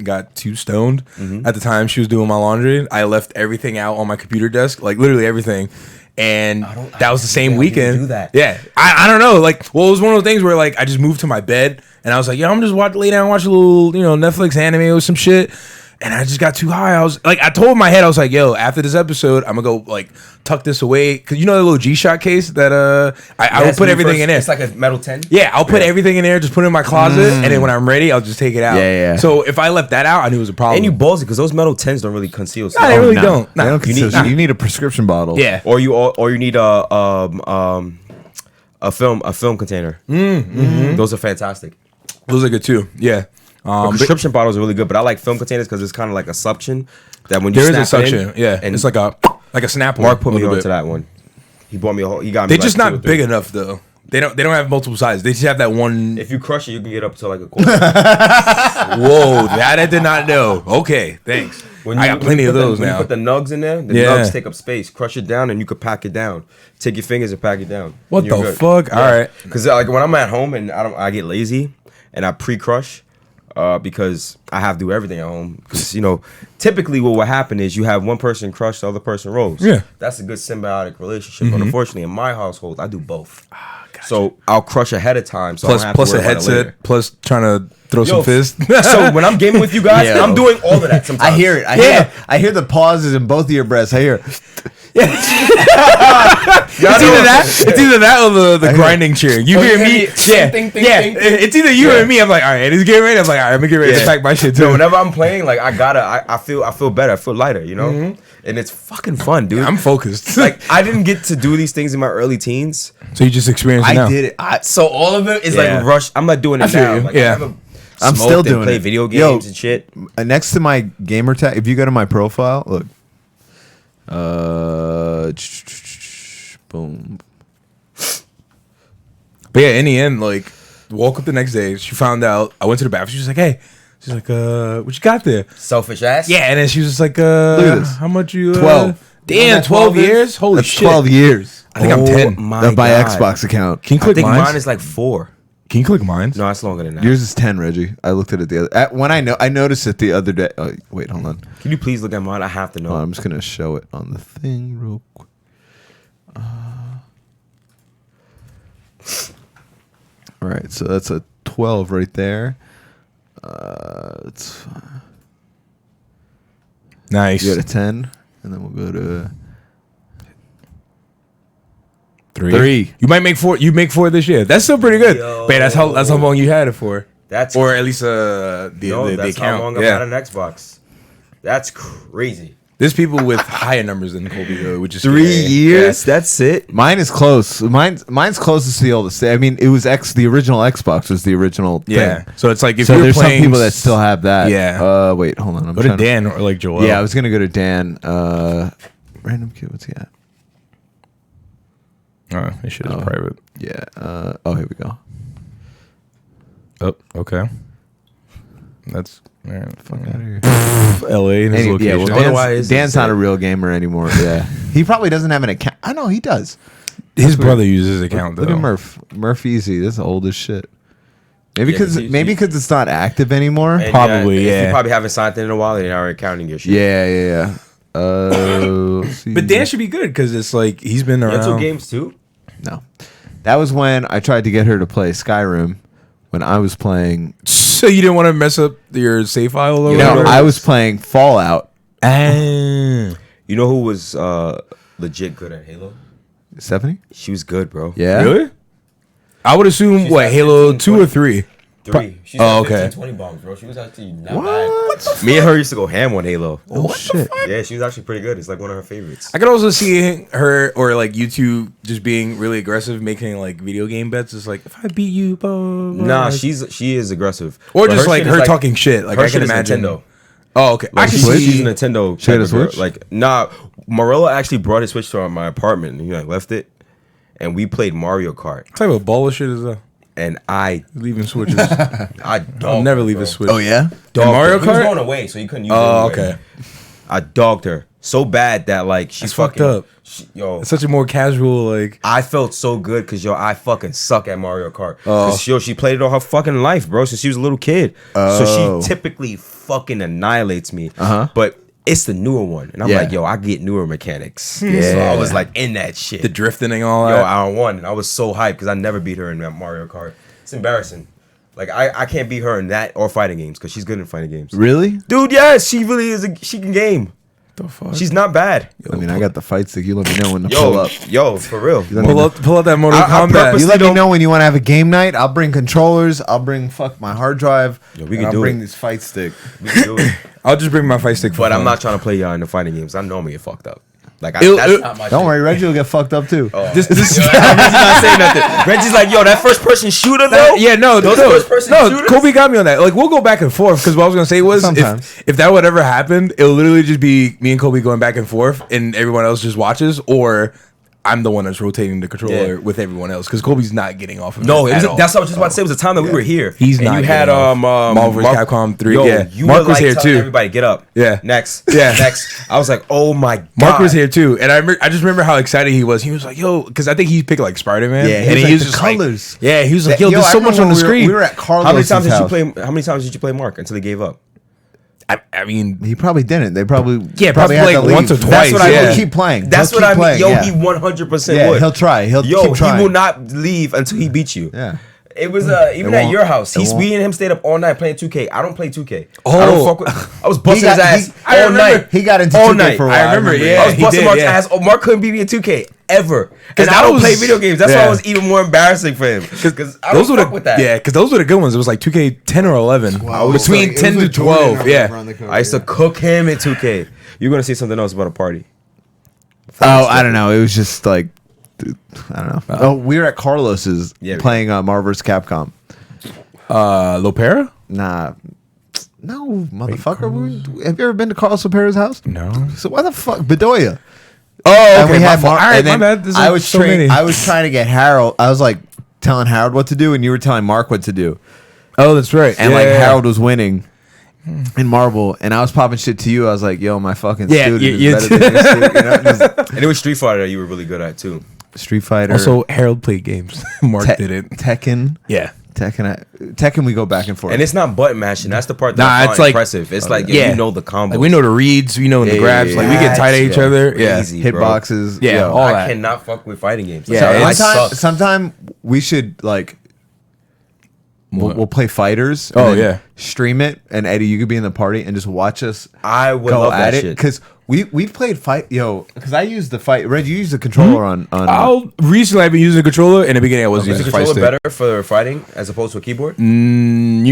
[SPEAKER 1] got too stoned. At the time, she was doing my laundry. I left everything out on my computer desk, like literally everything. And that was the same
[SPEAKER 3] I didn't
[SPEAKER 1] weekend.
[SPEAKER 3] do that.
[SPEAKER 1] Yeah, I don't know. Like, well, it was one of those things where like I just moved to my bed and I was like, yo, I'm just lay down, watch a little, Netflix anime or some shit. And I just got too high. I was like, I told in my head, I was like, yo, after this episode, I'm gonna go like tuck this away because you know the little G-Shock case that I will
[SPEAKER 3] Yes,
[SPEAKER 1] put
[SPEAKER 3] when you
[SPEAKER 1] everything
[SPEAKER 3] first-
[SPEAKER 1] in there.
[SPEAKER 3] It's like a metal tin.
[SPEAKER 1] Yeah, I'll put everything in there, just put it in my closet, and then when I'm ready, I'll just take it out.
[SPEAKER 2] Yeah.
[SPEAKER 1] So if I left that out, I knew it was a problem.
[SPEAKER 3] And you ballsy because those metal tins don't really conceal
[SPEAKER 1] Nah, they
[SPEAKER 3] stuff.
[SPEAKER 1] really
[SPEAKER 2] Nah,
[SPEAKER 1] don't. Nah.
[SPEAKER 2] They don't
[SPEAKER 1] You
[SPEAKER 2] consider-
[SPEAKER 1] need-
[SPEAKER 2] you need a prescription bottle.
[SPEAKER 1] Yeah.
[SPEAKER 3] Or you need a film container. Those are fantastic.
[SPEAKER 1] Those are good too. Yeah. But
[SPEAKER 3] Prescription bottles are really good, but I like film containers because it's kind of like a suction that when you
[SPEAKER 1] there is
[SPEAKER 3] snap
[SPEAKER 1] a
[SPEAKER 3] it
[SPEAKER 1] suction.
[SPEAKER 3] in,
[SPEAKER 1] Yeah.
[SPEAKER 3] and
[SPEAKER 1] It's like a Snapple.
[SPEAKER 3] Mark put
[SPEAKER 1] a
[SPEAKER 3] me
[SPEAKER 1] little
[SPEAKER 3] onto
[SPEAKER 1] bit.
[SPEAKER 3] that one. He bought me a whole. He got me.
[SPEAKER 1] They're just
[SPEAKER 3] like
[SPEAKER 1] not
[SPEAKER 3] 2 or 3.
[SPEAKER 1] big enough though. They don't have multiple sizes. They just have that one.
[SPEAKER 3] If you crush it, you can get up to like a quarter.
[SPEAKER 1] Whoa, that I did not know. Okay, thanks. I got plenty of those
[SPEAKER 3] When you
[SPEAKER 1] now.
[SPEAKER 3] put the nugs in there, the
[SPEAKER 1] Yeah.
[SPEAKER 3] nugs take up space. Crush it down, and you could pack it down. Take your fingers and pack it down.
[SPEAKER 1] What
[SPEAKER 3] and you're
[SPEAKER 1] the
[SPEAKER 3] good.
[SPEAKER 1] fuck? All right.
[SPEAKER 3] Because like when I'm at home and I get lazy and I pre-crush. Because I have to do everything at home. Because typically what will happen is you have one person crush, the other person rolls.
[SPEAKER 1] Yeah.
[SPEAKER 3] That's a good symbiotic relationship. But unfortunately, in my household, I do both.
[SPEAKER 1] Gotcha.
[SPEAKER 3] So I'll crush ahead of time. So I don't have
[SPEAKER 1] Plus
[SPEAKER 3] to
[SPEAKER 1] a
[SPEAKER 3] worry about it later.
[SPEAKER 1] headset. Plus trying to throw
[SPEAKER 3] Yo,
[SPEAKER 1] some fists.
[SPEAKER 3] So when I'm gaming with you guys,
[SPEAKER 2] Yeah.
[SPEAKER 3] I'm doing all of that sometimes.
[SPEAKER 2] I hear it. I hear the pauses in both of your breaths. I hear.
[SPEAKER 1] It's either that or the grinding cheer. You hear me? Yeah,
[SPEAKER 3] Ting, ting,
[SPEAKER 1] yeah.
[SPEAKER 3] ting, ting.
[SPEAKER 1] It's either you or me. I'm like, all right, he's getting ready. I'm like, all right, I'm gonna get ready to
[SPEAKER 3] Yeah.
[SPEAKER 1] pack my shit
[SPEAKER 3] So
[SPEAKER 1] too.
[SPEAKER 3] whenever I'm playing, like I feel better. I feel lighter, and it's fucking fun, dude.
[SPEAKER 1] I'm focused.
[SPEAKER 3] like I didn't get to do these things in my early teens.
[SPEAKER 1] so you just experienced it
[SPEAKER 2] I
[SPEAKER 1] now.
[SPEAKER 2] did it.
[SPEAKER 3] So all of it is
[SPEAKER 1] Yeah.
[SPEAKER 3] like rush. I'm not doing
[SPEAKER 1] I
[SPEAKER 3] it
[SPEAKER 1] feel
[SPEAKER 3] now.
[SPEAKER 1] you.
[SPEAKER 3] Like,
[SPEAKER 1] Yeah.
[SPEAKER 3] I never
[SPEAKER 2] I'm
[SPEAKER 3] smoked
[SPEAKER 2] still
[SPEAKER 3] and
[SPEAKER 2] doing
[SPEAKER 3] play
[SPEAKER 2] it.
[SPEAKER 3] video
[SPEAKER 2] Yo.
[SPEAKER 3] games and shit.
[SPEAKER 2] Next to my gamer tag, if you go to my profile, look. Boom.
[SPEAKER 1] But yeah, in the end, like, woke up the next day. She found out. I went to the bathroom. She was like, hey. She's like, what you got there?
[SPEAKER 3] Selfish ass.
[SPEAKER 1] Yeah, and then she was just like,
[SPEAKER 2] at this.
[SPEAKER 1] how much you?
[SPEAKER 2] 12.
[SPEAKER 1] Damn, 12 years? Holy
[SPEAKER 2] That's
[SPEAKER 1] shit.
[SPEAKER 2] 12 years.
[SPEAKER 1] I think I'm 10.
[SPEAKER 3] My
[SPEAKER 2] My
[SPEAKER 3] God.
[SPEAKER 2] Xbox account.
[SPEAKER 1] Can you
[SPEAKER 3] I
[SPEAKER 1] click
[SPEAKER 3] think
[SPEAKER 1] mine?
[SPEAKER 3] mine is like 4.
[SPEAKER 1] Can you click mine?
[SPEAKER 3] No, it's longer than that.
[SPEAKER 2] Yours is 10, Reggie. I looked at it the other. When I noticed it the other day. Oh, wait, hold on.
[SPEAKER 3] Can you please look at mine? I have to know.
[SPEAKER 2] I'm just gonna show it on the thing real quick. All right, so that's a 12 right there. It's
[SPEAKER 1] Nice.
[SPEAKER 2] you got a 10, and then we'll go to
[SPEAKER 1] 3. You might make 4. You make 4 this year. That's still pretty good.
[SPEAKER 3] Yo.
[SPEAKER 1] But that's how long you had it for.
[SPEAKER 3] That's
[SPEAKER 1] or at least the
[SPEAKER 3] that's
[SPEAKER 1] account.
[SPEAKER 3] how long I've
[SPEAKER 1] yeah.
[SPEAKER 3] had an Xbox. That's crazy.
[SPEAKER 1] There's people with higher numbers than Kobe though, which is
[SPEAKER 3] 3
[SPEAKER 1] scary.
[SPEAKER 3] years. That's it.
[SPEAKER 2] mine is close. Mine's closest to the oldest. I mean, it was the original Xbox was the original
[SPEAKER 1] Yeah.
[SPEAKER 2] thing.
[SPEAKER 1] So it's like if
[SPEAKER 2] So
[SPEAKER 1] you're
[SPEAKER 2] there's some
[SPEAKER 1] playing,
[SPEAKER 2] people that still have that.
[SPEAKER 1] Yeah.
[SPEAKER 2] Wait, hold on. I'm
[SPEAKER 1] go to
[SPEAKER 2] trying
[SPEAKER 1] Dan or like Joel.
[SPEAKER 2] Yeah, I was gonna go to Dan. Random kid. What's he at?
[SPEAKER 1] Oh, this shit is private.
[SPEAKER 2] Yeah. Oh, here we go.
[SPEAKER 1] Oh, okay. That's
[SPEAKER 2] Fuck out of here.
[SPEAKER 1] LA and his location.
[SPEAKER 2] Yeah, well,
[SPEAKER 3] Wonder why is
[SPEAKER 2] Dan's
[SPEAKER 3] it
[SPEAKER 2] not
[SPEAKER 3] sad?
[SPEAKER 2] a real gamer anymore. Yeah, he probably doesn't have an account. I know he does.
[SPEAKER 1] his brother uses his account though.
[SPEAKER 2] Look at Murph. Murph Easy. This is old as shit. Maybe
[SPEAKER 3] Yeah,
[SPEAKER 2] because it's not active anymore.
[SPEAKER 3] And
[SPEAKER 1] Probably,
[SPEAKER 3] if
[SPEAKER 1] yeah.
[SPEAKER 3] You probably haven't signed in a while. They're already counting your shit.
[SPEAKER 2] Yeah. Let's see.
[SPEAKER 1] But Dan should be good because it's like he's been
[SPEAKER 3] You
[SPEAKER 1] around.
[SPEAKER 3] have 2 games too.
[SPEAKER 2] No, that was when I tried to get her to play Skyrim when I was playing.
[SPEAKER 1] So you didn't want to mess up your save file or
[SPEAKER 2] No,
[SPEAKER 1] whatever?
[SPEAKER 2] I was playing Fallout.
[SPEAKER 1] Ah.
[SPEAKER 3] You know who was legit good at Halo?
[SPEAKER 2] Stephanie?
[SPEAKER 3] She was good, bro.
[SPEAKER 2] Yeah.
[SPEAKER 1] Really? I would assume
[SPEAKER 3] She's
[SPEAKER 1] what
[SPEAKER 3] got
[SPEAKER 1] Halo
[SPEAKER 3] 15,
[SPEAKER 1] 2 or 3.
[SPEAKER 3] 3. She's
[SPEAKER 1] Oh,
[SPEAKER 3] got
[SPEAKER 1] okay.
[SPEAKER 3] 15, 20 bombs, bro. She was actually not
[SPEAKER 2] What?
[SPEAKER 3] bad. Me and her used to go ham on Halo.
[SPEAKER 2] Oh shit!
[SPEAKER 3] Yeah, she was actually pretty good. It's like one of her favorites.
[SPEAKER 1] I could also see her or like you two just being really aggressive, making like video game bets. It's like if I beat you, blah, blah, blah.
[SPEAKER 3] Nah, she is aggressive.
[SPEAKER 1] or
[SPEAKER 3] But
[SPEAKER 1] just like
[SPEAKER 3] shit is
[SPEAKER 1] her talking shit. Like
[SPEAKER 3] her
[SPEAKER 1] I can
[SPEAKER 3] shit is
[SPEAKER 1] imagine.
[SPEAKER 3] Nintendo.
[SPEAKER 1] Oh, okay.
[SPEAKER 3] Like,
[SPEAKER 1] I can
[SPEAKER 3] she's
[SPEAKER 1] see.
[SPEAKER 3] a Nintendo.
[SPEAKER 2] She had a
[SPEAKER 3] type of girl.
[SPEAKER 2] Switch?
[SPEAKER 3] Like, nah, Marilla actually brought his Switch to my apartment. And he like left it, and we played Mario Kart.
[SPEAKER 1] What type of ball of shit is that?
[SPEAKER 3] And I
[SPEAKER 1] Leaving switches.
[SPEAKER 3] I'll
[SPEAKER 1] Never leave a switch.
[SPEAKER 2] Oh yeah.
[SPEAKER 1] In Mario
[SPEAKER 3] He was
[SPEAKER 1] Kart?
[SPEAKER 3] going away, so you couldn't use it.
[SPEAKER 1] Oh,
[SPEAKER 3] anyway.
[SPEAKER 1] okay.
[SPEAKER 3] I dogged her so bad that like she
[SPEAKER 1] That's
[SPEAKER 3] fucking
[SPEAKER 1] fucked up.
[SPEAKER 3] Yo,
[SPEAKER 1] It's such a more casual like.
[SPEAKER 3] I felt so good because yo, I fucking suck at Mario Kart.
[SPEAKER 1] Oh.
[SPEAKER 3] 'Cause, yo, she played it all her fucking life, bro, since she was a little kid.
[SPEAKER 2] Oh.
[SPEAKER 3] So she typically fucking annihilates me. But it's the newer one, and I'm
[SPEAKER 2] Yeah.
[SPEAKER 3] like, yo, I get newer mechanics. So
[SPEAKER 2] Yeah.
[SPEAKER 3] I was like in that shit.
[SPEAKER 1] The drifting and all
[SPEAKER 3] Yo,
[SPEAKER 1] that.
[SPEAKER 3] I won, and I was so hyped because I never beat her in that Mario Kart. It's embarrassing. Like I can't beat her in that or fighting games because she's good in fighting games.
[SPEAKER 2] Really?
[SPEAKER 3] Dude, yes, she really is. She can game.
[SPEAKER 1] The fuck?
[SPEAKER 3] She's not bad.
[SPEAKER 2] I mean, I got the fight stick. You let me know when to pull
[SPEAKER 3] Yo,
[SPEAKER 2] up.
[SPEAKER 3] yo, for real.
[SPEAKER 1] pull out that Mortal
[SPEAKER 3] I
[SPEAKER 1] Kombat.
[SPEAKER 3] purposely-
[SPEAKER 2] You let me
[SPEAKER 3] don't-
[SPEAKER 2] know when you want to have a game night. I'll bring controllers. I'll bring my hard drive.
[SPEAKER 3] Yo, we
[SPEAKER 2] and
[SPEAKER 3] can
[SPEAKER 2] I'll
[SPEAKER 3] do
[SPEAKER 2] bring
[SPEAKER 3] it.
[SPEAKER 2] this fight stick.
[SPEAKER 3] We can do it.
[SPEAKER 1] I'll just bring my fight stick. For
[SPEAKER 3] But I'm
[SPEAKER 1] fun.
[SPEAKER 3] not trying to play y'all in the fighting games. I normally get fucked up. Like
[SPEAKER 1] Ew,
[SPEAKER 3] that's
[SPEAKER 1] ew.
[SPEAKER 3] not my.
[SPEAKER 2] Don't
[SPEAKER 3] shit.
[SPEAKER 2] worry, Reggie will get fucked up too.
[SPEAKER 1] This
[SPEAKER 3] Reggie's not saying nothing. Reggie's like, yo, that first person shooter though.
[SPEAKER 1] Yeah, no,
[SPEAKER 3] Those
[SPEAKER 1] no,
[SPEAKER 3] first-person
[SPEAKER 1] no.
[SPEAKER 3] shooters?
[SPEAKER 1] Kobe got me on that. Like, we'll go back and forth because what I was gonna say was,
[SPEAKER 2] Sometimes.
[SPEAKER 1] if that would ever happen, it'll literally just be me and Kobe going back and forth, and everyone else just watches, or I'm the one that's rotating the controller
[SPEAKER 3] Yeah.
[SPEAKER 1] with everyone else because Kobe's not getting off of
[SPEAKER 3] No,
[SPEAKER 1] it.
[SPEAKER 3] it was,
[SPEAKER 1] at all.
[SPEAKER 3] that's what I was just about to say. It was a time that we were here.
[SPEAKER 1] He's
[SPEAKER 3] and
[SPEAKER 1] not
[SPEAKER 3] you had
[SPEAKER 1] getting off. Marvel vs. Capcom 3,
[SPEAKER 3] Yo,
[SPEAKER 1] yeah.
[SPEAKER 3] you
[SPEAKER 1] Mark
[SPEAKER 3] were
[SPEAKER 1] was
[SPEAKER 3] like
[SPEAKER 1] here,
[SPEAKER 3] telling
[SPEAKER 1] too.
[SPEAKER 3] Everybody, get up.
[SPEAKER 1] Yeah.
[SPEAKER 3] Next.
[SPEAKER 1] Yeah.
[SPEAKER 3] Next. I was like, oh my god.
[SPEAKER 1] Mark was here too, and I just remember how excited he was. He was like, "Yo," because I think he picked like Spider-Man.
[SPEAKER 2] Yeah, he
[SPEAKER 1] and
[SPEAKER 2] was
[SPEAKER 1] he
[SPEAKER 2] like,
[SPEAKER 1] was
[SPEAKER 2] the
[SPEAKER 1] just
[SPEAKER 2] colors.
[SPEAKER 1] Like, yeah, he was like, "Yo,
[SPEAKER 2] I
[SPEAKER 1] there's so much
[SPEAKER 2] remember
[SPEAKER 1] on the screen."
[SPEAKER 2] We were at Carlos'
[SPEAKER 3] How many times did you
[SPEAKER 2] house.
[SPEAKER 3] play? How many times did you play Mark until he gave up?
[SPEAKER 1] I mean,
[SPEAKER 2] He probably didn't. They probably
[SPEAKER 1] probably
[SPEAKER 2] had
[SPEAKER 1] like
[SPEAKER 2] to leave.
[SPEAKER 1] once or
[SPEAKER 2] That's
[SPEAKER 1] twice,
[SPEAKER 2] what I
[SPEAKER 1] yeah.
[SPEAKER 2] mean. Keep playing.
[SPEAKER 3] That's
[SPEAKER 2] He'll
[SPEAKER 3] what I
[SPEAKER 2] keep
[SPEAKER 3] mean.
[SPEAKER 2] playing,
[SPEAKER 3] Yo,
[SPEAKER 2] yeah.
[SPEAKER 3] he 100%
[SPEAKER 2] Yeah,
[SPEAKER 3] would.
[SPEAKER 2] he'll try. He'll
[SPEAKER 3] Yo,
[SPEAKER 2] keep
[SPEAKER 3] he
[SPEAKER 2] trying.
[SPEAKER 3] will not leave until he beats you.
[SPEAKER 2] Yeah.
[SPEAKER 3] It was even
[SPEAKER 2] It
[SPEAKER 3] at
[SPEAKER 2] won't-
[SPEAKER 3] your house.
[SPEAKER 2] it won't.
[SPEAKER 3] We and him stayed up all night playing 2K. I don't play 2K.
[SPEAKER 1] Oh.
[SPEAKER 3] I don't fuck with. I was busting
[SPEAKER 2] got-
[SPEAKER 3] his ass
[SPEAKER 2] I
[SPEAKER 3] all
[SPEAKER 2] remember
[SPEAKER 3] night.
[SPEAKER 2] he got into
[SPEAKER 3] all
[SPEAKER 2] 2K
[SPEAKER 3] night.
[SPEAKER 2] for a while.
[SPEAKER 1] I remember, yeah.
[SPEAKER 3] I was
[SPEAKER 1] he
[SPEAKER 3] busting
[SPEAKER 1] did,
[SPEAKER 3] Mark's
[SPEAKER 1] yeah.
[SPEAKER 3] ass. Oh, Mark couldn't beat me in 2K ever.
[SPEAKER 1] 'Cause
[SPEAKER 3] And I
[SPEAKER 1] that
[SPEAKER 3] don't
[SPEAKER 1] was-
[SPEAKER 3] play video games. That's why
[SPEAKER 1] yeah.
[SPEAKER 3] it was even more embarrassing for him. Because I
[SPEAKER 1] those
[SPEAKER 3] don't
[SPEAKER 1] were
[SPEAKER 3] fuck with that.
[SPEAKER 1] Yeah, because those were the good ones. It was like 2K10 or 11, between 10 to 12. Yeah,
[SPEAKER 3] I used to cook him in 2K. You're gonna say something else about a party.
[SPEAKER 2] Oh, I don't know. It was just like, I don't know. Oh, we were at Carlos's
[SPEAKER 3] Yeah,
[SPEAKER 2] playing Marvel vs. Capcom.
[SPEAKER 1] Lopera.
[SPEAKER 2] Nah. No, motherfucker. Have you ever been to Carlos Lopera's house?
[SPEAKER 1] No.
[SPEAKER 2] So why the fuck? Bedoya.
[SPEAKER 1] Oh, okay.
[SPEAKER 2] And we had
[SPEAKER 1] All right,
[SPEAKER 2] and
[SPEAKER 1] my
[SPEAKER 2] then
[SPEAKER 1] bad. There's
[SPEAKER 2] I
[SPEAKER 1] like
[SPEAKER 2] was
[SPEAKER 1] so
[SPEAKER 2] train-
[SPEAKER 1] many.
[SPEAKER 2] I was trying to get Harold. I was like telling Harold what to do, and you were telling Mark what to do.
[SPEAKER 1] Oh, that's right.
[SPEAKER 2] And
[SPEAKER 1] Yeah,
[SPEAKER 2] like
[SPEAKER 1] yeah, yeah.
[SPEAKER 2] Harold was winning in Marvel, and I was popping shit to you. I was like, "Yo, my fucking
[SPEAKER 1] Yeah,
[SPEAKER 2] student
[SPEAKER 1] you-
[SPEAKER 2] is better than your student." You know, just
[SPEAKER 3] And it was Street Fighter that you were really good at too.
[SPEAKER 2] Street Fighter.
[SPEAKER 1] Also, Harold played games. Mark
[SPEAKER 2] Te-
[SPEAKER 1] didn't.
[SPEAKER 2] Tekken.
[SPEAKER 1] Yeah.
[SPEAKER 2] Tekken. We go back and forth.
[SPEAKER 3] And it's not button mashing. That's the part
[SPEAKER 1] Nah,
[SPEAKER 3] that's
[SPEAKER 1] it's
[SPEAKER 3] not
[SPEAKER 1] like-
[SPEAKER 3] impressive. It's like
[SPEAKER 1] yeah.
[SPEAKER 3] you know the combos.
[SPEAKER 1] Like we know the reads, we know the
[SPEAKER 2] Yeah,
[SPEAKER 1] grabs.
[SPEAKER 2] yeah,
[SPEAKER 1] Like we
[SPEAKER 2] yeah.
[SPEAKER 1] get tight at each
[SPEAKER 3] Yo,
[SPEAKER 1] other.
[SPEAKER 3] crazy,
[SPEAKER 1] Yeah.
[SPEAKER 3] bro.
[SPEAKER 2] hitboxes.
[SPEAKER 1] Yeah,
[SPEAKER 2] yo.
[SPEAKER 1] all
[SPEAKER 3] I
[SPEAKER 1] that.
[SPEAKER 3] cannot fuck with fighting games.
[SPEAKER 1] Yeah,
[SPEAKER 3] I
[SPEAKER 1] it's-
[SPEAKER 3] suck.
[SPEAKER 2] Sometime we should like we'll play fighters. and
[SPEAKER 1] Oh,
[SPEAKER 2] then
[SPEAKER 1] yeah.
[SPEAKER 2] stream it, and Eddie, you could be in the party and just watch us.
[SPEAKER 3] I would
[SPEAKER 2] go
[SPEAKER 3] love
[SPEAKER 2] at
[SPEAKER 3] that
[SPEAKER 2] it
[SPEAKER 3] shit.
[SPEAKER 2] because we played fight because I used the fight. Red, you used the controller on.
[SPEAKER 1] Recently, I've been using a controller. In the beginning, I was
[SPEAKER 3] Is the
[SPEAKER 1] using a fight
[SPEAKER 3] controller
[SPEAKER 1] stick.
[SPEAKER 3] better for fighting as opposed to a keyboard?
[SPEAKER 1] You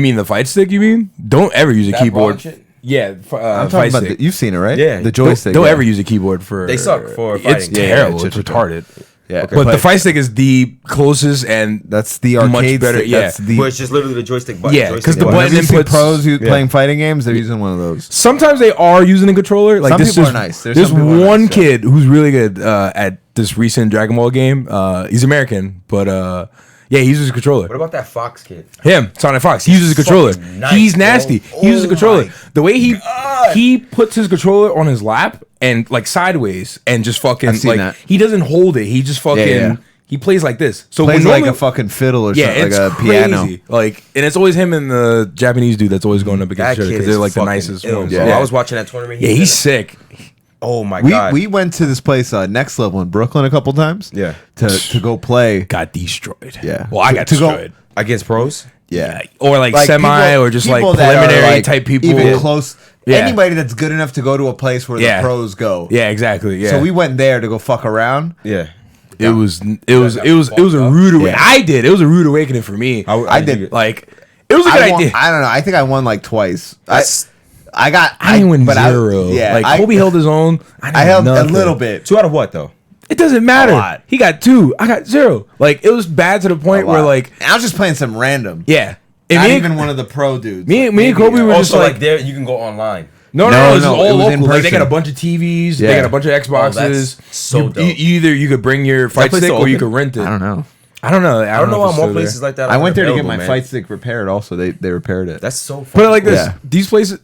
[SPEAKER 1] mean the fight stick? You mean? Don't ever use a
[SPEAKER 3] That
[SPEAKER 1] keyboard.
[SPEAKER 3] broad shit?
[SPEAKER 1] Yeah,
[SPEAKER 2] I'm
[SPEAKER 1] fight
[SPEAKER 2] talking about
[SPEAKER 1] stick.
[SPEAKER 2] you've seen it, right?
[SPEAKER 3] Yeah.
[SPEAKER 2] the
[SPEAKER 1] Don't,
[SPEAKER 2] joystick.
[SPEAKER 1] don't
[SPEAKER 2] yeah.
[SPEAKER 1] ever use a keyboard for.
[SPEAKER 3] They suck for
[SPEAKER 1] It's
[SPEAKER 3] fighting.
[SPEAKER 1] terrible.
[SPEAKER 2] Yeah,
[SPEAKER 1] it's
[SPEAKER 2] it's
[SPEAKER 1] retarded.
[SPEAKER 2] Yeah,
[SPEAKER 1] But the fight stick is the closest and
[SPEAKER 2] that's the
[SPEAKER 1] much
[SPEAKER 2] arcade
[SPEAKER 1] better.
[SPEAKER 2] stick.
[SPEAKER 1] Yeah.
[SPEAKER 2] That's the
[SPEAKER 3] Where it's just literally the joystick button.
[SPEAKER 1] Yeah, 'cause the
[SPEAKER 2] Whenever
[SPEAKER 1] button
[SPEAKER 2] you see
[SPEAKER 1] inputs-
[SPEAKER 2] pros
[SPEAKER 1] yeah.
[SPEAKER 2] playing fighting games, they're using one of those.
[SPEAKER 1] Sometimes they are using a controller. Like
[SPEAKER 2] Some
[SPEAKER 1] this
[SPEAKER 2] people
[SPEAKER 1] is
[SPEAKER 2] are nice. There's
[SPEAKER 1] There's
[SPEAKER 2] some people are
[SPEAKER 1] one
[SPEAKER 2] nice, yeah.
[SPEAKER 1] kid who's really good at this recent Dragon Ball game. He's American, but yeah, he uses a controller.
[SPEAKER 3] What about that Fox kid?
[SPEAKER 1] Him, Sonic Fox. He uses a controller.
[SPEAKER 3] fucking nice,
[SPEAKER 1] He's
[SPEAKER 3] bro.
[SPEAKER 1] nasty. He uses a
[SPEAKER 3] Oh
[SPEAKER 1] controller.
[SPEAKER 3] my
[SPEAKER 1] The way he puts his controller on his lap and like sideways and just fucking
[SPEAKER 2] I've seen
[SPEAKER 1] like
[SPEAKER 2] that.
[SPEAKER 1] he doesn't hold it. He just fucking
[SPEAKER 2] Yeah.
[SPEAKER 1] he plays like this. So
[SPEAKER 2] Plays
[SPEAKER 1] when
[SPEAKER 2] like
[SPEAKER 1] normally-
[SPEAKER 2] a fucking fiddle or
[SPEAKER 1] yeah,
[SPEAKER 2] something,
[SPEAKER 1] it's
[SPEAKER 2] like a
[SPEAKER 1] crazy.
[SPEAKER 2] piano.
[SPEAKER 1] Like, and it's always him and the Japanese dude that's always going up
[SPEAKER 3] That
[SPEAKER 1] against each other
[SPEAKER 3] kid
[SPEAKER 1] because
[SPEAKER 3] is
[SPEAKER 1] they're like the
[SPEAKER 3] fucking
[SPEAKER 1] nicest
[SPEAKER 3] ill,
[SPEAKER 1] ones.
[SPEAKER 3] bro.
[SPEAKER 1] Yeah,
[SPEAKER 3] I was watching that tournament.
[SPEAKER 1] yeah, he's sick.
[SPEAKER 3] Oh my god.
[SPEAKER 2] We went to this place, Next Level in Brooklyn, a couple times.
[SPEAKER 3] Yeah.
[SPEAKER 2] To go play.
[SPEAKER 1] Got destroyed.
[SPEAKER 2] Yeah.
[SPEAKER 1] Well, I got
[SPEAKER 2] To go-
[SPEAKER 1] destroyed.
[SPEAKER 3] Against pros.
[SPEAKER 2] Yeah.
[SPEAKER 1] Or like semi,
[SPEAKER 2] people-
[SPEAKER 1] or just like
[SPEAKER 2] people that are,
[SPEAKER 1] preliminary
[SPEAKER 2] like,
[SPEAKER 1] type people.
[SPEAKER 2] Even close.
[SPEAKER 1] Yeah.
[SPEAKER 2] Anybody that's good enough to go to a place where
[SPEAKER 1] Yeah.
[SPEAKER 2] the pros go.
[SPEAKER 1] Yeah, exactly. Yeah.
[SPEAKER 2] So we went there to go fuck around.
[SPEAKER 3] Yeah.
[SPEAKER 1] It was a rude awakening.
[SPEAKER 2] Yeah.
[SPEAKER 1] I did. It was a rude awakening for me.
[SPEAKER 2] I did.
[SPEAKER 1] Like, it was a good
[SPEAKER 2] I won,
[SPEAKER 1] idea.
[SPEAKER 2] I don't know. I think I won like twice.
[SPEAKER 3] That's-
[SPEAKER 2] I
[SPEAKER 1] didn't win
[SPEAKER 2] but
[SPEAKER 1] zero. Like Kobe held his own.
[SPEAKER 2] I held
[SPEAKER 1] nothing.
[SPEAKER 2] a little bit.
[SPEAKER 3] 2 out of what though?
[SPEAKER 1] It doesn't matter.
[SPEAKER 2] A lot.
[SPEAKER 1] He got 2. I got 0. Like, it was bad to the point where like,
[SPEAKER 2] And I was just playing some random.
[SPEAKER 1] yeah. And
[SPEAKER 2] Not
[SPEAKER 1] me,
[SPEAKER 2] even one of the pro dudes.
[SPEAKER 1] me and Kobe were just
[SPEAKER 3] Also,
[SPEAKER 1] like,
[SPEAKER 3] like there, you can go online.
[SPEAKER 1] no,
[SPEAKER 2] No,
[SPEAKER 1] this is
[SPEAKER 2] no,
[SPEAKER 1] all
[SPEAKER 2] it was in
[SPEAKER 1] local. Like, they got a
[SPEAKER 2] person.
[SPEAKER 1] bunch of TVs. They
[SPEAKER 2] Yeah.
[SPEAKER 1] got a bunch of Xboxes.
[SPEAKER 3] that's so
[SPEAKER 1] You-
[SPEAKER 3] dope.
[SPEAKER 1] either you could bring your fight
[SPEAKER 3] place
[SPEAKER 1] stick
[SPEAKER 3] still
[SPEAKER 1] or you
[SPEAKER 3] open?
[SPEAKER 1] could rent it.
[SPEAKER 2] I don't know.
[SPEAKER 1] I don't know.
[SPEAKER 3] I don't know
[SPEAKER 1] if
[SPEAKER 3] how
[SPEAKER 1] it's
[SPEAKER 3] more
[SPEAKER 1] still
[SPEAKER 3] places
[SPEAKER 1] there.
[SPEAKER 3] like that.
[SPEAKER 2] I
[SPEAKER 3] are
[SPEAKER 2] went there to get
[SPEAKER 3] available,
[SPEAKER 2] my
[SPEAKER 3] man.
[SPEAKER 2] fight stick repaired. Also, they repaired it.
[SPEAKER 3] That's so.
[SPEAKER 1] Put it like this:
[SPEAKER 2] Yeah.
[SPEAKER 1] these places,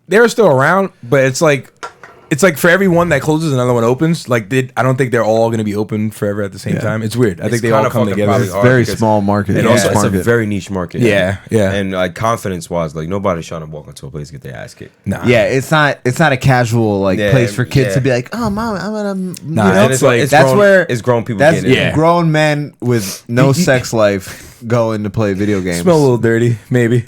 [SPEAKER 1] they're still around, but it's like for every one that closes, another one opens. Like, I don't think they're all going to be open forever at the same
[SPEAKER 2] Yeah.
[SPEAKER 1] time. It's weird. I think
[SPEAKER 3] It's
[SPEAKER 1] they all
[SPEAKER 3] kinda
[SPEAKER 1] come
[SPEAKER 3] fucking
[SPEAKER 1] together.
[SPEAKER 3] probably
[SPEAKER 2] It's
[SPEAKER 3] hard
[SPEAKER 2] very
[SPEAKER 3] because-
[SPEAKER 2] small market.
[SPEAKER 3] And
[SPEAKER 2] niche
[SPEAKER 3] also, it's a
[SPEAKER 2] market.
[SPEAKER 3] very niche market.
[SPEAKER 1] Yeah, yeah.
[SPEAKER 3] And like confidence wise, like nobody's trying to walk into a place and get their ass kicked.
[SPEAKER 1] Nah.
[SPEAKER 2] Yeah, it's not a casual like
[SPEAKER 3] Yeah,
[SPEAKER 2] place for kids
[SPEAKER 3] yeah.
[SPEAKER 2] to be like, oh mom, I'm gonna.
[SPEAKER 1] Nah,
[SPEAKER 2] you know?
[SPEAKER 1] and it's like-
[SPEAKER 2] that's
[SPEAKER 3] grown,
[SPEAKER 2] where
[SPEAKER 3] it's grown people
[SPEAKER 2] that's
[SPEAKER 3] getting it.
[SPEAKER 2] grown men with no sex life going to play video games.
[SPEAKER 1] Smell a little dirty, maybe,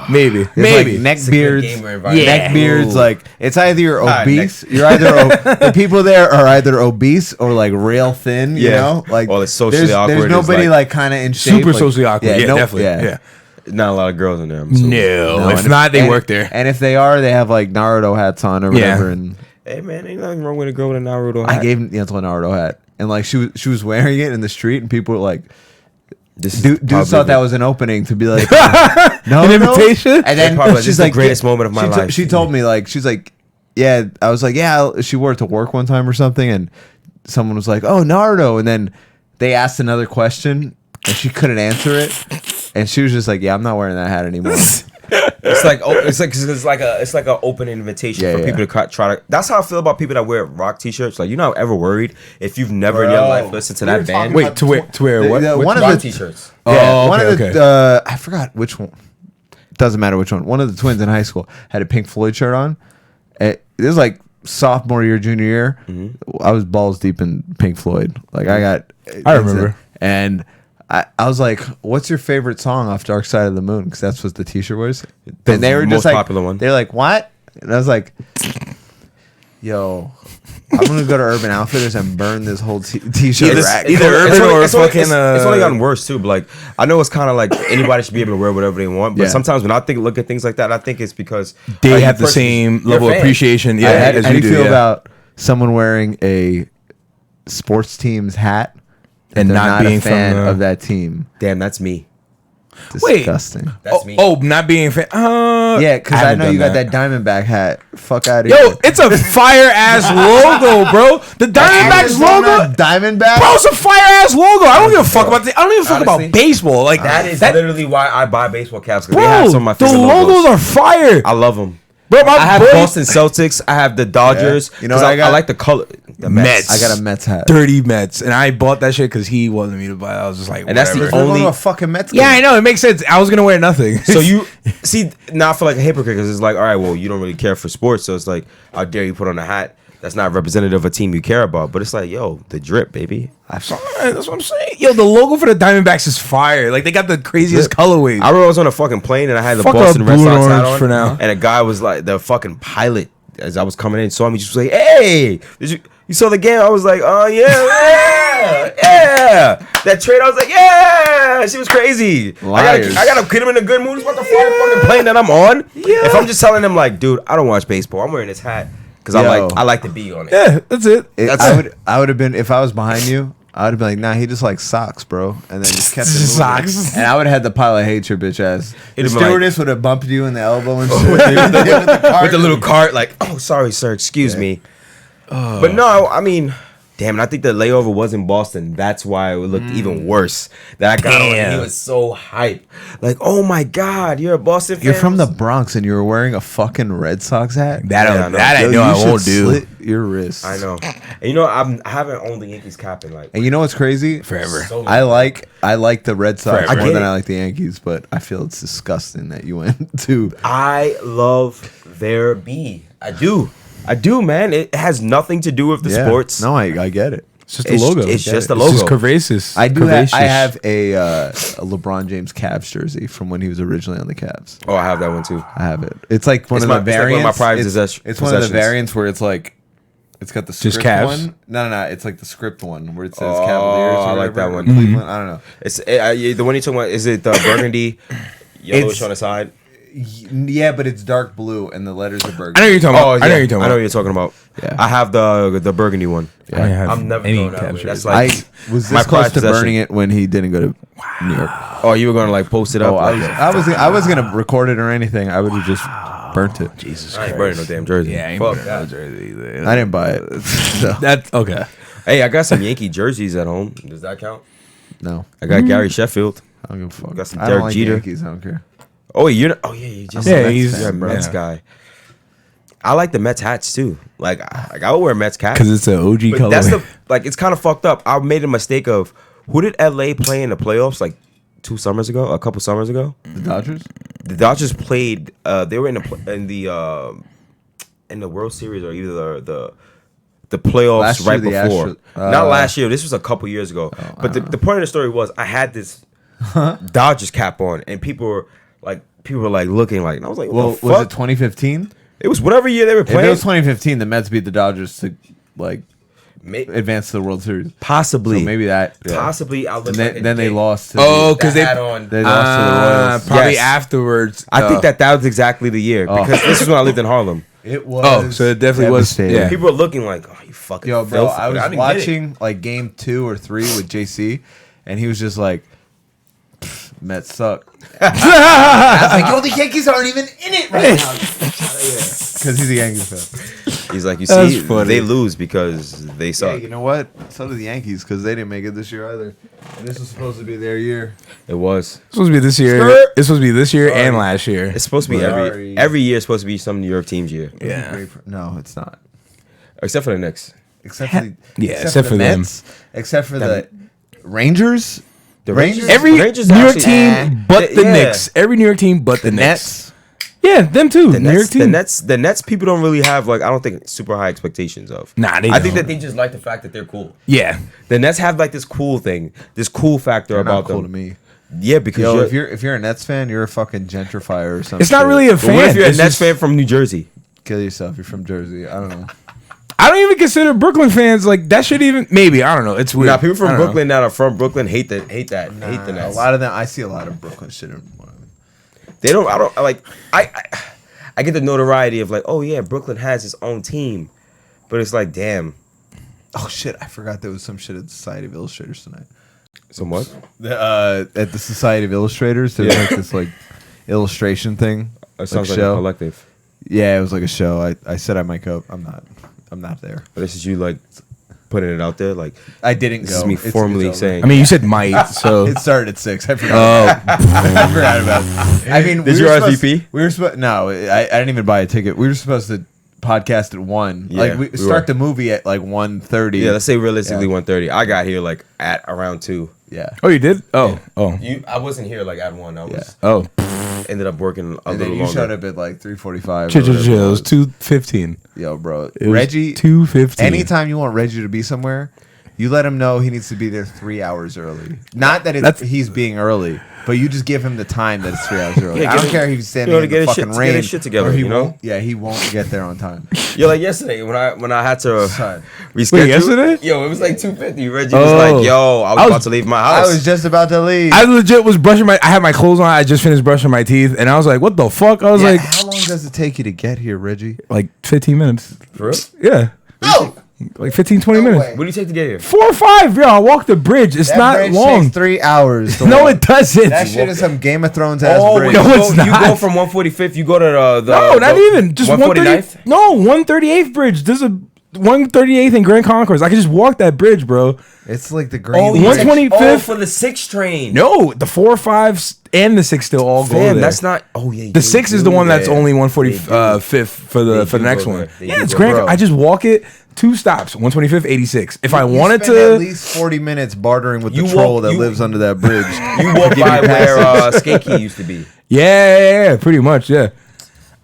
[SPEAKER 1] maybe,
[SPEAKER 2] It's
[SPEAKER 1] maybe.
[SPEAKER 2] like neck
[SPEAKER 3] It's a good
[SPEAKER 2] beards.
[SPEAKER 3] gamer environment.
[SPEAKER 1] Yeah.
[SPEAKER 2] Neck beards, like it's either you're
[SPEAKER 3] Ah,
[SPEAKER 2] obese, you're either the people there are either obese or like real thin, you
[SPEAKER 3] Yeah.
[SPEAKER 2] know, like
[SPEAKER 3] Or it's socially
[SPEAKER 2] there's,
[SPEAKER 3] awkward,
[SPEAKER 2] There's
[SPEAKER 3] it's
[SPEAKER 2] nobody
[SPEAKER 3] like-
[SPEAKER 2] like kind of in shape,
[SPEAKER 1] Super
[SPEAKER 2] like-
[SPEAKER 1] socially awkward. Yeah,
[SPEAKER 2] no-
[SPEAKER 1] definitely. Yeah.
[SPEAKER 3] Not a lot of girls in there. I'm assuming.
[SPEAKER 1] No,
[SPEAKER 2] No,
[SPEAKER 1] if
[SPEAKER 2] and
[SPEAKER 1] not, they
[SPEAKER 2] and-
[SPEAKER 1] work there.
[SPEAKER 2] And if they are, they have like Naruto hats on or
[SPEAKER 1] Yeah.
[SPEAKER 2] whatever. And
[SPEAKER 3] Hey man, ain't nothing wrong with a girl with a Naruto
[SPEAKER 2] I
[SPEAKER 3] hat.
[SPEAKER 2] gave Yanto a Naruto hat, and like she was wearing it in the street, and people were like,
[SPEAKER 3] This is
[SPEAKER 2] dudes
[SPEAKER 3] probably
[SPEAKER 2] thought that
[SPEAKER 3] the-
[SPEAKER 2] was an opening to be like, no,
[SPEAKER 1] An
[SPEAKER 2] no.
[SPEAKER 1] invitation?
[SPEAKER 2] And then
[SPEAKER 3] probably like,
[SPEAKER 2] she's
[SPEAKER 3] this is the
[SPEAKER 2] like,
[SPEAKER 3] greatest moment of my life.
[SPEAKER 2] She told me like, she's like, yeah. I was like, yeah. She wore it to work one time or something, and someone was like, oh, Naruto, and then they asked another question, and she couldn't answer it, and she was just like, yeah, I'm not wearing that hat anymore.
[SPEAKER 3] It's like it's like an open invitation
[SPEAKER 2] Yeah,
[SPEAKER 3] for
[SPEAKER 2] yeah.
[SPEAKER 3] people to try to. That's how I feel about people that wear rock t-shirts. Like you're not ever worried if you've never in your
[SPEAKER 2] Bro,
[SPEAKER 3] life listened to
[SPEAKER 2] we
[SPEAKER 3] that
[SPEAKER 2] were
[SPEAKER 3] band.
[SPEAKER 2] talking
[SPEAKER 1] Wait, to wear what?
[SPEAKER 2] The-
[SPEAKER 1] Which
[SPEAKER 2] one of
[SPEAKER 3] rock
[SPEAKER 2] the
[SPEAKER 3] t-shirts.
[SPEAKER 1] Oh,
[SPEAKER 2] one
[SPEAKER 1] okay,
[SPEAKER 2] of the
[SPEAKER 1] okay.
[SPEAKER 2] I forgot which one. Doesn't matter which one. One of the twins in high school had a Pink Floyd shirt on. It was like sophomore year, junior year. I was balls deep in Pink Floyd. Like
[SPEAKER 1] I remember.
[SPEAKER 2] And I was like, "What's your favorite song off Dark Side of the Moon?" Because that's what the T-shirt was.
[SPEAKER 3] The
[SPEAKER 2] And they were
[SPEAKER 3] most
[SPEAKER 2] just like,
[SPEAKER 3] popular one.
[SPEAKER 2] They're like, "What?" And I was like, "Yo, I'm gonna go to Urban Outfitters and burn this whole T-shirt rack."
[SPEAKER 1] Either Urban or fucking,
[SPEAKER 3] It's only gotten worse too. But like I know it's kind of like anybody should be able to wear whatever they want. But
[SPEAKER 2] Yeah.
[SPEAKER 3] sometimes when I look at things like that, I think it's because
[SPEAKER 1] They
[SPEAKER 3] like,
[SPEAKER 1] have the
[SPEAKER 3] first-
[SPEAKER 1] same
[SPEAKER 3] you're
[SPEAKER 1] level of
[SPEAKER 3] fans.
[SPEAKER 1] appreciation. Yeah, as
[SPEAKER 2] How do
[SPEAKER 1] we
[SPEAKER 2] you
[SPEAKER 1] do.
[SPEAKER 2] feel
[SPEAKER 1] Yeah.
[SPEAKER 2] about someone wearing a sports team's hat
[SPEAKER 1] And
[SPEAKER 2] they're
[SPEAKER 1] not being
[SPEAKER 2] a fan
[SPEAKER 1] from the-
[SPEAKER 2] of that team?
[SPEAKER 3] Damn, that's me.
[SPEAKER 1] Wait.
[SPEAKER 2] Disgusting.
[SPEAKER 3] That's me.
[SPEAKER 1] Oh, not being a fan.
[SPEAKER 2] Yeah, because I
[SPEAKER 1] haven't
[SPEAKER 2] know you
[SPEAKER 1] done
[SPEAKER 2] got that Diamondback hat. Fuck out of
[SPEAKER 1] Yo,
[SPEAKER 2] here.
[SPEAKER 1] it's a fire ass logo, bro. The Diamondbacks logo.
[SPEAKER 2] Diamondback.
[SPEAKER 1] Bro, it's a fire ass logo. I don't give a fuck about I don't even fuck
[SPEAKER 3] Honestly,
[SPEAKER 1] about baseball. Like
[SPEAKER 3] That is literally why I buy baseball caps because
[SPEAKER 1] bro.
[SPEAKER 3] they have some of my
[SPEAKER 1] The
[SPEAKER 3] favorite
[SPEAKER 1] logos are fire,
[SPEAKER 3] I love them.
[SPEAKER 1] bro. My
[SPEAKER 3] I have
[SPEAKER 1] boy-
[SPEAKER 3] Boston Celtics. I have the Dodgers.
[SPEAKER 2] Yeah. You know
[SPEAKER 3] 'cause
[SPEAKER 2] what
[SPEAKER 3] I
[SPEAKER 2] I got?
[SPEAKER 3] like the color. The
[SPEAKER 1] Mets.
[SPEAKER 2] I got a Mets hat.
[SPEAKER 1] dirty Mets, and I bought that shit because he wanted me to buy it. I was just like,
[SPEAKER 3] And that's the
[SPEAKER 1] whatever.
[SPEAKER 2] We're going
[SPEAKER 3] only-
[SPEAKER 2] to a fucking Mets game.
[SPEAKER 1] Yeah, I know. It makes sense. I was gonna wear nothing.
[SPEAKER 3] So you see now I feel like a hypocrite because it's like, all right, well, you don't really care for sports, so it's like, how dare you put on a hat that's not representative of a team you care about? But it's like, yo, the drip, baby.
[SPEAKER 1] That's what I'm saying. Yo, the logo for the Diamondbacks is fire. Like they got the craziest colorways.
[SPEAKER 3] I remember I was on a fucking plane and I had the
[SPEAKER 1] Fuck
[SPEAKER 3] Boston
[SPEAKER 1] up
[SPEAKER 3] Red
[SPEAKER 1] blue
[SPEAKER 3] Sox
[SPEAKER 1] and
[SPEAKER 3] hat
[SPEAKER 1] orange
[SPEAKER 3] on,
[SPEAKER 1] for now.
[SPEAKER 3] and a guy was like, the fucking pilot, as I was coming in, saw me, just was like, hey, did you saw the game? I was like, oh yeah. That trade, I was like, yeah, she was crazy.
[SPEAKER 2] Liars.
[SPEAKER 3] I gotta get him in a good mood. He's about to fly the fucking plane that I'm on.
[SPEAKER 1] Yeah.
[SPEAKER 3] If I'm just telling him like, dude, I don't watch baseball. I'm wearing this hat because
[SPEAKER 2] Yo.
[SPEAKER 3] I like to be on it.
[SPEAKER 1] Yeah, that's it.
[SPEAKER 2] I would have been, if I was behind you, I would have been like, nah, he just likes socks, bro. And then just kept it moving.
[SPEAKER 1] Socks.
[SPEAKER 2] And I would have had the pilot hate your bitch ass. The
[SPEAKER 3] It'd be like-
[SPEAKER 2] stewardess would have bumped you in the elbow and shit.
[SPEAKER 3] With the little cart, like, oh, sorry, sir, excuse me. But no, I mean, damn, and I think the layover was in Boston. That's why it looked even worse. That I got on and he was so hype. Like, oh my God, you're a Boston fan.
[SPEAKER 2] You're from the Bronx and you were wearing a fucking Red Sox hat?
[SPEAKER 1] I know I won't do.
[SPEAKER 2] Slit your wrist.
[SPEAKER 3] I know. And you know, I haven't owned the Yankees cap in like.
[SPEAKER 2] And you know what's crazy?
[SPEAKER 1] Forever.
[SPEAKER 3] So
[SPEAKER 2] I like the Red Sox
[SPEAKER 1] Forever.
[SPEAKER 2] more than I like the Yankees, but I feel it's disgusting that you went to.
[SPEAKER 3] I love their B. I do, man. It has nothing to do with the sports.
[SPEAKER 2] No, I get it.
[SPEAKER 1] It's just the logo.
[SPEAKER 3] It's just the
[SPEAKER 1] It's
[SPEAKER 3] logo.
[SPEAKER 1] just curvaceous.
[SPEAKER 2] I do.
[SPEAKER 1] Curvaceous.
[SPEAKER 2] I have a LeBron James Cavs jersey from when he was originally on the Cavs.
[SPEAKER 3] Oh, I have that one too.
[SPEAKER 2] I have it. It's like one
[SPEAKER 3] It's
[SPEAKER 2] of
[SPEAKER 3] my-
[SPEAKER 2] the
[SPEAKER 3] it's like one of my
[SPEAKER 2] variants.
[SPEAKER 3] prized
[SPEAKER 2] It's one of the
[SPEAKER 3] possessions.
[SPEAKER 2] variants where it's like it's got the script
[SPEAKER 1] Just Cavs?
[SPEAKER 2] one. No. It's like the script one where it says
[SPEAKER 3] Oh,
[SPEAKER 2] Cavaliers. Or
[SPEAKER 3] I like
[SPEAKER 2] whatever,
[SPEAKER 3] that
[SPEAKER 2] or
[SPEAKER 3] one.
[SPEAKER 2] Cleveland. I don't know.
[SPEAKER 3] It's the one you're talking about. Is it the burgundy yellowish
[SPEAKER 2] It's-
[SPEAKER 3] on the side?
[SPEAKER 2] Yeah, but it's dark blue and the letters are
[SPEAKER 1] I know
[SPEAKER 2] burgundy.
[SPEAKER 1] what you're talking about. I know what you're talking
[SPEAKER 3] I know
[SPEAKER 1] about.
[SPEAKER 3] what you're talking about.
[SPEAKER 2] Yeah.
[SPEAKER 3] I have the burgundy one.
[SPEAKER 1] I don't have
[SPEAKER 3] I'm never
[SPEAKER 1] any
[SPEAKER 3] going that
[SPEAKER 1] Cavs
[SPEAKER 3] way. That's
[SPEAKER 1] jerseys.
[SPEAKER 3] like
[SPEAKER 2] I was
[SPEAKER 3] my
[SPEAKER 2] this close
[SPEAKER 3] prized
[SPEAKER 2] to
[SPEAKER 3] possession.
[SPEAKER 2] burning it when he didn't go to New York.
[SPEAKER 3] Oh, you were gonna like post it up?
[SPEAKER 2] Oh, I was gonna record it or anything. I would have just burnt it.
[SPEAKER 1] Jesus
[SPEAKER 3] I ain't
[SPEAKER 1] Christ.
[SPEAKER 3] burning no damn jersey.
[SPEAKER 1] Yeah, I ain't
[SPEAKER 3] Fuck
[SPEAKER 1] burning
[SPEAKER 3] that.
[SPEAKER 1] no jersey either.
[SPEAKER 2] I didn't buy it. So,
[SPEAKER 1] That's okay.
[SPEAKER 3] Hey, I got some Yankee jerseys at home. Does that count?
[SPEAKER 2] no,
[SPEAKER 3] I got Gary Sheffield.
[SPEAKER 2] I don't give a fuck.
[SPEAKER 3] Got some
[SPEAKER 2] I
[SPEAKER 3] Derek
[SPEAKER 2] don't like
[SPEAKER 3] Jeter.
[SPEAKER 2] Yankees. I don't care.
[SPEAKER 3] Oh, wait, you're. Oh yeah, you just.
[SPEAKER 1] Yeah,
[SPEAKER 3] Mets
[SPEAKER 1] he's-
[SPEAKER 3] fan. You're a Mets
[SPEAKER 1] yeah.
[SPEAKER 3] guy. I like the Mets hats too. Like I would wear a Mets cap.
[SPEAKER 1] Because it's an OG
[SPEAKER 3] But
[SPEAKER 1] color.
[SPEAKER 3] that's the like. It's kind of fucked up. I made a mistake of who did LA play in the playoffs like a couple summers ago.
[SPEAKER 2] The Dodgers.
[SPEAKER 3] The Dodgers played. They were in the World Series or either the playoffs
[SPEAKER 2] Last year,
[SPEAKER 3] right
[SPEAKER 2] the
[SPEAKER 3] before.
[SPEAKER 2] Astros-
[SPEAKER 3] Not last year. This was a couple years ago. But the point of the story was I had this Dodgers cap on, and people were like looking like, and I was like, what
[SPEAKER 2] Well,
[SPEAKER 3] the fuck?
[SPEAKER 2] was it 2015?
[SPEAKER 3] It was whatever year they were
[SPEAKER 2] If it
[SPEAKER 3] playing.
[SPEAKER 2] was 2015, the Mets beat the Dodgers to like
[SPEAKER 3] May-
[SPEAKER 2] advance to the World Series.
[SPEAKER 3] possibly,
[SPEAKER 2] So maybe that. Yeah.
[SPEAKER 3] possibly. I
[SPEAKER 2] And then they lost. To
[SPEAKER 1] Oh,
[SPEAKER 2] the,
[SPEAKER 1] because
[SPEAKER 3] that
[SPEAKER 1] they
[SPEAKER 3] had on.
[SPEAKER 2] they lost to the Royals.
[SPEAKER 1] probably
[SPEAKER 3] Yes.
[SPEAKER 1] afterwards.
[SPEAKER 3] I think that was exactly the year because this is when I lived in Harlem.
[SPEAKER 2] It was.
[SPEAKER 1] Oh, so it definitely was.
[SPEAKER 2] devastating.
[SPEAKER 1] Yeah.
[SPEAKER 3] People were looking like, oh, you fucking
[SPEAKER 2] Yo, bro,
[SPEAKER 3] filthy.
[SPEAKER 2] I
[SPEAKER 3] But
[SPEAKER 2] was
[SPEAKER 3] didn't get it.
[SPEAKER 2] watching like game 2 or 3 with JC, and he was just like, Mets suck. I was like, yo, the Yankees aren't even in it right now. Because he's a Yankees fan.
[SPEAKER 3] He's like, you
[SPEAKER 1] That's
[SPEAKER 3] see,
[SPEAKER 1] funny.
[SPEAKER 3] they lose because they
[SPEAKER 2] Yeah,
[SPEAKER 3] suck.
[SPEAKER 2] you know what? So did the Yankees because they didn't make it this year either. And this was supposed to be their year.
[SPEAKER 3] It was.
[SPEAKER 1] It's supposed to be this year.
[SPEAKER 3] Skirt.
[SPEAKER 1] It's supposed to be this year
[SPEAKER 2] Sorry.
[SPEAKER 1] and last year.
[SPEAKER 3] It's supposed to be
[SPEAKER 2] Sorry.
[SPEAKER 3] every year. Is supposed to be some New York team's year,
[SPEAKER 1] Yeah.
[SPEAKER 2] No, it's not.
[SPEAKER 3] except for the Knicks.
[SPEAKER 2] Except for the,
[SPEAKER 1] Yeah, except for them.
[SPEAKER 2] Mets, except for the Rangers.
[SPEAKER 3] The
[SPEAKER 2] Rangers?
[SPEAKER 1] Every
[SPEAKER 3] Rangers
[SPEAKER 1] New York
[SPEAKER 3] actually-
[SPEAKER 1] team but the
[SPEAKER 3] yeah.
[SPEAKER 1] Knicks. Every New York team but the Knicks.
[SPEAKER 2] Nets.
[SPEAKER 1] Yeah, them too.
[SPEAKER 3] The
[SPEAKER 1] New York
[SPEAKER 3] Nets,
[SPEAKER 1] team.
[SPEAKER 3] the Nets. People don't really have like I don't think super high expectations of.
[SPEAKER 1] Nah, they
[SPEAKER 3] I think
[SPEAKER 1] don't.
[SPEAKER 3] that they just like the fact that they're cool.
[SPEAKER 1] Yeah.
[SPEAKER 3] The Nets have like this cool thing, this cool factor
[SPEAKER 2] They're
[SPEAKER 3] about
[SPEAKER 2] not cool
[SPEAKER 3] them.
[SPEAKER 2] to me.
[SPEAKER 3] Yeah, because
[SPEAKER 2] Yo,
[SPEAKER 3] you're,
[SPEAKER 2] if you're a Nets fan, you're a fucking gentrifier or something.
[SPEAKER 1] It's not really a
[SPEAKER 3] but
[SPEAKER 1] fan.
[SPEAKER 3] what if you're a
[SPEAKER 1] It's
[SPEAKER 3] Nets
[SPEAKER 1] just-
[SPEAKER 3] fan from New Jersey?
[SPEAKER 2] Kill yourself. You're from Jersey. I don't know.
[SPEAKER 1] I don't even consider Brooklyn fans like that. Should even maybe I don't know. It's weird.
[SPEAKER 3] Now people
[SPEAKER 1] I
[SPEAKER 3] from
[SPEAKER 1] don't know.
[SPEAKER 3] Brooklyn that are from Brooklyn hate the
[SPEAKER 2] A
[SPEAKER 3] Nets.
[SPEAKER 2] lot of them. I see a lot of Brooklyn shit.
[SPEAKER 3] They don't. I don't like. I get the notoriety of like, oh yeah, Brooklyn has its own team, but it's like, damn.
[SPEAKER 2] Oh shit! I forgot there was some shit at the Society of Illustrators tonight.
[SPEAKER 3] So what?
[SPEAKER 2] At the Society of Illustrators, there's like this like illustration thing.
[SPEAKER 3] It sounds like
[SPEAKER 2] show.
[SPEAKER 3] a collective.
[SPEAKER 2] Yeah, it was like a show. I said I might go. I'm not there.
[SPEAKER 3] But this is you like putting it out there, like
[SPEAKER 2] I didn't
[SPEAKER 3] this
[SPEAKER 2] go.
[SPEAKER 3] is me
[SPEAKER 2] It's
[SPEAKER 3] formally
[SPEAKER 2] over.
[SPEAKER 3] saying.
[SPEAKER 1] I mean, you said might, so
[SPEAKER 2] It started at 6. I forgot.
[SPEAKER 1] oh,
[SPEAKER 2] I forgot about it. I mean,
[SPEAKER 3] Did you
[SPEAKER 2] were supposed-
[SPEAKER 3] RSVP?
[SPEAKER 2] We were supposed. No, I didn't even buy a ticket. We were supposed to podcast at 1.
[SPEAKER 3] Yeah,
[SPEAKER 2] like we
[SPEAKER 3] we
[SPEAKER 2] start
[SPEAKER 3] were.
[SPEAKER 2] the movie at like 1:30.
[SPEAKER 3] yeah, let's say realistically
[SPEAKER 2] Yeah.
[SPEAKER 3] 1:30. I got here like at around 2.
[SPEAKER 2] Yeah.
[SPEAKER 1] oh, you did? Oh,
[SPEAKER 3] I wasn't here like at 1. I was
[SPEAKER 1] oh.
[SPEAKER 3] ended up working a
[SPEAKER 2] And then
[SPEAKER 3] little
[SPEAKER 2] you
[SPEAKER 3] longer.
[SPEAKER 2] showed up at like 3:45.
[SPEAKER 1] Chill. It was 2:15.
[SPEAKER 2] Yo, bro.
[SPEAKER 1] It was
[SPEAKER 2] Reggie.
[SPEAKER 1] 2:15.
[SPEAKER 2] Anytime you want Reggie to be somewhere, you let him know he needs to be there 3 hours early. Not that he's being early, but you just give him the time that it's 3 hours early.
[SPEAKER 3] Yeah,
[SPEAKER 2] I
[SPEAKER 3] get
[SPEAKER 2] don't
[SPEAKER 3] him-
[SPEAKER 2] care if he's standing
[SPEAKER 3] you know,
[SPEAKER 2] in
[SPEAKER 3] to
[SPEAKER 2] the
[SPEAKER 3] get his
[SPEAKER 2] fucking
[SPEAKER 3] shit-
[SPEAKER 2] rain.
[SPEAKER 3] get his shit together,
[SPEAKER 2] or he
[SPEAKER 3] you know?
[SPEAKER 2] won't. Yeah, he won't get there on time.
[SPEAKER 3] Yo, like yesterday when I had to
[SPEAKER 2] Son.
[SPEAKER 3] reschedule.
[SPEAKER 1] Wait, yesterday?
[SPEAKER 3] Yo, it was like 2:50. Reggie was
[SPEAKER 1] Oh.
[SPEAKER 3] like, "Yo, I was about to leave my
[SPEAKER 2] I
[SPEAKER 3] house."
[SPEAKER 2] was just about to leave.
[SPEAKER 1] I legit was brushing I had my clothes on. I just finished brushing my teeth, and I was like, "What the fuck?" I was
[SPEAKER 2] Yeah,
[SPEAKER 1] like,
[SPEAKER 2] how long does it take you to get here, Reggie?
[SPEAKER 1] 15 minutes.
[SPEAKER 3] For real?
[SPEAKER 1] Yeah,
[SPEAKER 2] Oh,
[SPEAKER 1] like 15, 20
[SPEAKER 2] No
[SPEAKER 1] minutes.
[SPEAKER 2] way.
[SPEAKER 3] What do you take to get here?
[SPEAKER 1] 4 or 5. Yo, I walked the bridge. It's
[SPEAKER 2] that
[SPEAKER 1] not
[SPEAKER 2] bridge
[SPEAKER 1] long.
[SPEAKER 2] takes 3 hours. to
[SPEAKER 1] No,
[SPEAKER 2] walk.
[SPEAKER 1] it doesn't.
[SPEAKER 2] That shit is some Game of Thrones ass
[SPEAKER 3] Oh,
[SPEAKER 2] bridge.
[SPEAKER 1] no,
[SPEAKER 3] you,
[SPEAKER 1] it's
[SPEAKER 3] go, you
[SPEAKER 1] not.
[SPEAKER 3] go from 145th. You go to the
[SPEAKER 1] no, not even. Just
[SPEAKER 3] 149th.
[SPEAKER 1] 130. No, 138th bridge. There's a 138th and Grand Concourse. I could just walk that bridge, bro.
[SPEAKER 2] It's like the green.
[SPEAKER 3] Oh,
[SPEAKER 1] 125th
[SPEAKER 3] for the 6 train.
[SPEAKER 1] No, the 4, 5, and the 6 still all go
[SPEAKER 3] Fam,
[SPEAKER 1] there.
[SPEAKER 3] that's not. Oh yeah,
[SPEAKER 1] The 6 is the one that's only
[SPEAKER 3] They
[SPEAKER 1] 145th for the next one.
[SPEAKER 3] They
[SPEAKER 1] Yeah,
[SPEAKER 3] do
[SPEAKER 1] it's
[SPEAKER 3] go
[SPEAKER 1] Grand.
[SPEAKER 3] there.
[SPEAKER 1] I just walk it 2 stops, 125th, 86. If I
[SPEAKER 2] You
[SPEAKER 1] wanted
[SPEAKER 2] spend at
[SPEAKER 1] to,
[SPEAKER 2] least 40 minutes bartering with the
[SPEAKER 3] You
[SPEAKER 2] troll
[SPEAKER 3] walk-
[SPEAKER 2] that
[SPEAKER 3] you-
[SPEAKER 2] lives under that bridge.
[SPEAKER 3] You walk by where Skate Key used to be.
[SPEAKER 1] yeah, pretty much, yeah.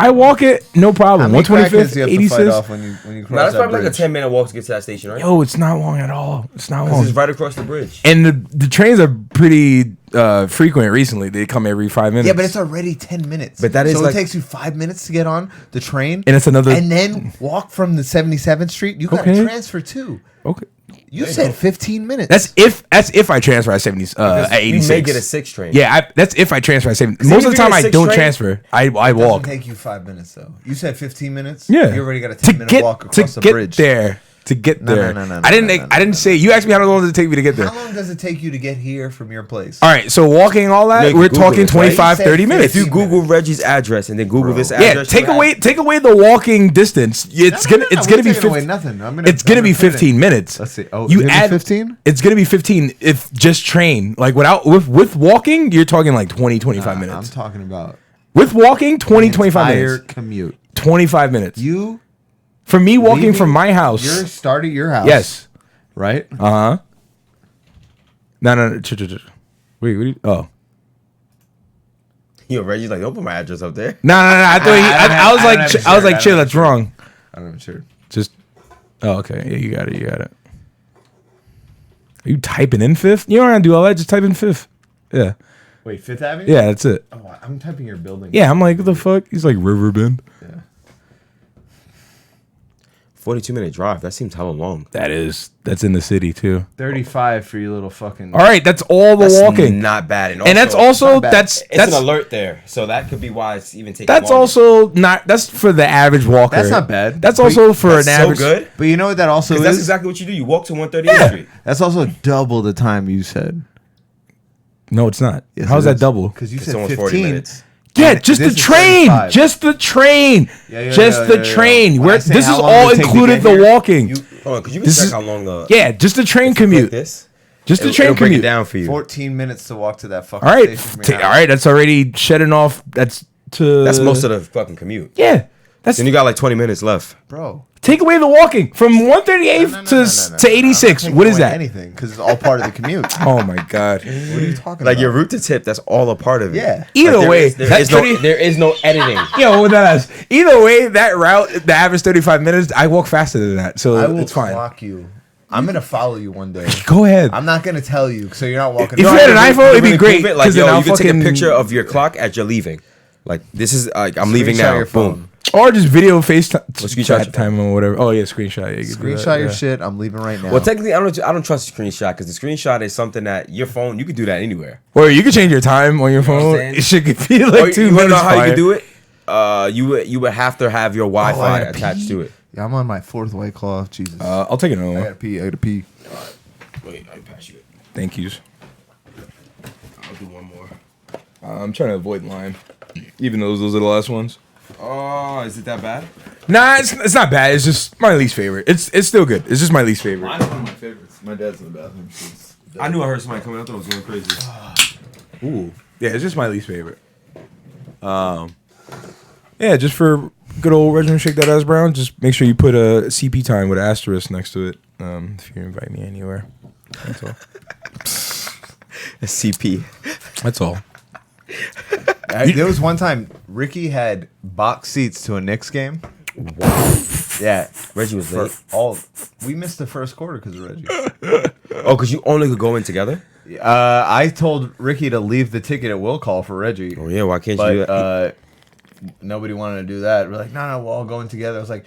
[SPEAKER 1] I walk it, no problem.
[SPEAKER 2] How many
[SPEAKER 1] 125th,
[SPEAKER 2] crackheads do you have to fight
[SPEAKER 1] 86th.
[SPEAKER 2] off when you cross
[SPEAKER 3] No, that's
[SPEAKER 2] that
[SPEAKER 3] probably like a
[SPEAKER 2] bridge?
[SPEAKER 3] 10-minute walk to get to that station, right?
[SPEAKER 1] Yo, it's not long at all. It's not
[SPEAKER 3] This
[SPEAKER 1] long.
[SPEAKER 3] is right across the bridge.
[SPEAKER 1] And the trains are pretty frequent recently. They come every 5 minutes.
[SPEAKER 2] Yeah, but it's already 10 minutes.
[SPEAKER 3] But that is
[SPEAKER 2] so
[SPEAKER 3] like-
[SPEAKER 2] it takes you 5 minutes to get on the train,
[SPEAKER 1] And it's another-
[SPEAKER 2] and then walk from the 77th Street. You got to
[SPEAKER 1] Okay.
[SPEAKER 2] transfer too.
[SPEAKER 1] okay.
[SPEAKER 2] You said 15 minutes.
[SPEAKER 1] That's if I transfer at 70 at 86.
[SPEAKER 3] We may get a 6 train.
[SPEAKER 1] Yeah, that's if I transfer at 70.
[SPEAKER 3] See,
[SPEAKER 1] Most
[SPEAKER 3] if
[SPEAKER 1] of the
[SPEAKER 3] you
[SPEAKER 1] time
[SPEAKER 3] get a
[SPEAKER 1] I
[SPEAKER 3] 6
[SPEAKER 1] don't
[SPEAKER 3] train-
[SPEAKER 1] transfer. I
[SPEAKER 2] It doesn't
[SPEAKER 1] walk.
[SPEAKER 2] take you 5 minutes though. You said 15 minutes.
[SPEAKER 1] Yeah.
[SPEAKER 2] You already got a
[SPEAKER 1] to
[SPEAKER 2] 10-minute walk across the
[SPEAKER 1] get
[SPEAKER 2] bridge.
[SPEAKER 1] there. To get
[SPEAKER 2] No,
[SPEAKER 1] there.
[SPEAKER 2] no,
[SPEAKER 1] I didn't say. You asked me how long does it take me to get there.
[SPEAKER 2] How long does it take you to get here from your place?
[SPEAKER 1] All right, so walking all that,
[SPEAKER 3] Make
[SPEAKER 1] we're
[SPEAKER 3] Google
[SPEAKER 1] talking
[SPEAKER 3] it, right?
[SPEAKER 1] 25,
[SPEAKER 2] You
[SPEAKER 1] 30
[SPEAKER 2] said
[SPEAKER 1] minutes.
[SPEAKER 3] If you
[SPEAKER 2] 15
[SPEAKER 3] Google Reggie's address and then Google this
[SPEAKER 1] Yeah,
[SPEAKER 3] address,
[SPEAKER 1] take away the walking distance. It's gonna
[SPEAKER 2] we're
[SPEAKER 1] be
[SPEAKER 2] taking away
[SPEAKER 1] 15.
[SPEAKER 2] nothing.
[SPEAKER 1] It's gonna be 15 minutes.
[SPEAKER 2] Let's see. Oh,
[SPEAKER 1] you
[SPEAKER 2] maybe
[SPEAKER 1] add
[SPEAKER 2] 15?
[SPEAKER 1] It's gonna be 15 if just train. Like without with walking, you're talking like 20, 25
[SPEAKER 2] I'm
[SPEAKER 1] minutes.
[SPEAKER 2] talking about
[SPEAKER 1] With walking, 20,
[SPEAKER 2] the
[SPEAKER 1] 25
[SPEAKER 2] entire
[SPEAKER 1] minutes.
[SPEAKER 2] commute.
[SPEAKER 1] 25 minutes.
[SPEAKER 2] You
[SPEAKER 1] For me walking
[SPEAKER 2] leaving
[SPEAKER 1] from my house.
[SPEAKER 2] Your start at your house.
[SPEAKER 1] Yes.
[SPEAKER 2] Right?
[SPEAKER 1] Uh-huh. No. Wait, what do you... Oh.
[SPEAKER 3] Yo, Reggie's like, don't put my address up there.
[SPEAKER 1] No. I thought I was
[SPEAKER 2] I don't
[SPEAKER 1] like,
[SPEAKER 2] have
[SPEAKER 1] I was
[SPEAKER 2] a shirt.
[SPEAKER 1] like, chill, that's wrong.
[SPEAKER 2] I'm not sure.
[SPEAKER 1] Just... Oh, okay. Yeah, you got it. Are you typing in 5th? You don't have to do all that. Just type in 5th. Yeah.
[SPEAKER 2] Wait, Fifth Avenue?
[SPEAKER 1] Yeah, that's it.
[SPEAKER 2] Oh, I'm typing your building.
[SPEAKER 1] Yeah, I'm like, what the fuck? He's like, Riverbend.
[SPEAKER 2] Yeah.
[SPEAKER 3] 42-minute drive. That seems hella long.
[SPEAKER 1] That's in the city, too.
[SPEAKER 2] 35 for you little fucking...
[SPEAKER 1] All right, that's all the
[SPEAKER 3] That's
[SPEAKER 1] walking.
[SPEAKER 3] not bad.
[SPEAKER 1] And that's also,
[SPEAKER 2] not bad.
[SPEAKER 1] that's
[SPEAKER 3] It's an alert there, so that could be why it's even taking.
[SPEAKER 1] That's
[SPEAKER 3] longer.
[SPEAKER 1] also not. That's for the average walker.
[SPEAKER 2] That's not bad.
[SPEAKER 1] That's
[SPEAKER 2] But
[SPEAKER 1] also for
[SPEAKER 3] That's
[SPEAKER 1] an
[SPEAKER 3] so
[SPEAKER 1] average.
[SPEAKER 3] good.
[SPEAKER 2] But you know what that also is?
[SPEAKER 3] Because that's exactly what you do. You walk to 138th
[SPEAKER 1] Yeah.
[SPEAKER 3] Street.
[SPEAKER 2] That's also double the time you said.
[SPEAKER 1] No, it's not.
[SPEAKER 2] Yes,
[SPEAKER 1] How's
[SPEAKER 2] it
[SPEAKER 1] that
[SPEAKER 2] is.
[SPEAKER 1] double?
[SPEAKER 2] Because you
[SPEAKER 3] It's
[SPEAKER 2] said
[SPEAKER 3] almost
[SPEAKER 2] 15.
[SPEAKER 3] 40 minutes.
[SPEAKER 1] Yeah,
[SPEAKER 2] And
[SPEAKER 1] just the
[SPEAKER 2] this is
[SPEAKER 1] train.
[SPEAKER 2] 35.
[SPEAKER 1] Just the train.
[SPEAKER 2] Yeah,
[SPEAKER 1] Just the
[SPEAKER 2] yeah.
[SPEAKER 1] train.
[SPEAKER 2] When I
[SPEAKER 1] Where
[SPEAKER 2] say
[SPEAKER 1] this
[SPEAKER 2] how
[SPEAKER 1] is
[SPEAKER 2] long
[SPEAKER 1] all
[SPEAKER 2] does it take to
[SPEAKER 1] included
[SPEAKER 2] get
[SPEAKER 1] the
[SPEAKER 2] here,
[SPEAKER 1] walking.
[SPEAKER 3] Hold on, could you
[SPEAKER 1] This
[SPEAKER 3] check
[SPEAKER 1] is-
[SPEAKER 3] how long the
[SPEAKER 1] Yeah, just the train commute.
[SPEAKER 3] like this?
[SPEAKER 1] Just the
[SPEAKER 3] It'll
[SPEAKER 1] train
[SPEAKER 3] break it
[SPEAKER 1] commute.
[SPEAKER 3] down for you.
[SPEAKER 2] 14 minutes to walk to that fucking
[SPEAKER 1] All right,
[SPEAKER 2] station from your
[SPEAKER 1] all
[SPEAKER 2] house.
[SPEAKER 1] right. That's already shedding off. That's to.
[SPEAKER 3] That's most of the fucking commute.
[SPEAKER 1] Yeah, that's
[SPEAKER 3] Then you got like 20 minutes left.
[SPEAKER 2] Bro.
[SPEAKER 1] take away the walking from 138th
[SPEAKER 2] No, no,
[SPEAKER 1] to
[SPEAKER 2] no, no, no,
[SPEAKER 1] to
[SPEAKER 2] no.
[SPEAKER 1] 86.
[SPEAKER 2] I'm not
[SPEAKER 1] What
[SPEAKER 2] taking
[SPEAKER 1] is
[SPEAKER 2] away
[SPEAKER 1] that?
[SPEAKER 2] Anything, because it's all part of the commute.
[SPEAKER 1] Oh my god.
[SPEAKER 2] What are you talking
[SPEAKER 3] Like
[SPEAKER 2] about?
[SPEAKER 3] your route to tip, that's all a part of it.
[SPEAKER 2] Yeah.
[SPEAKER 1] Either
[SPEAKER 3] Like,
[SPEAKER 1] way,
[SPEAKER 3] there
[SPEAKER 1] that
[SPEAKER 3] is no
[SPEAKER 1] 30
[SPEAKER 3] there is no editing.
[SPEAKER 1] Yo, what that is. Either way, that route, the average 35 minutes, I walk faster than that, so
[SPEAKER 2] I will
[SPEAKER 1] it's fine.
[SPEAKER 2] clock you. I'm going to follow you one day.
[SPEAKER 1] Go ahead.
[SPEAKER 2] I'm not going to tell you, so you're not walking.
[SPEAKER 1] If you had an iPhone, it'd be great.
[SPEAKER 3] Like,
[SPEAKER 1] Because then
[SPEAKER 3] yo,
[SPEAKER 1] I'll
[SPEAKER 3] you can take a
[SPEAKER 1] fucking
[SPEAKER 3] picture of your clock as you're leaving. Like this is like I'm leaving
[SPEAKER 2] Screenshot
[SPEAKER 3] now.
[SPEAKER 2] your phone.
[SPEAKER 3] Boom.
[SPEAKER 1] or just video FaceTime
[SPEAKER 3] screenshot your
[SPEAKER 1] time or whatever. Oh yeah, screenshot. Yeah, you can do that,
[SPEAKER 2] Screenshot your
[SPEAKER 1] yeah.
[SPEAKER 2] shit. I'm leaving right now.
[SPEAKER 3] Well, technically, I don't trust the screenshot because the screenshot is something that your phone you can do that anywhere.
[SPEAKER 1] Or you can change your time on your
[SPEAKER 3] know what I'm
[SPEAKER 1] phone.
[SPEAKER 3] saying?
[SPEAKER 1] It should be
[SPEAKER 3] Or
[SPEAKER 1] like 2
[SPEAKER 3] you wanna
[SPEAKER 1] minutes.
[SPEAKER 3] know how you
[SPEAKER 1] prior.
[SPEAKER 3] can do it? You would have to have your Wi-Fi
[SPEAKER 2] gotta
[SPEAKER 3] attached
[SPEAKER 2] pee.
[SPEAKER 3] to it.
[SPEAKER 2] Yeah, I'm on my 4th White Claw. Jesus.
[SPEAKER 1] I'll take another
[SPEAKER 2] I
[SPEAKER 1] one.
[SPEAKER 2] gotta pee. I gotta pee.
[SPEAKER 3] Wait, I pass you it.
[SPEAKER 1] Thank yous.
[SPEAKER 3] I'll do one more.
[SPEAKER 1] I'm trying to avoid lime, even though those are the last ones.
[SPEAKER 3] Oh, is it that bad?
[SPEAKER 1] Nah, it's not bad. It's just my least favorite. It's still good. It's just my least favorite.
[SPEAKER 3] Mine's one of my favorites.
[SPEAKER 2] My dad's in the bathroom.
[SPEAKER 3] I knew I heard somebody coming. I thought it was going crazy.
[SPEAKER 1] Ooh, yeah, it's just my least favorite. Yeah, just for good old Reginald Shake That Ass Brown. Just make sure you put a CP time with an asterisk next to it. If you invite me anywhere, that's all.
[SPEAKER 3] A CP.
[SPEAKER 1] That's all.
[SPEAKER 2] There was one time Ricky had box seats to a Knicks game. Yeah,
[SPEAKER 3] Reggie was
[SPEAKER 2] for
[SPEAKER 3] late.
[SPEAKER 2] we missed the first quarter because of Reggie.
[SPEAKER 3] Oh, because you only could go in together?
[SPEAKER 2] I told Ricky to leave the ticket at will call for Reggie.
[SPEAKER 3] Oh, yeah. Why can't you do
[SPEAKER 2] But
[SPEAKER 3] that?
[SPEAKER 2] nobody wanted to do that. We're like, no, we'll all go in together. I was like,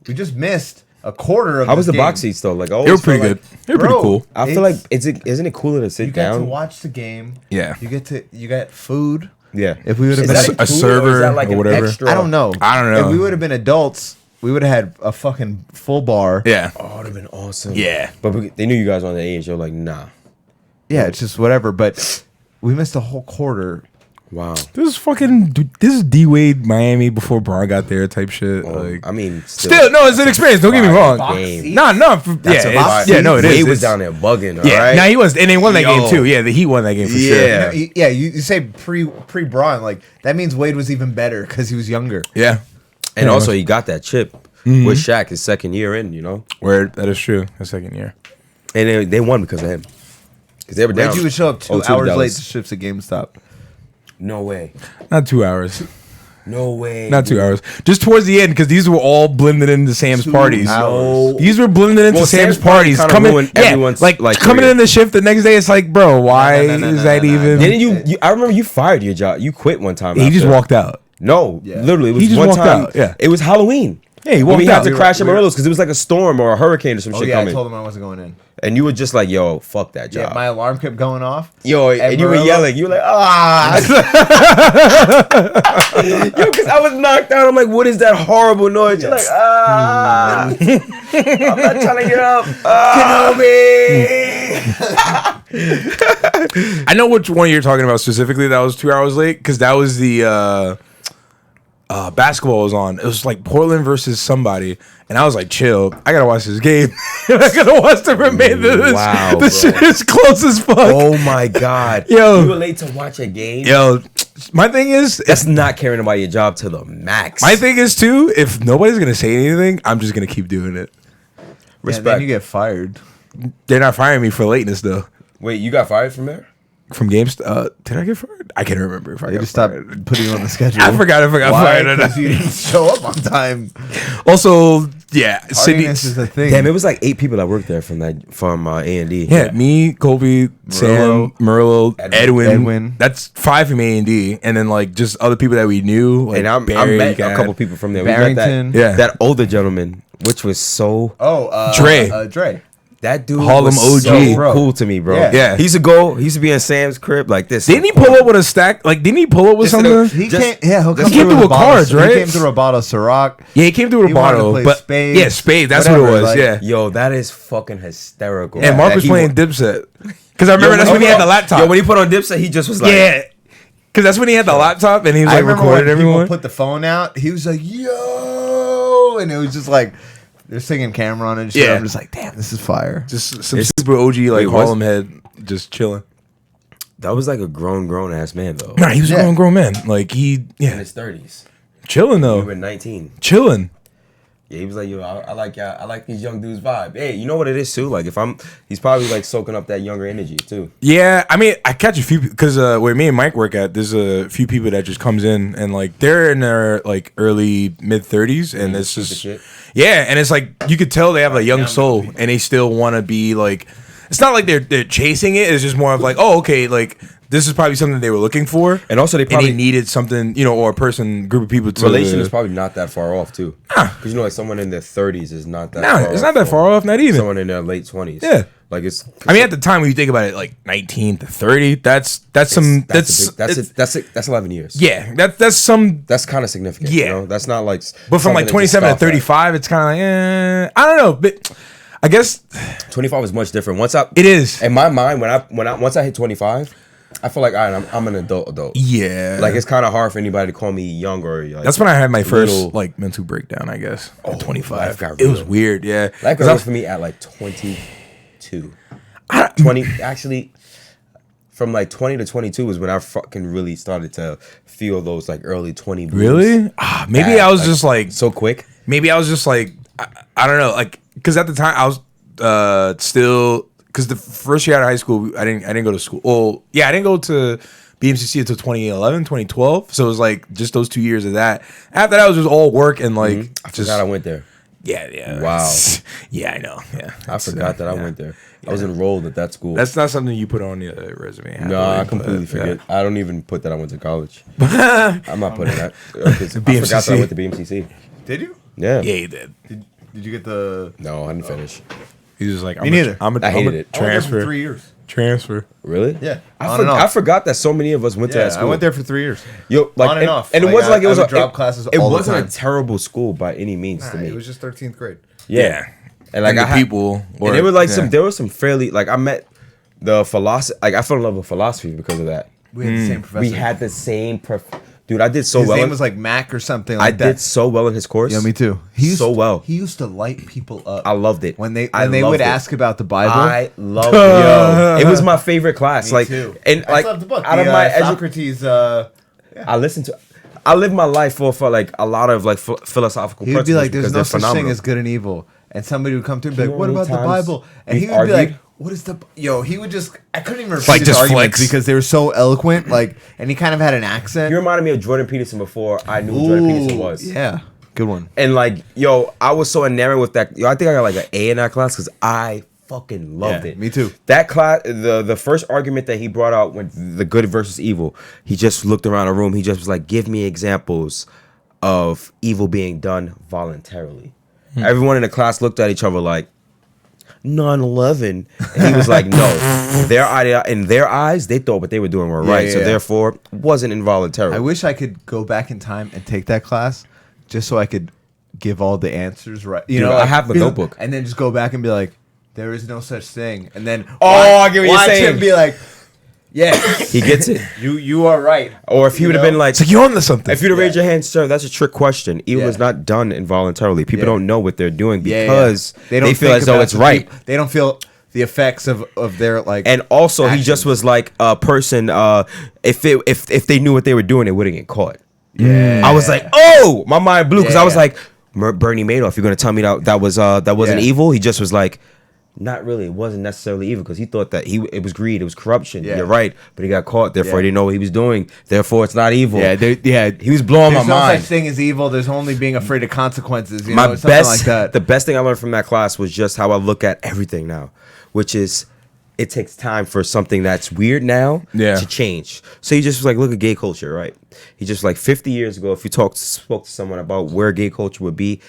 [SPEAKER 2] we just missed a quarter of.
[SPEAKER 3] How was
[SPEAKER 2] this
[SPEAKER 3] the box
[SPEAKER 2] game.
[SPEAKER 3] seats, though? Like, I
[SPEAKER 1] They were
[SPEAKER 3] always
[SPEAKER 1] pretty
[SPEAKER 3] feel
[SPEAKER 1] good.
[SPEAKER 3] like-
[SPEAKER 1] They were pretty
[SPEAKER 2] Bro,
[SPEAKER 1] cool.
[SPEAKER 3] I feel like, isn't it cooler to sit
[SPEAKER 2] You got to
[SPEAKER 3] down?
[SPEAKER 2] watch the game.
[SPEAKER 1] Yeah.
[SPEAKER 2] You got food.
[SPEAKER 3] Yeah.
[SPEAKER 2] If we would have
[SPEAKER 3] Is
[SPEAKER 2] been
[SPEAKER 3] that
[SPEAKER 1] a
[SPEAKER 3] included,
[SPEAKER 1] server
[SPEAKER 3] or is that like
[SPEAKER 1] or
[SPEAKER 3] an
[SPEAKER 1] whatever?
[SPEAKER 3] extra?
[SPEAKER 2] I don't know.
[SPEAKER 1] I don't know.
[SPEAKER 2] If we would have been adults, we would have had a fucking full bar.
[SPEAKER 1] Yeah.
[SPEAKER 3] Oh, it would have been awesome.
[SPEAKER 1] Yeah.
[SPEAKER 3] But they knew you guys were on the age. You're like, nah.
[SPEAKER 2] Yeah, it's just whatever. But we missed a whole quarter
[SPEAKER 3] Wow.
[SPEAKER 1] This is D Wade Miami before Braun got there type shit. Like,
[SPEAKER 3] I mean,
[SPEAKER 1] still, no, it's an experience. Don't get me wrong.
[SPEAKER 3] Game.
[SPEAKER 1] No,
[SPEAKER 3] That's
[SPEAKER 1] no, it is.
[SPEAKER 3] Wade was down there bugging.
[SPEAKER 1] Yeah,
[SPEAKER 3] all right?
[SPEAKER 1] now he was, and they won that
[SPEAKER 3] Yo.
[SPEAKER 1] game too. Yeah, the Heat won that game for
[SPEAKER 3] Yeah.
[SPEAKER 1] sure.
[SPEAKER 2] You say pre Braun, like that means Wade was even better because he was younger.
[SPEAKER 1] Yeah,
[SPEAKER 3] And also, he got that chip with Shaq his second year in, you know?
[SPEAKER 1] where that is true. The second year.
[SPEAKER 3] And they won because of him. Because they were down.
[SPEAKER 2] Reggie would show up 2
[SPEAKER 3] 0-2
[SPEAKER 2] hours
[SPEAKER 3] Dallas.
[SPEAKER 2] late to shifts at GameStop.
[SPEAKER 3] No way.
[SPEAKER 1] Not 2 hours.
[SPEAKER 3] No way.
[SPEAKER 1] Not 2 hours. Just towards the end, because these were all blended into Sam's parties.
[SPEAKER 2] hours.
[SPEAKER 1] These were blended into
[SPEAKER 3] Well,
[SPEAKER 1] Sam's
[SPEAKER 3] Sam's party
[SPEAKER 1] parties.
[SPEAKER 3] kinda
[SPEAKER 1] Coming,
[SPEAKER 3] ruined
[SPEAKER 1] yeah,
[SPEAKER 3] everyone's,
[SPEAKER 1] like coming
[SPEAKER 3] career.
[SPEAKER 1] in the shift the next day. It's like, bro, why
[SPEAKER 2] No,
[SPEAKER 1] is that even?
[SPEAKER 3] Didn't you? I remember you fired your job. You quit one time.
[SPEAKER 1] He just
[SPEAKER 3] after.
[SPEAKER 1] walked out.
[SPEAKER 3] No, literally, it was
[SPEAKER 1] He just
[SPEAKER 3] one
[SPEAKER 1] walked
[SPEAKER 3] time.
[SPEAKER 1] out, yeah.
[SPEAKER 3] It was Halloween.
[SPEAKER 1] Yeah, he
[SPEAKER 3] When
[SPEAKER 1] walked
[SPEAKER 3] we had
[SPEAKER 1] out.
[SPEAKER 3] to crash at Morelos because it was like a storm or a hurricane or some shit
[SPEAKER 2] I
[SPEAKER 3] coming.
[SPEAKER 2] told him I wasn't going in.
[SPEAKER 3] And you were just like, yo, fuck that
[SPEAKER 2] Yeah,
[SPEAKER 3] job.
[SPEAKER 2] my alarm kept going off.
[SPEAKER 3] Yo, and you were
[SPEAKER 2] Morello-
[SPEAKER 3] yelling. You were like, ah. Yo, because I was knocked out. I'm like, what is that horrible noise? You're like, ah. I'm not trying to get up. Kenobi.
[SPEAKER 1] I know which one you're talking about specifically. That was 2 hours late because that was the basketball was on. It was like Portland versus somebody, and I was like, chill. I gotta watch this game. I gotta watch the remainder of this.
[SPEAKER 3] Wow,
[SPEAKER 1] this
[SPEAKER 3] bro.
[SPEAKER 1] shit is close as fuck.
[SPEAKER 3] Oh my God.
[SPEAKER 1] Yo.
[SPEAKER 3] You were late to watch a game?
[SPEAKER 1] Yo, my thing is,
[SPEAKER 3] That's not caring about your job to the max.
[SPEAKER 1] my thing is too. If nobody's gonna say anything, I'm just gonna keep doing it.
[SPEAKER 3] Respect.
[SPEAKER 2] Then you get fired.
[SPEAKER 1] They're not firing me for lateness though.
[SPEAKER 3] Wait, you got fired from there?
[SPEAKER 1] From games, did I get fired? I can't remember if I
[SPEAKER 2] They
[SPEAKER 1] got
[SPEAKER 2] just stopped
[SPEAKER 1] fired.
[SPEAKER 2] putting you on the schedule.
[SPEAKER 1] I forgot if I got
[SPEAKER 2] Why?
[SPEAKER 1] fired or not.
[SPEAKER 2] Because you didn't show up on time.
[SPEAKER 1] Also, yeah, Sydney.
[SPEAKER 2] Tardiness is a thing.
[SPEAKER 3] Damn, it was like 8 people that worked there from A&D.
[SPEAKER 1] Yeah, me, Colby, Sam, Merlo, Edwin. That's 5 from A&D, and then like just other people that we knew. Like
[SPEAKER 3] And I
[SPEAKER 1] Barry,
[SPEAKER 3] met a
[SPEAKER 1] Gad.
[SPEAKER 3] couple people from there. We
[SPEAKER 2] Barrington.
[SPEAKER 3] met
[SPEAKER 1] Yeah.
[SPEAKER 3] that older gentleman, which was so...
[SPEAKER 1] Dre.
[SPEAKER 2] Dre.
[SPEAKER 3] That dude
[SPEAKER 1] Harlem
[SPEAKER 3] was
[SPEAKER 1] OG.
[SPEAKER 3] so
[SPEAKER 2] Bro.
[SPEAKER 3] cool to me, bro.
[SPEAKER 2] Yeah.
[SPEAKER 3] He used to be in Sam's crib like this.
[SPEAKER 1] Didn't he pull up with a stack? Like, didn't he pull up with
[SPEAKER 3] Just in a-
[SPEAKER 1] something?
[SPEAKER 2] He
[SPEAKER 3] Just-
[SPEAKER 2] came. Yeah, he'll come
[SPEAKER 1] he came through
[SPEAKER 2] with
[SPEAKER 1] with cards, right?
[SPEAKER 2] He came through a bottle of Ciroc.
[SPEAKER 1] Yeah, he came through with a
[SPEAKER 2] He wanted to
[SPEAKER 1] bottle,
[SPEAKER 2] play
[SPEAKER 1] but
[SPEAKER 2] spades,
[SPEAKER 1] yeah, spades. That's
[SPEAKER 2] whatever,
[SPEAKER 1] what it was.
[SPEAKER 2] like-
[SPEAKER 1] Yeah,
[SPEAKER 3] Yo, that is fucking hysterical.
[SPEAKER 1] and Mark
[SPEAKER 3] That
[SPEAKER 1] was
[SPEAKER 3] he
[SPEAKER 1] playing
[SPEAKER 3] wa-
[SPEAKER 1] Dipset because I remember that's when he had the laptop.
[SPEAKER 3] Yo, when he put on Dipset, he just was like...
[SPEAKER 1] Yeah, because that's when he had the laptop and he was
[SPEAKER 2] I
[SPEAKER 1] like
[SPEAKER 2] remember
[SPEAKER 1] recording
[SPEAKER 2] when
[SPEAKER 1] everyone.
[SPEAKER 2] people put the phone out. He was like, "Yo," and it was just like they're singing Cameron and shit.
[SPEAKER 1] Yeah.
[SPEAKER 2] I'm just like, damn, this is fire.
[SPEAKER 1] Just some
[SPEAKER 3] It's-
[SPEAKER 1] super OG like
[SPEAKER 3] Wait, was-
[SPEAKER 1] Harlem head, just chilling.
[SPEAKER 3] That was like a grown ass man, though.
[SPEAKER 1] Nah, he was
[SPEAKER 2] Yeah.
[SPEAKER 1] a grown man. Like he,
[SPEAKER 3] In
[SPEAKER 1] yeah,
[SPEAKER 3] his 30s.
[SPEAKER 1] chilling
[SPEAKER 3] We
[SPEAKER 1] though,
[SPEAKER 3] were 19.
[SPEAKER 1] chilling.
[SPEAKER 3] Yeah, he was like, yo, I like these young dudes' vibe. Hey, you know what it is too? Like he's probably like soaking up that younger energy too.
[SPEAKER 1] Yeah, I mean, I catch a few because where me and Mike work at, there's a few people that just comes in and like they're in their like early mid 30s, and it's
[SPEAKER 3] Stupid
[SPEAKER 1] just
[SPEAKER 3] shit.
[SPEAKER 1] yeah, and it's like you could tell they have a young soul, and they still want to be like. It's not like they're chasing it. It's just more of like, oh, okay, like this is probably something they were looking for,
[SPEAKER 3] And also they probably
[SPEAKER 1] needed something, or a person, group of people to.
[SPEAKER 3] relation is probably not that far off too. Because like someone in their 30s is not that.
[SPEAKER 1] Nah,
[SPEAKER 3] far
[SPEAKER 1] it's
[SPEAKER 3] off
[SPEAKER 1] not that
[SPEAKER 3] from
[SPEAKER 1] far off. Not even.
[SPEAKER 3] Someone in their late 20s.
[SPEAKER 1] Yeah.
[SPEAKER 3] Like it's.
[SPEAKER 1] I mean, at the time when you think about it, like 19 to 30, that's some
[SPEAKER 3] that's 11 years.
[SPEAKER 1] yeah, that's some.
[SPEAKER 3] That's kind of significant.
[SPEAKER 1] Yeah.
[SPEAKER 3] You know? That's not like.
[SPEAKER 1] But from like
[SPEAKER 3] something to
[SPEAKER 1] 27 to
[SPEAKER 3] scoff at.
[SPEAKER 1] 35, it's kind of like, I don't know, but I guess
[SPEAKER 3] 25 is much different.
[SPEAKER 1] it is.
[SPEAKER 3] In my mind, once I hit 25, I feel like all right, I'm an adult.
[SPEAKER 1] Yeah,
[SPEAKER 3] Like it's kind of hard for anybody to call me young or like.
[SPEAKER 1] that's when I had my first
[SPEAKER 3] little-
[SPEAKER 1] like mental breakdown. I guess at 25,
[SPEAKER 3] life got
[SPEAKER 1] it was
[SPEAKER 3] real.
[SPEAKER 1] weird. Yeah,
[SPEAKER 3] Life
[SPEAKER 1] 'Cause
[SPEAKER 3] got
[SPEAKER 1] I-
[SPEAKER 3] real for me at like 22. 20 actually. From like 20 to 22 is when I fucking really started to feel those like early 20 blues.
[SPEAKER 1] really. Maybe I was just like
[SPEAKER 3] so quick.
[SPEAKER 1] maybe I was just like I don't know, like because at the time I was still because the first year out of high school I didn't go to school. Well, yeah, I didn't go to BMCC until 2011, 2012. So it was like just those 2 years of that. After that, it was just all work and like
[SPEAKER 3] I
[SPEAKER 1] just
[SPEAKER 3] forgot I went there.
[SPEAKER 1] yeah.
[SPEAKER 3] Wow.
[SPEAKER 1] Yeah, I know. Yeah,
[SPEAKER 3] I forgot that I went there. I was enrolled at that school.
[SPEAKER 1] That's not something you put on your resume.
[SPEAKER 3] No, I
[SPEAKER 1] happily,
[SPEAKER 3] completely
[SPEAKER 1] but,
[SPEAKER 3] forget.
[SPEAKER 1] yeah.
[SPEAKER 3] I don't even put that I went to college. I'm not putting that. 'Cause I forgot that I went to BMCC.
[SPEAKER 2] Did you?
[SPEAKER 3] Yeah.
[SPEAKER 1] Yeah, he did.
[SPEAKER 2] Did you get the?
[SPEAKER 3] No, I didn't finish.
[SPEAKER 1] He was like,
[SPEAKER 2] Me neither.
[SPEAKER 1] I'm
[SPEAKER 3] I hated it.
[SPEAKER 2] I went there for
[SPEAKER 1] transfer.
[SPEAKER 2] 3 years.
[SPEAKER 1] Transfer.
[SPEAKER 3] Really?
[SPEAKER 2] Yeah,
[SPEAKER 3] I,
[SPEAKER 2] on and off.
[SPEAKER 3] I forgot that so many of us went to
[SPEAKER 2] Yeah,
[SPEAKER 3] that school.
[SPEAKER 2] I went there for 3 years.
[SPEAKER 3] Yo, like,
[SPEAKER 2] on and off.
[SPEAKER 3] And it
[SPEAKER 2] Like,
[SPEAKER 3] wasn't like it
[SPEAKER 2] I
[SPEAKER 3] was
[SPEAKER 2] would
[SPEAKER 3] a
[SPEAKER 2] drop classes
[SPEAKER 3] It
[SPEAKER 2] all the
[SPEAKER 3] wasn't
[SPEAKER 2] time.
[SPEAKER 3] a terrible school by any means to me.
[SPEAKER 2] It was just 13th grade.
[SPEAKER 3] Yeah. And like
[SPEAKER 1] And the
[SPEAKER 3] I had,
[SPEAKER 1] people were-
[SPEAKER 3] and there were like
[SPEAKER 1] yeah.
[SPEAKER 3] there was some fairly like I met the philosophy, like I fell in love with philosophy because of that.
[SPEAKER 2] We had the same professor.
[SPEAKER 3] We had the same dude. I did so
[SPEAKER 2] His
[SPEAKER 3] well.
[SPEAKER 2] name was like Mac or something
[SPEAKER 3] I
[SPEAKER 2] like that.
[SPEAKER 3] did so well in his course.
[SPEAKER 2] Yeah, me too. He used to light people up.
[SPEAKER 3] I loved it.
[SPEAKER 2] When they
[SPEAKER 3] loved
[SPEAKER 2] would
[SPEAKER 3] it.
[SPEAKER 2] ask about the Bible.
[SPEAKER 3] I loved it. Yo, it was my favorite class.
[SPEAKER 2] Me
[SPEAKER 3] like,
[SPEAKER 2] too.
[SPEAKER 3] and
[SPEAKER 2] I
[SPEAKER 3] like
[SPEAKER 2] love the book.
[SPEAKER 3] out of my
[SPEAKER 2] Socrates.
[SPEAKER 3] I listened to. I live my life for like a lot of like philosophical.
[SPEAKER 2] He would be like, "There's
[SPEAKER 3] because
[SPEAKER 2] no
[SPEAKER 3] they're
[SPEAKER 2] such
[SPEAKER 3] phenomenal.
[SPEAKER 2] thing as good and evil," and somebody would come to him and be
[SPEAKER 3] You
[SPEAKER 2] like,
[SPEAKER 3] know
[SPEAKER 2] "What
[SPEAKER 3] how
[SPEAKER 2] about
[SPEAKER 3] many
[SPEAKER 2] the
[SPEAKER 3] times
[SPEAKER 2] Bible?" And
[SPEAKER 3] we've
[SPEAKER 2] he would be
[SPEAKER 3] argued?
[SPEAKER 2] like, "What is the?" He would just. I couldn't even repeat
[SPEAKER 1] Like
[SPEAKER 2] his
[SPEAKER 1] just
[SPEAKER 2] arguments
[SPEAKER 1] flex.
[SPEAKER 2] because they were so eloquent. Like, and he kind of had an accent.
[SPEAKER 3] You reminded me of Jordan Peterson before I knew who Jordan Peterson was.
[SPEAKER 2] Yeah, good one.
[SPEAKER 3] And like, yo, I was so enamored with that. Yo, I think I got like an A in that class because I fucking loved it.
[SPEAKER 2] Me too.
[SPEAKER 3] That class, the first argument that he brought out when the good versus evil, he just looked around the room. He just was like, "Give me examples of evil being done voluntarily." Everyone in the class looked at each other like 9/11, and he was like, "No, their idea in their eyes, they thought what they were doing were right, so therefore wasn't involuntary."
[SPEAKER 2] I wish I could go back in time and take that class just so I could give all the answers right. You
[SPEAKER 3] Dude,
[SPEAKER 2] know,
[SPEAKER 3] I have a notebook.
[SPEAKER 2] and then just go back and be like, "There is no such thing," and then
[SPEAKER 3] I get what you're
[SPEAKER 2] watch
[SPEAKER 3] saying.
[SPEAKER 2] him be like, "Yes,
[SPEAKER 3] He gets it.
[SPEAKER 2] you are right."
[SPEAKER 3] Or if he
[SPEAKER 2] You
[SPEAKER 3] would have
[SPEAKER 2] know?
[SPEAKER 3] been like,
[SPEAKER 1] It's like you're on to something.
[SPEAKER 3] if you'd have raised your hand, sir, that's a trick question. Evil
[SPEAKER 2] Yeah.
[SPEAKER 3] is not done involuntarily. People
[SPEAKER 2] Yeah.
[SPEAKER 3] don't know what they're doing
[SPEAKER 2] Yeah,
[SPEAKER 3] because
[SPEAKER 2] they
[SPEAKER 3] they,
[SPEAKER 2] don't
[SPEAKER 3] feel
[SPEAKER 2] think
[SPEAKER 3] as though
[SPEAKER 2] about
[SPEAKER 3] it's
[SPEAKER 2] the
[SPEAKER 3] right.
[SPEAKER 2] people. They don't feel the effects of their like.
[SPEAKER 3] And also, he just
[SPEAKER 2] actions.
[SPEAKER 3] was like a person. If they knew what they were doing, they wouldn't get caught.
[SPEAKER 2] Yeah.
[SPEAKER 3] I was like, oh, my mind blew because I was
[SPEAKER 2] Yeah.
[SPEAKER 3] like, Bernie Madoff. You're gonna tell me that wasn't
[SPEAKER 2] Yeah.
[SPEAKER 3] evil? He just was like, not really. It wasn't necessarily evil because he thought that it was greed, it was corruption.
[SPEAKER 2] Yeah.
[SPEAKER 3] You're right, but he got caught. Therefore,
[SPEAKER 2] Yeah.
[SPEAKER 3] he didn't know what he was doing. Therefore, it's not evil.
[SPEAKER 2] yeah.
[SPEAKER 3] He was blowing
[SPEAKER 2] There's
[SPEAKER 3] my
[SPEAKER 2] no
[SPEAKER 3] mind.
[SPEAKER 2] such thing as evil. There's only being afraid of consequences. You
[SPEAKER 3] My
[SPEAKER 2] know, something
[SPEAKER 3] best,
[SPEAKER 2] like that.
[SPEAKER 3] the best thing I learned from that class was just how I look at everything now, which is it takes time for something that's weird now to change. So he just was like, look at gay culture, right? He just like 50 years ago, if you spoke to someone about where gay culture would be,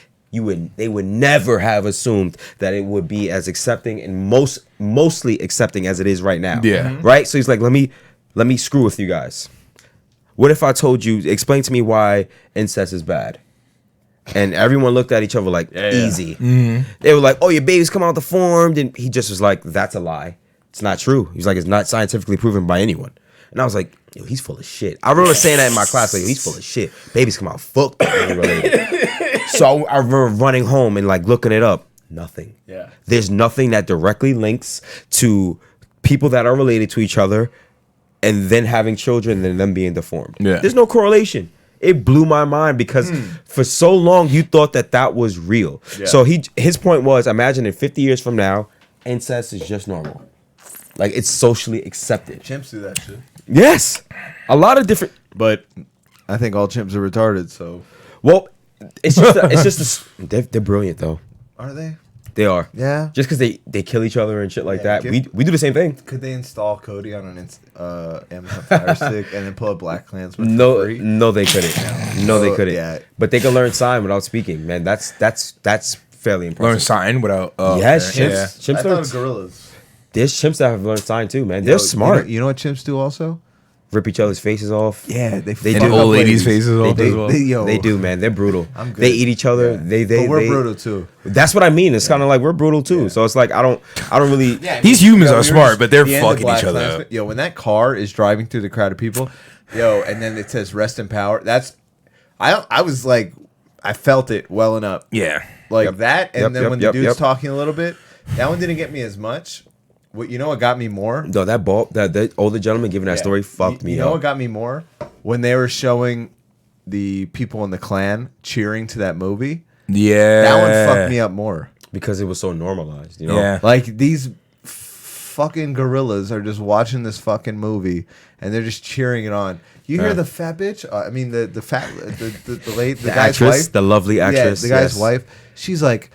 [SPEAKER 3] they would never have assumed that it would be as accepting and mostly accepting as it is right now.
[SPEAKER 1] Yeah. Mhm.
[SPEAKER 3] Right? So he's like, let me screw with you guys. What if I told you, explain to me why incest is bad? And everyone looked at each other like, easy. They were like, oh, your baby's come out deformed. And he just was like, that's a lie. It's not true. He's like, it's not scientifically proven by anyone. And I was like, yo, he's full of shit. I remember saying that in my class, like, yo, he's full of shit. Babies come out fucked. So I remember running home and like looking it up. Nothing.
[SPEAKER 2] Yeah.
[SPEAKER 3] There's nothing that directly links to people that are related to each other and then having children and them being deformed.
[SPEAKER 1] Yeah.
[SPEAKER 3] There's no correlation. It blew my mind because for so long you thought that was real.
[SPEAKER 2] Yeah.
[SPEAKER 3] So his point was, imagine in 50 years from now, incest is just normal. Like it's socially accepted.
[SPEAKER 2] Chimps do that shit.
[SPEAKER 3] Yes. A lot of different.
[SPEAKER 2] But I think all chimps are retarded. So
[SPEAKER 3] Well, it's just they're brilliant though.
[SPEAKER 2] are they?
[SPEAKER 3] They are.
[SPEAKER 2] Yeah.
[SPEAKER 3] Just because they kill each other and shit like
[SPEAKER 2] Yeah,
[SPEAKER 3] that. We do the same thing.
[SPEAKER 2] Could they install Cody on an Amazon Fire Stick and then pull up BlacKkKlansman for
[SPEAKER 3] No,
[SPEAKER 2] free?
[SPEAKER 3] no, they couldn't. No, they
[SPEAKER 2] Oh,
[SPEAKER 3] couldn't.
[SPEAKER 2] yeah.
[SPEAKER 3] But they can learn sign without speaking, man. That's fairly
[SPEAKER 1] Learn
[SPEAKER 3] impressive.
[SPEAKER 1] sign without.
[SPEAKER 3] Yes,
[SPEAKER 1] okay.
[SPEAKER 3] chimps.
[SPEAKER 1] Yeah.
[SPEAKER 3] Chimps
[SPEAKER 2] I
[SPEAKER 3] learn.
[SPEAKER 2] thought gorillas.
[SPEAKER 3] There's chimps that have learned sign too, man. They're
[SPEAKER 2] Yo,
[SPEAKER 3] smart.
[SPEAKER 2] You know what chimps do also?
[SPEAKER 3] Rip each other's faces off.
[SPEAKER 2] Yeah, they
[SPEAKER 3] They
[SPEAKER 2] fuck
[SPEAKER 1] And
[SPEAKER 3] do.
[SPEAKER 2] up
[SPEAKER 1] old ladies'
[SPEAKER 2] ladies.
[SPEAKER 1] faces off
[SPEAKER 2] They,
[SPEAKER 1] as well.
[SPEAKER 3] They do, man. They're brutal.
[SPEAKER 2] I'm good.
[SPEAKER 3] They eat each other.
[SPEAKER 2] Yeah.
[SPEAKER 3] They
[SPEAKER 2] But we're
[SPEAKER 3] they-
[SPEAKER 2] brutal too.
[SPEAKER 3] That's what I mean. It's kind of like we're brutal too. So it's like I don't really.
[SPEAKER 2] Yeah,
[SPEAKER 1] These humans
[SPEAKER 2] yo,
[SPEAKER 1] are
[SPEAKER 2] we were
[SPEAKER 1] smart,
[SPEAKER 2] just-
[SPEAKER 1] but they're
[SPEAKER 2] the end of
[SPEAKER 1] fucking each other
[SPEAKER 2] BlacKkKlansman-
[SPEAKER 1] up.
[SPEAKER 2] Yo, when that car is driving through the crowd of people, and then it says "Rest in Power." That's I was like, I felt it welling up
[SPEAKER 1] Yeah.
[SPEAKER 2] like
[SPEAKER 3] Yep.
[SPEAKER 2] that, and
[SPEAKER 3] Yep,
[SPEAKER 2] then
[SPEAKER 3] yep,
[SPEAKER 2] when
[SPEAKER 3] yep,
[SPEAKER 2] the dude's
[SPEAKER 3] yep.
[SPEAKER 2] talking a little bit, that one didn't get me as much. What got me more?
[SPEAKER 3] No, that older gentleman giving that
[SPEAKER 2] Yeah.
[SPEAKER 3] story fucked
[SPEAKER 2] You
[SPEAKER 3] me
[SPEAKER 2] know
[SPEAKER 3] up.
[SPEAKER 2] what got me more? When they were showing the people in the Klan cheering to that movie.
[SPEAKER 1] Yeah.
[SPEAKER 2] That one fucked me up more.
[SPEAKER 3] Because it was so normalized, you know.
[SPEAKER 1] Yeah.
[SPEAKER 2] Like these fucking gorillas are just watching this fucking movie and they're just cheering it on. You hear the fat bitch? I mean the guy's
[SPEAKER 3] actress,
[SPEAKER 2] wife,
[SPEAKER 3] the lovely actress,
[SPEAKER 2] the guy's
[SPEAKER 3] yes.
[SPEAKER 2] wife. She's like,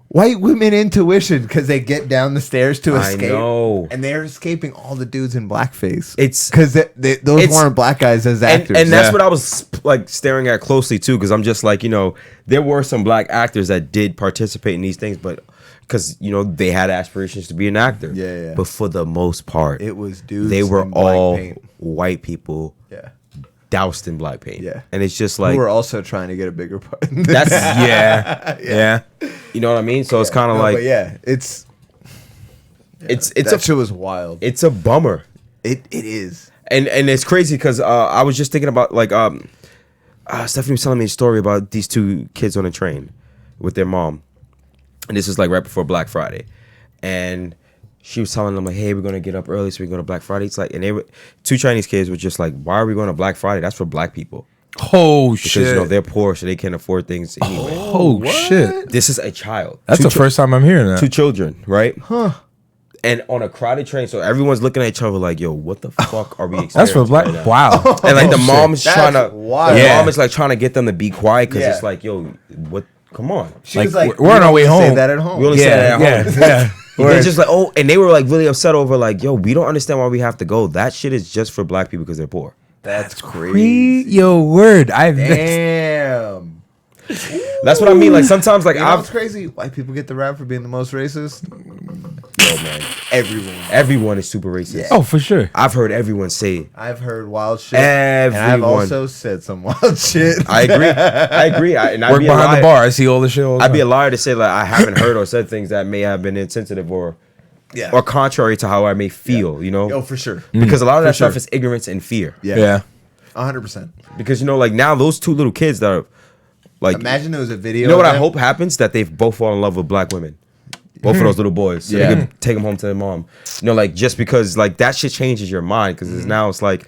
[SPEAKER 2] white women intuition because they get down the stairs to
[SPEAKER 3] I
[SPEAKER 2] escape.
[SPEAKER 3] know.
[SPEAKER 2] And they're escaping all the dudes in blackface.
[SPEAKER 3] It's-
[SPEAKER 2] because those weren't black guys as actors.
[SPEAKER 3] And that's
[SPEAKER 1] Yeah.
[SPEAKER 3] what I was like staring at closely too, because I'm just like, there were some black actors that did participate in these things, but because they had aspirations to be an actor.
[SPEAKER 2] Yeah.
[SPEAKER 3] But for the most part,
[SPEAKER 2] It was dudes
[SPEAKER 3] They were
[SPEAKER 2] in black
[SPEAKER 3] all
[SPEAKER 2] paint.
[SPEAKER 3] white people
[SPEAKER 2] Yeah.
[SPEAKER 3] doused in black paint.
[SPEAKER 2] Yeah.
[SPEAKER 3] And it's just
[SPEAKER 2] Who
[SPEAKER 3] like
[SPEAKER 2] were also trying to get a bigger part.
[SPEAKER 3] that's
[SPEAKER 1] Yeah.
[SPEAKER 3] you know what I mean. So it's kind of
[SPEAKER 2] No,
[SPEAKER 3] like
[SPEAKER 2] but yeah, it's
[SPEAKER 3] it's
[SPEAKER 2] that shit was wild.
[SPEAKER 3] it's a bummer.
[SPEAKER 2] It is.
[SPEAKER 3] and it's crazy because I was just thinking about like Stephanie was telling me a story about these two kids on a train with their mom, and this is like right before Black Friday, and she was telling them like, hey, we're gonna get up early so we can go to Black Friday. It's like, and they were two Chinese kids were just like, why are we going to Black Friday? That's for black people.
[SPEAKER 1] Oh
[SPEAKER 3] Because
[SPEAKER 1] shit!
[SPEAKER 3] you know they're poor, so they can't afford things anyway.
[SPEAKER 1] Oh shit!
[SPEAKER 3] This is a child.
[SPEAKER 1] That's the first time I'm hearing that.
[SPEAKER 3] Two children, right? Huh. And on a crowded train, so everyone's looking at each other like, "Yo, what the fuck are we experiencing?"
[SPEAKER 1] That's for black.
[SPEAKER 3] right now?
[SPEAKER 1] Wow.
[SPEAKER 3] And like the
[SPEAKER 1] shit.
[SPEAKER 3] mom's trying to,
[SPEAKER 2] wild.
[SPEAKER 3] the
[SPEAKER 1] Yeah.
[SPEAKER 3] mom is like trying to get them to be quiet because
[SPEAKER 2] Yeah.
[SPEAKER 3] it's like, "Yo, what? Come on."
[SPEAKER 2] She
[SPEAKER 1] Like,
[SPEAKER 2] was like,
[SPEAKER 1] we're on our way
[SPEAKER 2] "We don't
[SPEAKER 1] home."
[SPEAKER 2] Say that at home.
[SPEAKER 3] We only say
[SPEAKER 1] Yeah,
[SPEAKER 3] that at home.
[SPEAKER 1] yeah.
[SPEAKER 3] They're just like, oh, and they were like really upset over like, yo, we don't understand why we have to go. That shit is just for black people because they're poor.
[SPEAKER 2] That's crazy.
[SPEAKER 1] Yo, word.
[SPEAKER 2] Damn.
[SPEAKER 3] That's what I mean. Like sometimes, like
[SPEAKER 2] You know
[SPEAKER 3] I've,
[SPEAKER 2] what's crazy? White people get the rap for being the most racist.
[SPEAKER 3] yo, man,
[SPEAKER 2] Everyone.
[SPEAKER 3] everyone is super racist.
[SPEAKER 1] Oh, for sure.
[SPEAKER 3] I've heard everyone say.
[SPEAKER 2] I've heard wild shit. And I've
[SPEAKER 3] Everyone.
[SPEAKER 2] also said some wild shit.
[SPEAKER 3] I agree. I agree. And I'd
[SPEAKER 1] Work
[SPEAKER 3] be a
[SPEAKER 1] behind the
[SPEAKER 3] liar.
[SPEAKER 1] bar. I see all the shit. All the
[SPEAKER 3] I'd be a
[SPEAKER 1] time.
[SPEAKER 3] liar to say like I haven't heard or said things that may have been insensitive or contrary to how I may feel. You know,
[SPEAKER 2] Yo, for sure.
[SPEAKER 3] because a lot of that
[SPEAKER 2] sure.
[SPEAKER 3] stuff is ignorance and fear.
[SPEAKER 1] Yeah.
[SPEAKER 2] 100%.
[SPEAKER 3] Because you know, like now those two little kids that are like,
[SPEAKER 2] Imagine there was a video.
[SPEAKER 3] you know what
[SPEAKER 2] of
[SPEAKER 3] I
[SPEAKER 2] them.
[SPEAKER 3] hope happens? That they both fall in love with black women. Both of those little boys. So
[SPEAKER 2] Yeah.
[SPEAKER 3] they can take them home to their mom. You know, like just because like that shit changes your mind because now it's like,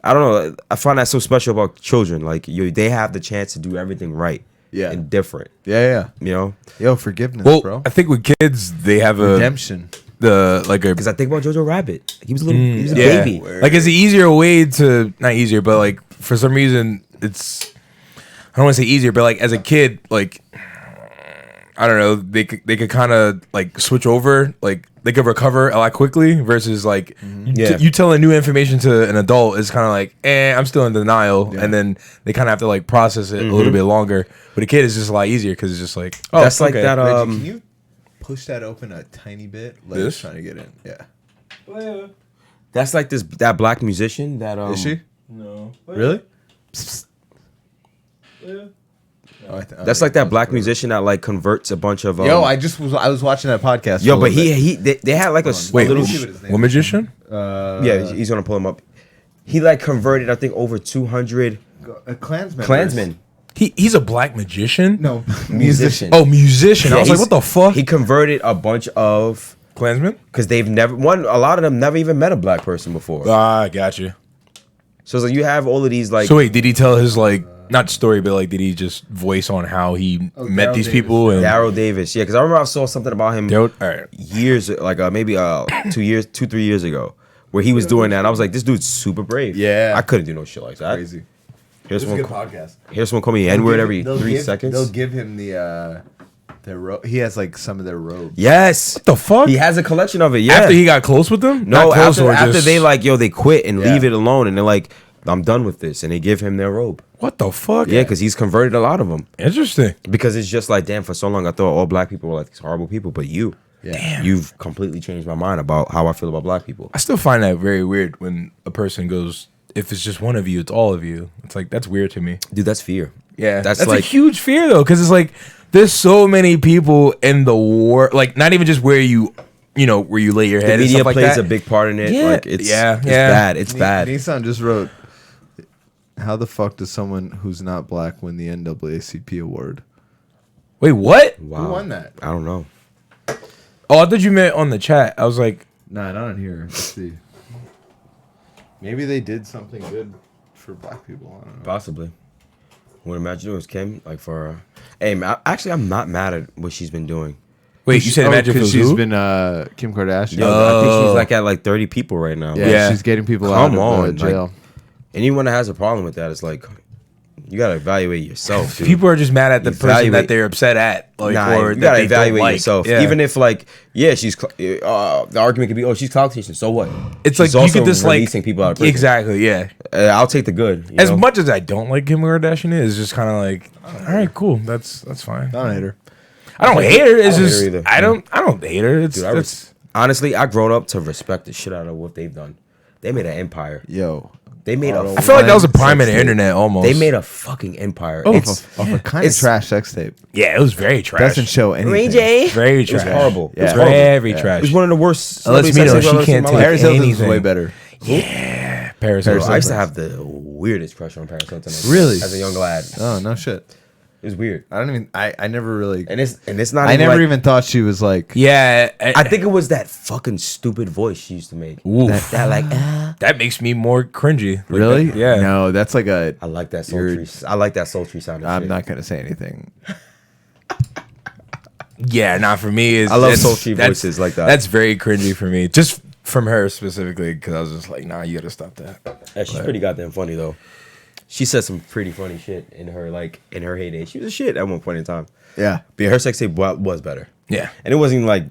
[SPEAKER 3] I don't know. I find that so special about children. Like they have the chance to do everything right.
[SPEAKER 2] Yeah.
[SPEAKER 3] And different.
[SPEAKER 2] Yeah.
[SPEAKER 3] You know?
[SPEAKER 2] Yo, forgiveness,
[SPEAKER 1] Well,
[SPEAKER 2] bro.
[SPEAKER 1] I think with kids, they have a
[SPEAKER 2] Redemption.
[SPEAKER 3] Because I think about Jojo Rabbit. He was a little he was a
[SPEAKER 1] yeah.
[SPEAKER 3] baby.
[SPEAKER 1] Like it's an easier way to not easier, but like for some reason it's I don't want to say easier, but like as a kid, like I don't know, they could kind of like switch over, like they could recover a lot quickly versus like
[SPEAKER 3] Yeah.
[SPEAKER 1] you telling new information to an adult is kind of like I'm still in denial, and then they kind of have to like process it a little bit longer. But a kid is just a lot easier because it's just like
[SPEAKER 3] That's like
[SPEAKER 1] okay.
[SPEAKER 3] that.
[SPEAKER 2] Reggie, can you push that open a tiny bit? Like
[SPEAKER 1] This?
[SPEAKER 2] trying to get in. Yeah.
[SPEAKER 3] That's like that black musician that
[SPEAKER 2] Is she?
[SPEAKER 1] No.
[SPEAKER 2] Really?
[SPEAKER 3] That's like that black musician that like converts a bunch of
[SPEAKER 2] Yo, I was watching that podcast.
[SPEAKER 3] yo,
[SPEAKER 2] for a
[SPEAKER 3] but
[SPEAKER 2] little bit.
[SPEAKER 3] they had like a
[SPEAKER 1] Wait,
[SPEAKER 3] little
[SPEAKER 2] let me see what his name
[SPEAKER 1] what magician?
[SPEAKER 3] yeah, he's gonna pull him up. He like converted I think over 200
[SPEAKER 2] a Klansman.
[SPEAKER 3] Klansmen.
[SPEAKER 1] He's a black magician.
[SPEAKER 2] No,
[SPEAKER 3] Musician.
[SPEAKER 1] Oh, musician. I was like,
[SPEAKER 3] he's-
[SPEAKER 1] what the fuck?
[SPEAKER 3] He converted a bunch of
[SPEAKER 1] Klansman?
[SPEAKER 3] because they've never a lot of them never even met a black person before.
[SPEAKER 1] Ah, got you.
[SPEAKER 3] So it's like you have all of these like
[SPEAKER 1] So wait, did he tell his like not story, but like did he just voice on how he met
[SPEAKER 2] Daryl
[SPEAKER 1] these
[SPEAKER 2] Davis.
[SPEAKER 1] people? And
[SPEAKER 3] Daryl Davis, yeah, because I remember I saw something about him
[SPEAKER 1] all right.
[SPEAKER 3] years like maybe 3 years ago where he was doing that. And I was like, this dude's super brave.
[SPEAKER 2] Yeah.
[SPEAKER 3] I couldn't do no shit like that.
[SPEAKER 2] crazy.
[SPEAKER 3] Here's
[SPEAKER 2] It's a good
[SPEAKER 3] someone,
[SPEAKER 2] podcast.
[SPEAKER 3] here's someone call me N word every
[SPEAKER 2] They'll
[SPEAKER 3] 3
[SPEAKER 2] give-
[SPEAKER 3] seconds.
[SPEAKER 2] They'll give him the their he has like some of their robes.
[SPEAKER 3] Yes.
[SPEAKER 1] What the fuck?
[SPEAKER 3] He has a collection of it. Yeah.
[SPEAKER 1] After he got close with them?
[SPEAKER 3] no,
[SPEAKER 1] Not close
[SPEAKER 3] after
[SPEAKER 1] just-
[SPEAKER 3] they like, yo, they quit and
[SPEAKER 2] Yeah.
[SPEAKER 3] leave it alone. And they're like, I'm done with this. And they give him their robe.
[SPEAKER 1] What the fuck?
[SPEAKER 3] Yeah, because he's converted a lot of them.
[SPEAKER 1] Interesting.
[SPEAKER 3] Because it's just like, damn, for so long I thought all black people were like these horrible people. But you've completely changed my mind about how I feel about black people.
[SPEAKER 1] I still find that very weird when a person goes, if it's just one of you, it's all of you. It's like that's weird to me.
[SPEAKER 3] Dude, that's fear.
[SPEAKER 1] Yeah,
[SPEAKER 3] That's
[SPEAKER 1] that's
[SPEAKER 3] like-
[SPEAKER 1] a huge fear though, because it's like there's so many people in the war, like not even just where you where you lay your head.
[SPEAKER 3] The
[SPEAKER 1] and
[SPEAKER 3] media
[SPEAKER 1] stuff like
[SPEAKER 3] plays
[SPEAKER 1] that.
[SPEAKER 3] a big part in it.
[SPEAKER 1] Yeah.
[SPEAKER 3] Like it's
[SPEAKER 1] Yeah,
[SPEAKER 3] it's
[SPEAKER 1] yeah.
[SPEAKER 3] bad. It's bad.
[SPEAKER 2] Nissan just wrote, "How the fuck does someone who's not black win the NAACP award?"
[SPEAKER 1] Wait, what?
[SPEAKER 3] Wow.
[SPEAKER 2] Who won that?
[SPEAKER 3] I don't know.
[SPEAKER 1] Oh, I thought you meant on the chat. I was like,
[SPEAKER 2] Nah, not on here. Let's see. Maybe they did something good for black people. I don't know.
[SPEAKER 3] Possibly. Would imagine it was Kim. Like for, hey, actually, I'm not mad at what she's been doing.
[SPEAKER 1] wait, you said imagine if it was
[SPEAKER 2] she's
[SPEAKER 1] who?
[SPEAKER 2] been Kim Kardashian.
[SPEAKER 3] Yo, I think
[SPEAKER 1] Oh.
[SPEAKER 3] she's like at like 30 people right now.
[SPEAKER 2] yeah,
[SPEAKER 1] Yeah.
[SPEAKER 2] she's getting people
[SPEAKER 3] Come
[SPEAKER 2] out
[SPEAKER 3] on,
[SPEAKER 2] of jail.
[SPEAKER 3] Anyone that has a problem with that is like, you gotta evaluate yourself. Dude.
[SPEAKER 1] People are just mad at the person
[SPEAKER 3] Evaluate-
[SPEAKER 1] that they're upset at, like,
[SPEAKER 3] Nah,
[SPEAKER 1] or
[SPEAKER 3] you
[SPEAKER 1] that
[SPEAKER 3] gotta
[SPEAKER 1] they don't
[SPEAKER 3] evaluate
[SPEAKER 1] like.
[SPEAKER 3] yourself.
[SPEAKER 1] Yeah.
[SPEAKER 3] Even if like, yeah, she's the argument could be, oh, she's clout chasing. So what?
[SPEAKER 1] it's
[SPEAKER 3] She's
[SPEAKER 1] like you
[SPEAKER 3] also
[SPEAKER 1] could just like
[SPEAKER 3] releasing people out of prison.
[SPEAKER 1] exactly, yeah.
[SPEAKER 3] I'll take the good. you
[SPEAKER 1] As
[SPEAKER 3] know?
[SPEAKER 1] much as I don't like Kim Kardashian, it's just kind of like, all right, cool, that's fine.
[SPEAKER 2] I don't hate her.
[SPEAKER 1] I don't hate her. It's
[SPEAKER 3] I don't hate
[SPEAKER 1] just
[SPEAKER 3] her either.
[SPEAKER 1] I don't hate her. It's
[SPEAKER 3] Dude,
[SPEAKER 1] that's
[SPEAKER 3] honestly, I grown up to respect the shit out of what they've done. They made an empire.
[SPEAKER 2] Yo,
[SPEAKER 3] They made a.
[SPEAKER 1] I feel like that was a prime of
[SPEAKER 2] Sex
[SPEAKER 1] the
[SPEAKER 2] tape.
[SPEAKER 1] internet almost.
[SPEAKER 3] They made a fucking empire.
[SPEAKER 1] Oh,
[SPEAKER 3] It's
[SPEAKER 2] off a kind of
[SPEAKER 3] It's-
[SPEAKER 2] trash sex tape.
[SPEAKER 1] yeah, it was very trash.
[SPEAKER 2] Doesn't show anything.
[SPEAKER 3] Ray J.
[SPEAKER 1] Very
[SPEAKER 3] It was
[SPEAKER 1] trash.
[SPEAKER 3] horrible.
[SPEAKER 2] Yeah.
[SPEAKER 3] It was horrible.
[SPEAKER 1] Very
[SPEAKER 2] Yeah.
[SPEAKER 1] trash.
[SPEAKER 3] It was one of the worst.
[SPEAKER 1] Unless
[SPEAKER 3] celebrity
[SPEAKER 1] me know
[SPEAKER 3] sex tapes I've
[SPEAKER 1] she
[SPEAKER 3] ever seen in
[SPEAKER 1] can't
[SPEAKER 3] my
[SPEAKER 1] take
[SPEAKER 3] life.
[SPEAKER 2] Paris Hilton's
[SPEAKER 1] anything.
[SPEAKER 2] way better.
[SPEAKER 1] Yeah, Paris
[SPEAKER 3] Bro,
[SPEAKER 1] Hilton.
[SPEAKER 3] I used to have the weirdest crush on Paris Hilton.
[SPEAKER 2] Really?
[SPEAKER 3] As a young lad.
[SPEAKER 2] Oh no shit.
[SPEAKER 3] It was weird.
[SPEAKER 2] I never really.
[SPEAKER 3] And it's not.
[SPEAKER 2] I never
[SPEAKER 3] like,
[SPEAKER 2] even thought she was like.
[SPEAKER 1] Yeah,
[SPEAKER 3] I think it was that fucking stupid voice she used to make.
[SPEAKER 1] Oof.
[SPEAKER 3] That like.
[SPEAKER 1] That makes me more cringy. Like
[SPEAKER 2] Really?
[SPEAKER 1] that- yeah.
[SPEAKER 2] No, that's like a.
[SPEAKER 3] I like that sultry. I like that sultry sound. Of
[SPEAKER 2] I'm
[SPEAKER 3] shit.
[SPEAKER 2] not gonna say anything.
[SPEAKER 1] Yeah, not for me.
[SPEAKER 3] I love sultry voices like that.
[SPEAKER 1] That's very cringy for me. Just from her specifically, because I was just like, nah, you gotta stop that.
[SPEAKER 3] Yeah, she's pretty goddamn funny though. She said some pretty funny shit in her heyday. She was a shit at one point in time.
[SPEAKER 2] Yeah.
[SPEAKER 3] But her sex tape was better.
[SPEAKER 1] Yeah.
[SPEAKER 3] And it wasn't like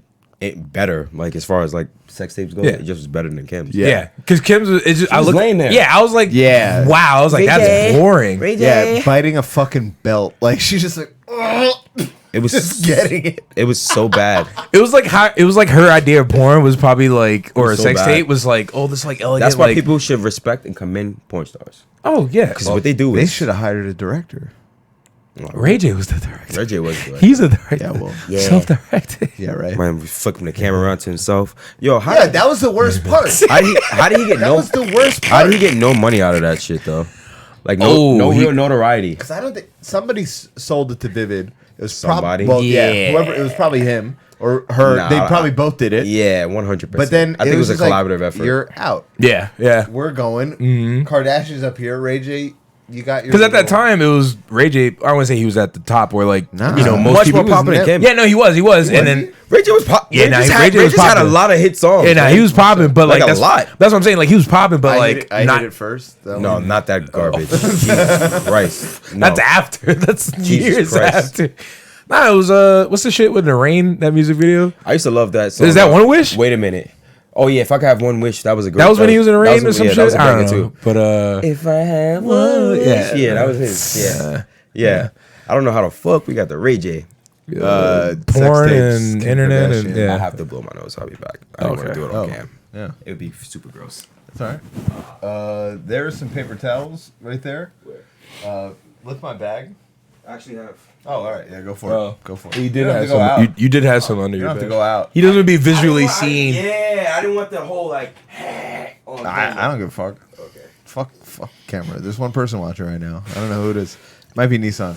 [SPEAKER 3] better, like as far as like sex tapes go.
[SPEAKER 1] Yeah.
[SPEAKER 3] It just was better than Kim's.
[SPEAKER 1] Yeah, because Kim's was, it's just, I
[SPEAKER 3] was
[SPEAKER 1] looked
[SPEAKER 3] laying there.
[SPEAKER 1] Yeah, I was like,
[SPEAKER 2] Yeah.
[SPEAKER 1] wow. I was like, that's boring.
[SPEAKER 2] Yeah, biting a fucking belt. Like she's just like.
[SPEAKER 3] It was
[SPEAKER 2] Just getting it.
[SPEAKER 3] It was so bad.
[SPEAKER 1] It was like her idea of porn was probably like, or a
[SPEAKER 3] so
[SPEAKER 1] sex
[SPEAKER 3] bad.
[SPEAKER 1] tape was like, oh, this like elegant.
[SPEAKER 3] That's why
[SPEAKER 1] like,
[SPEAKER 3] people should respect and commend porn stars.
[SPEAKER 1] Oh yeah,
[SPEAKER 3] Because what they do
[SPEAKER 2] They
[SPEAKER 3] is
[SPEAKER 2] should have hired a director.
[SPEAKER 1] Ray J was the director.
[SPEAKER 3] Ray J was good.
[SPEAKER 1] He's a director.
[SPEAKER 2] Yeah, well,
[SPEAKER 3] Yeah.
[SPEAKER 1] Self-directed.
[SPEAKER 2] Yeah, right.
[SPEAKER 3] Man, flipping the camera around to himself. Yo, how
[SPEAKER 2] Yeah,
[SPEAKER 3] did,
[SPEAKER 2] that was the worst part.
[SPEAKER 3] how did he get
[SPEAKER 2] That
[SPEAKER 3] no?
[SPEAKER 2] was the worst
[SPEAKER 3] How
[SPEAKER 2] part.
[SPEAKER 3] did he get no money out of that shit though? Like
[SPEAKER 1] Oh,
[SPEAKER 3] no
[SPEAKER 1] he-
[SPEAKER 3] real notoriety.
[SPEAKER 2] Because I don't think somebody sold it to Vivid. It was
[SPEAKER 3] Somebody?
[SPEAKER 2] Well, yeah.
[SPEAKER 1] Yeah.
[SPEAKER 2] Whoever it was, probably him or her.
[SPEAKER 3] Nah,
[SPEAKER 2] they probably both did it.
[SPEAKER 3] Yeah, 100%.
[SPEAKER 2] But then
[SPEAKER 3] I think it was a
[SPEAKER 2] just like,
[SPEAKER 3] collaborative effort.
[SPEAKER 2] You're out.
[SPEAKER 1] Yeah, yeah.
[SPEAKER 2] We're going. Kardashian's up here. Ray J, you got your.
[SPEAKER 1] Because at that
[SPEAKER 2] little-
[SPEAKER 1] time it was Ray J. I wouldn't say he was at the top where like
[SPEAKER 2] Nah.
[SPEAKER 1] you know most
[SPEAKER 3] much
[SPEAKER 1] people.
[SPEAKER 3] more popular than Kim.
[SPEAKER 1] Yeah, no, he was, and then
[SPEAKER 3] Ray J was pop.
[SPEAKER 1] Yeah,
[SPEAKER 3] Ray
[SPEAKER 1] nah,
[SPEAKER 3] just
[SPEAKER 1] Ray J was
[SPEAKER 3] had a
[SPEAKER 1] popping.
[SPEAKER 3] lot of hit songs.
[SPEAKER 1] yeah, nah,
[SPEAKER 3] man.
[SPEAKER 1] he was popping, but like
[SPEAKER 3] Like a
[SPEAKER 1] that's
[SPEAKER 3] lot.
[SPEAKER 1] That's what I'm saying. Like he was popping, but like
[SPEAKER 2] I
[SPEAKER 1] not.
[SPEAKER 2] hit it first. That
[SPEAKER 3] No,
[SPEAKER 2] one.
[SPEAKER 3] not that garbage. Jesus Christ. No.
[SPEAKER 1] That's after. That's
[SPEAKER 3] Jesus
[SPEAKER 1] years
[SPEAKER 3] Christ.
[SPEAKER 1] after. Nah, it was what's the shit with the rain? That music video.
[SPEAKER 3] I used to love that song.
[SPEAKER 1] Is that One Wish?
[SPEAKER 3] Wait a minute. Oh yeah, if I could have one wish, that was a great.
[SPEAKER 1] That was when he was in the rain or some
[SPEAKER 3] That
[SPEAKER 1] shit.
[SPEAKER 3] was a
[SPEAKER 1] I
[SPEAKER 3] banger
[SPEAKER 1] don't know.
[SPEAKER 3] too.
[SPEAKER 1] But
[SPEAKER 3] If I had one wish,
[SPEAKER 1] yeah.
[SPEAKER 3] that was his. Yeah. I don't know how the fuck we got the Ray J.
[SPEAKER 2] sex
[SPEAKER 1] porn
[SPEAKER 2] tapes,
[SPEAKER 1] and
[SPEAKER 2] Kim
[SPEAKER 1] internet
[SPEAKER 2] Kardashian.
[SPEAKER 1] and yeah.
[SPEAKER 3] I have to blow my nose. I'll be back. I don't want to
[SPEAKER 1] Okay.
[SPEAKER 3] do it on
[SPEAKER 2] Oh.
[SPEAKER 3] cam.
[SPEAKER 2] Yeah,
[SPEAKER 3] It would be super gross.
[SPEAKER 2] it's all right. There's some paper towels right there. Lift my bag.
[SPEAKER 3] I actually have.
[SPEAKER 2] Oh, all right. Yeah, go for
[SPEAKER 1] Oh.
[SPEAKER 2] it. Go for it.
[SPEAKER 1] You did
[SPEAKER 2] don't
[SPEAKER 1] have
[SPEAKER 2] to go
[SPEAKER 1] some.
[SPEAKER 2] out.
[SPEAKER 1] You did have some under
[SPEAKER 2] You
[SPEAKER 1] your
[SPEAKER 2] don't have to
[SPEAKER 1] bed.
[SPEAKER 2] go out.
[SPEAKER 1] He doesn't be visually seen.
[SPEAKER 3] Yeah, I didn't want the whole like.
[SPEAKER 2] I don't give a fuck.
[SPEAKER 3] Okay.
[SPEAKER 2] Fuck camera. There's one person watching right now. I don't know who it is. Might be Nissan.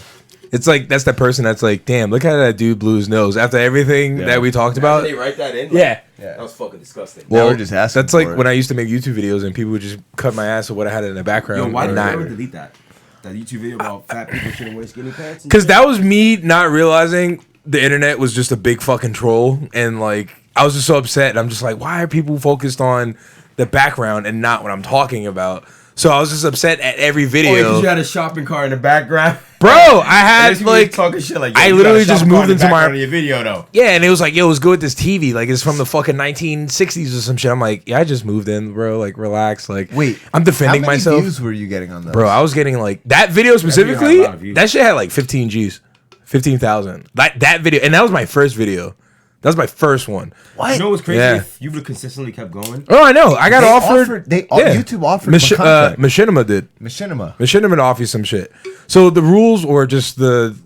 [SPEAKER 1] It's like that's the person that's like, damn, look how that dude blew his nose after everything that we talked about.
[SPEAKER 3] They write that in.
[SPEAKER 1] Yeah.
[SPEAKER 3] That was fucking disgusting.
[SPEAKER 2] Now we're just asking
[SPEAKER 1] That's like
[SPEAKER 2] for it.
[SPEAKER 1] when I used to make YouTube videos and people would just cut my ass with what I had in the background.
[SPEAKER 3] Yo, why
[SPEAKER 1] and
[SPEAKER 3] did
[SPEAKER 1] not.
[SPEAKER 3] you ever delete that? That YouTube video about fat people shouldn't wear skinny pants? and
[SPEAKER 1] Because
[SPEAKER 3] shit?
[SPEAKER 1] that was me not realizing the internet was just a big fucking troll, and like I was just so upset. And I'm just like, why are people focused on the background and not what I'm talking about? So I was just upset at every video.
[SPEAKER 3] Oh, because you had a shopping cart in the background.
[SPEAKER 1] Bro, I had
[SPEAKER 3] And then
[SPEAKER 1] like
[SPEAKER 3] talking shit like
[SPEAKER 1] I
[SPEAKER 3] yo, you
[SPEAKER 1] literally
[SPEAKER 3] got a
[SPEAKER 1] just
[SPEAKER 3] shopping cart
[SPEAKER 1] moved
[SPEAKER 3] in the
[SPEAKER 1] into my
[SPEAKER 3] background of your video though.
[SPEAKER 1] yeah, and it was like, yo, it's good with this TV. Like it's from the fucking 1960s or some shit. I'm like, yeah, I just moved in, bro. Like relax. Like
[SPEAKER 2] Wait,
[SPEAKER 1] I'm defending
[SPEAKER 2] how many
[SPEAKER 1] myself.
[SPEAKER 2] views were you getting on those?
[SPEAKER 1] Bro, I was getting like that video
[SPEAKER 3] video had
[SPEAKER 1] specifically.
[SPEAKER 3] a lot of views.
[SPEAKER 1] That shit had like 15 G's, 15,000. That video, and that was my first video. That was my first one.
[SPEAKER 2] What?
[SPEAKER 3] You know what's crazy?
[SPEAKER 1] Yeah.
[SPEAKER 3] If you would have consistently kept going.
[SPEAKER 1] Oh, I know. I got offered.
[SPEAKER 2] YouTube offered him a contract.
[SPEAKER 1] Machinima did.
[SPEAKER 2] Machinima.
[SPEAKER 1] Machinima offered you some shit. So the rules or just the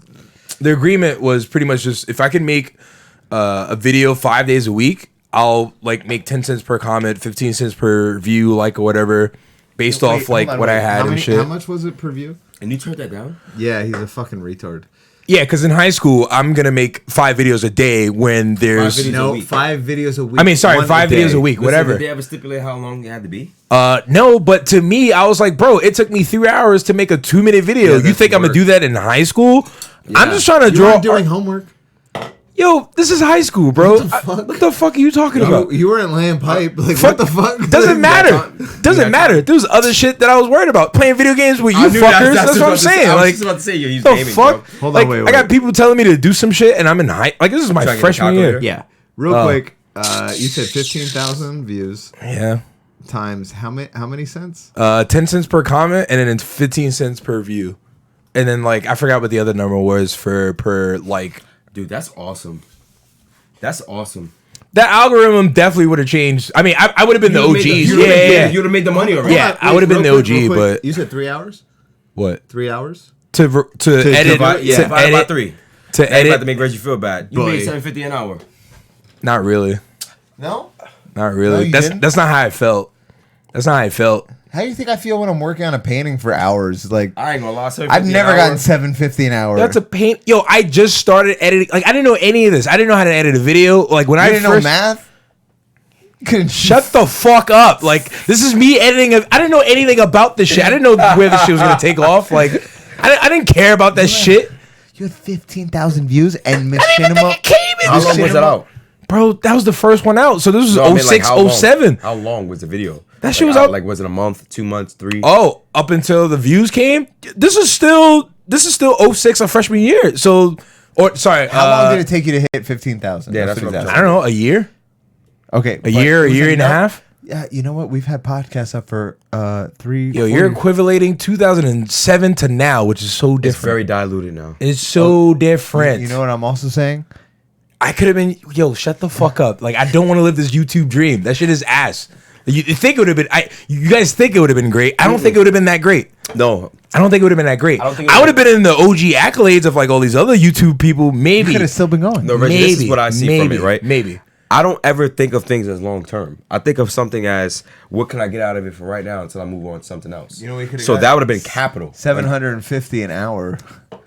[SPEAKER 1] agreement was pretty much just if I can make a video 5 days a week, I'll like make 10 cents per comment, 15 cents per view, like or whatever, based off like what I had and shit.
[SPEAKER 2] How much was it per view?
[SPEAKER 3] And you turned that down?
[SPEAKER 2] Yeah, he's a fucking retard.
[SPEAKER 1] Yeah, because in high school, I'm gonna make 5 videos a day when there's
[SPEAKER 3] 5 videos.
[SPEAKER 2] No,
[SPEAKER 3] a week.
[SPEAKER 2] 5 videos a week.
[SPEAKER 1] I mean, sorry,
[SPEAKER 2] One
[SPEAKER 1] 5
[SPEAKER 2] day.
[SPEAKER 1] videos a week, whatever.
[SPEAKER 3] Did they ever stipulate how long it had to be?
[SPEAKER 1] No, but to me, I was like, bro, it took me 3 hours to make a 2-minute video.
[SPEAKER 2] Yeah,
[SPEAKER 1] You
[SPEAKER 2] that's
[SPEAKER 1] think I'm gonna
[SPEAKER 2] work.
[SPEAKER 1] do that in high school? I'm just trying to
[SPEAKER 2] You
[SPEAKER 1] draw.
[SPEAKER 2] weren't doing homework.
[SPEAKER 1] Yo, this is high school, bro. What the fuck are you talking about?
[SPEAKER 2] You weren't laying pipe. Like,
[SPEAKER 1] Fuck-
[SPEAKER 2] what the fuck?
[SPEAKER 1] Doesn't matter. Doesn't matter. There was other shit that I was worried about. Playing video games with you fuckers. That's what I'm saying.
[SPEAKER 3] I was
[SPEAKER 1] Like,
[SPEAKER 3] just about to say, yo, he's
[SPEAKER 1] the
[SPEAKER 3] gaming,
[SPEAKER 1] fuck?
[SPEAKER 3] bro.
[SPEAKER 2] Hold on,
[SPEAKER 1] Like,
[SPEAKER 2] wait,
[SPEAKER 1] I got
[SPEAKER 2] wait.
[SPEAKER 1] people telling me to do some shit, and I'm in high. Like, this is my
[SPEAKER 3] Trying to get a
[SPEAKER 1] freshman year.
[SPEAKER 3] calculator?
[SPEAKER 1] Yeah.
[SPEAKER 2] Real
[SPEAKER 1] Oh.
[SPEAKER 2] quick, you said 15,000 views
[SPEAKER 1] Yeah.
[SPEAKER 2] times how many cents?
[SPEAKER 1] 10 cents per comment, and then it's 15 cents per view. And then, like, I forgot what the other number was for per like.
[SPEAKER 3] Dude, that's awesome. That's awesome.
[SPEAKER 1] That algorithm definitely would have changed. I mean, I would have been the OGs.
[SPEAKER 3] You would have made the money already.
[SPEAKER 1] Yeah, I would've been the
[SPEAKER 2] Real
[SPEAKER 1] OG,
[SPEAKER 2] quick,
[SPEAKER 1] but-
[SPEAKER 2] you said 3 hours.
[SPEAKER 1] What
[SPEAKER 2] 3 hours?
[SPEAKER 1] to edit?
[SPEAKER 3] Divide,
[SPEAKER 1] to
[SPEAKER 3] divide by
[SPEAKER 1] edit
[SPEAKER 3] 3.
[SPEAKER 1] to
[SPEAKER 3] I ain't about to
[SPEAKER 1] edit.
[SPEAKER 3] make Reggie feel bad. You
[SPEAKER 2] Boy.
[SPEAKER 3] made $7.50 an hour.
[SPEAKER 1] Not really.
[SPEAKER 2] No.
[SPEAKER 1] Not
[SPEAKER 2] No,
[SPEAKER 1] really.
[SPEAKER 2] you
[SPEAKER 1] that's
[SPEAKER 2] didn't?
[SPEAKER 1] that's not how I felt. That's not how I felt.
[SPEAKER 2] How do you think I feel when I'm working on a painting for hours? Like,
[SPEAKER 3] I ain't gonna lie.
[SPEAKER 2] I've never gotten $7.50 an hour.
[SPEAKER 1] That's a pain. Yo, I just started editing. Like, I didn't know any of this. I didn't know how to edit a video. Like, when I
[SPEAKER 2] didn't
[SPEAKER 1] first
[SPEAKER 2] know math.
[SPEAKER 1] Shut the fuck up. Like, this is me editing. I didn't know anything about this shit. I didn't know where this shit was going to take off. Like, I didn't care about that shit.
[SPEAKER 2] You had 15,000 views and
[SPEAKER 1] I didn't even think it came in.
[SPEAKER 3] How long was that out?
[SPEAKER 1] Bro, that was the first one out. So this was 06,
[SPEAKER 3] how long?
[SPEAKER 1] 07.
[SPEAKER 3] How long was the video?
[SPEAKER 1] That shit was out.
[SPEAKER 3] Like, was it a month, 2 months, 3?
[SPEAKER 1] Oh, up until the views came? This is still 06, a freshman year. So, or sorry.
[SPEAKER 2] How long did it take you to hit 15,000?
[SPEAKER 3] Yeah, that's what I'm
[SPEAKER 1] I don't know, a year?
[SPEAKER 2] Okay.
[SPEAKER 1] A year and a half?
[SPEAKER 2] Yeah, you know what? We've had podcasts up for 3.
[SPEAKER 1] Yo, you're equivalating 2007 to now, which is so different.
[SPEAKER 3] It's very diluted now.
[SPEAKER 1] It's so different.
[SPEAKER 2] You know what I'm also saying?
[SPEAKER 1] I could have been, yo, shut the fuck up. Like, I don't want to live this YouTube dream. That shit is ass. You think it would have been, you guys think it would have been great. I don't think it would have been that great.
[SPEAKER 3] No.
[SPEAKER 1] I don't think it would have been that great. I would have been in the OG accolades of like all these other YouTube people. Maybe.
[SPEAKER 2] You could have still been going.
[SPEAKER 3] No, Reggie, this is what I see from it, right?
[SPEAKER 1] Maybe.
[SPEAKER 3] I don't ever think of things as long term. I think of something as what can I get out of it for right now until I move on to something else.
[SPEAKER 2] You know, we could have
[SPEAKER 3] so that would have been capital.
[SPEAKER 2] $750 an hour.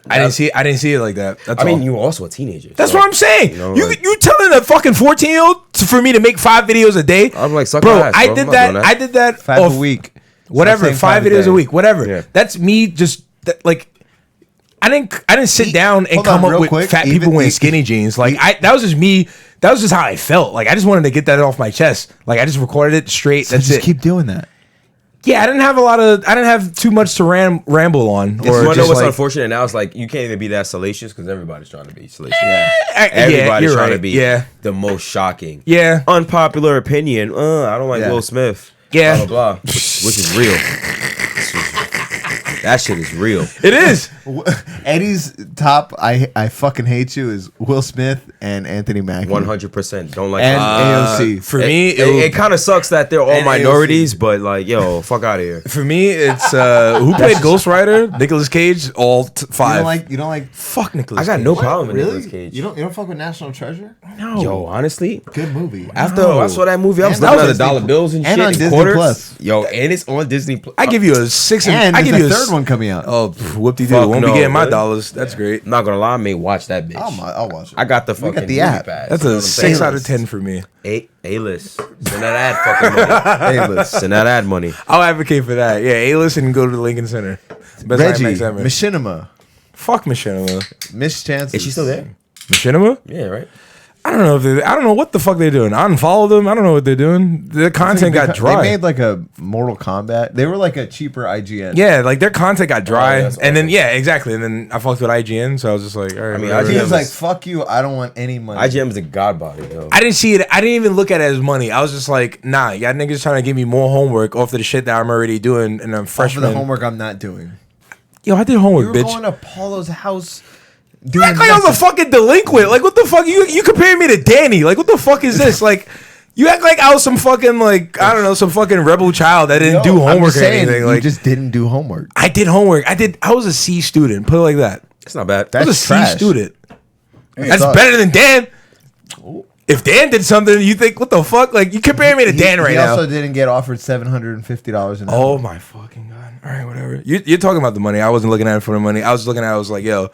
[SPEAKER 1] I didn't see it like that. That's
[SPEAKER 3] I mean,
[SPEAKER 1] all.
[SPEAKER 3] you were also a teenager.
[SPEAKER 1] That's
[SPEAKER 3] so,
[SPEAKER 1] what I'm saying.
[SPEAKER 3] You know,
[SPEAKER 1] you telling a fucking 14-year-old for me to make 5 videos a day?
[SPEAKER 3] I'm like, suck
[SPEAKER 1] bro,
[SPEAKER 3] my ass, bro.
[SPEAKER 1] I
[SPEAKER 3] I'm
[SPEAKER 1] did
[SPEAKER 3] not
[SPEAKER 1] that.
[SPEAKER 3] doing that.
[SPEAKER 1] I did that
[SPEAKER 2] 5 a week.
[SPEAKER 1] Whatever,
[SPEAKER 2] Stop saying
[SPEAKER 1] 5 videos a week, whatever.
[SPEAKER 3] Yeah.
[SPEAKER 1] That's me just like I didn't sit down and
[SPEAKER 2] hold
[SPEAKER 1] come
[SPEAKER 2] on,
[SPEAKER 1] up
[SPEAKER 2] real
[SPEAKER 1] with
[SPEAKER 2] quick.
[SPEAKER 1] fat
[SPEAKER 2] Even
[SPEAKER 1] people wearing
[SPEAKER 2] the-
[SPEAKER 1] skinny jeans. Like that was just me. That was just how I felt. Like I just wanted to get that off my chest. Like I just recorded it straight.
[SPEAKER 2] So
[SPEAKER 1] That's
[SPEAKER 2] just
[SPEAKER 1] it.
[SPEAKER 2] keep doing that.
[SPEAKER 1] Yeah, I didn't have too much to ramble on.
[SPEAKER 3] You want to know
[SPEAKER 1] just
[SPEAKER 3] what's
[SPEAKER 1] like,
[SPEAKER 3] unfortunate now? It's like you can't even be that salacious because everybody's trying to be salacious.
[SPEAKER 1] Everybody's
[SPEAKER 3] Everybody's trying to be
[SPEAKER 1] the
[SPEAKER 3] the most shocking.
[SPEAKER 1] Yeah.
[SPEAKER 3] Unpopular opinion. I don't like
[SPEAKER 2] Yeah.
[SPEAKER 3] Will Smith.
[SPEAKER 1] Yeah.
[SPEAKER 3] Blah, blah, blah. Which is real. That shit is real.
[SPEAKER 1] It is.
[SPEAKER 2] Eddie's top I fucking hate you is Will Smith and Anthony Mackie.
[SPEAKER 3] 100%. Don't like
[SPEAKER 2] And
[SPEAKER 3] him.
[SPEAKER 2] AOC.
[SPEAKER 1] For me,
[SPEAKER 3] It kind of sucks that they're all
[SPEAKER 2] And
[SPEAKER 3] minorities, but like, yo, fuck out of here.
[SPEAKER 1] For me, it's who played Ghost Rider? Nicolas Cage, all 5.
[SPEAKER 2] You don't like
[SPEAKER 1] Fuck Nicolas
[SPEAKER 3] I got
[SPEAKER 1] Cage.
[SPEAKER 3] no problem with
[SPEAKER 2] really?
[SPEAKER 3] Nicolas Cage.
[SPEAKER 2] You don't fuck with National Treasure?
[SPEAKER 1] No.
[SPEAKER 3] Yo, honestly,
[SPEAKER 2] Good movie.
[SPEAKER 3] after I saw that movie, I was
[SPEAKER 2] And
[SPEAKER 3] looking
[SPEAKER 2] on
[SPEAKER 3] at the
[SPEAKER 2] Disney
[SPEAKER 3] dollar
[SPEAKER 2] Plus.
[SPEAKER 3] bills and
[SPEAKER 2] And
[SPEAKER 3] shit
[SPEAKER 2] on
[SPEAKER 3] in
[SPEAKER 2] Disney
[SPEAKER 3] quarters.
[SPEAKER 2] Plus.
[SPEAKER 3] Yo, and it's on Disney Plus.
[SPEAKER 1] I give you a 6.
[SPEAKER 2] And
[SPEAKER 1] I
[SPEAKER 2] there's
[SPEAKER 1] give you
[SPEAKER 2] a
[SPEAKER 1] a
[SPEAKER 2] third one coming out.
[SPEAKER 1] Oh, whoop-de-doo.
[SPEAKER 3] Fuck
[SPEAKER 1] Won't be
[SPEAKER 3] no,
[SPEAKER 1] getting my
[SPEAKER 3] really?
[SPEAKER 1] dollars. That's great.
[SPEAKER 3] I'm not gonna lie, I may watch that bitch.
[SPEAKER 2] I'll watch it.
[SPEAKER 3] I got the
[SPEAKER 2] We
[SPEAKER 3] fucking
[SPEAKER 2] got the
[SPEAKER 3] movie
[SPEAKER 2] app.
[SPEAKER 3] pass.
[SPEAKER 1] That's
[SPEAKER 3] You know
[SPEAKER 1] a
[SPEAKER 3] what I'm
[SPEAKER 1] 6
[SPEAKER 3] saying?
[SPEAKER 1] out of 10 for me.
[SPEAKER 3] A-list. Send that ad fucking money.
[SPEAKER 2] A-list.
[SPEAKER 3] Send that ad money.
[SPEAKER 1] I'll advocate for that. Yeah, A-list and go to the Lincoln Center. Best
[SPEAKER 2] Reggie,
[SPEAKER 1] IMAX ever.
[SPEAKER 2] Machinima.
[SPEAKER 1] Fuck Machinima.
[SPEAKER 2] Miss Chances.
[SPEAKER 3] Is she still there?
[SPEAKER 1] Machinima?
[SPEAKER 3] Yeah, right.
[SPEAKER 1] I don't know I don't know what the fuck they're doing. I unfollowed them. I don't know what they're doing. Their content got dry.
[SPEAKER 2] They made like a Mortal Kombat. They were like a cheaper IGN.
[SPEAKER 1] Yeah, like their content got dry,
[SPEAKER 3] that's
[SPEAKER 1] and then
[SPEAKER 3] awesome.
[SPEAKER 1] yeah, exactly. And then I fucked with IGN, so I was just like, all right.
[SPEAKER 3] I mean,
[SPEAKER 1] whatever.
[SPEAKER 2] He
[SPEAKER 3] IGN
[SPEAKER 2] was like, "Fuck you! I don't want any money."
[SPEAKER 3] IGM is a god body, yo.
[SPEAKER 1] I didn't see it. I didn't even look at it as money. I was just like, nah, y'all niggas trying to give me more homework off of the shit that I'm already doing, and I'm
[SPEAKER 2] For
[SPEAKER 1] freshman.
[SPEAKER 2] the homework I'm not doing.
[SPEAKER 1] Yo, I did
[SPEAKER 2] You
[SPEAKER 1] homework,
[SPEAKER 2] were
[SPEAKER 1] bitch.
[SPEAKER 2] going to Paulo's house.
[SPEAKER 1] You act like I was a fucking delinquent. Like, what the fuck? You comparing me to Danny? Like, what the fuck is this? Like, you act like I was some fucking like I don't know, some fucking rebel child that didn't do homework or anything.
[SPEAKER 2] You
[SPEAKER 1] Like,
[SPEAKER 2] just didn't do homework.
[SPEAKER 1] I did homework. I was a C student. Put it like that.
[SPEAKER 3] It's not bad.
[SPEAKER 1] I was a
[SPEAKER 2] That's
[SPEAKER 1] C
[SPEAKER 2] trash.
[SPEAKER 1] student. That's
[SPEAKER 2] sucks.
[SPEAKER 1] better than Dan. If Dan did something, you think, what the fuck? Like, you comparing me to Dan right
[SPEAKER 2] he
[SPEAKER 1] now.
[SPEAKER 2] also didn't get offered $750 an hour.
[SPEAKER 1] Oh my fucking god! All right, whatever. You're talking about the money. I wasn't looking at it for the money. I was looking at it. I was like, yo,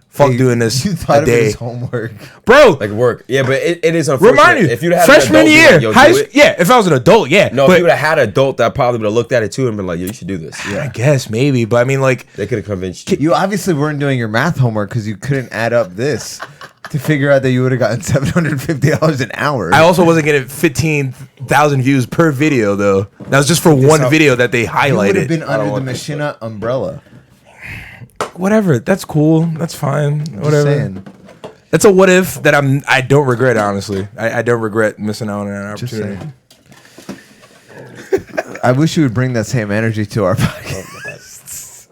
[SPEAKER 1] fuck
[SPEAKER 2] Hey,
[SPEAKER 1] doing this
[SPEAKER 2] You thought
[SPEAKER 1] a
[SPEAKER 2] of it
[SPEAKER 1] day,
[SPEAKER 2] as homework.
[SPEAKER 1] bro.
[SPEAKER 3] Like work. Yeah, but it is unfortunate.
[SPEAKER 1] Remind you,
[SPEAKER 3] if you'd had
[SPEAKER 1] freshman
[SPEAKER 3] an adult,
[SPEAKER 1] year,
[SPEAKER 3] like, yo,
[SPEAKER 1] high
[SPEAKER 3] do
[SPEAKER 1] school.
[SPEAKER 3] it.
[SPEAKER 1] Yeah, if I was an adult, yeah.
[SPEAKER 3] No,
[SPEAKER 1] but
[SPEAKER 3] if you would have had an adult, that probably would have looked at it too and been like, yo, you should do this.
[SPEAKER 1] I guess maybe, but I mean, like,
[SPEAKER 3] They could have convinced you.
[SPEAKER 2] You obviously weren't doing your math homework because you couldn't add up this to figure out that you would have gotten $750 an hour.
[SPEAKER 1] I also wasn't getting 15,000 views per video though. That was just for one video that they
[SPEAKER 2] you would have
[SPEAKER 1] highlighted.
[SPEAKER 2] been under the
[SPEAKER 3] want this,
[SPEAKER 2] Machina umbrella.
[SPEAKER 1] Whatever, that's cool. That's fine.
[SPEAKER 2] Just
[SPEAKER 1] Whatever.
[SPEAKER 2] saying.
[SPEAKER 1] That's a what if that I don't regret. Honestly, I don't regret missing out on an
[SPEAKER 2] Just
[SPEAKER 1] opportunity.
[SPEAKER 2] saying. I wish you would bring that same energy to our podcast.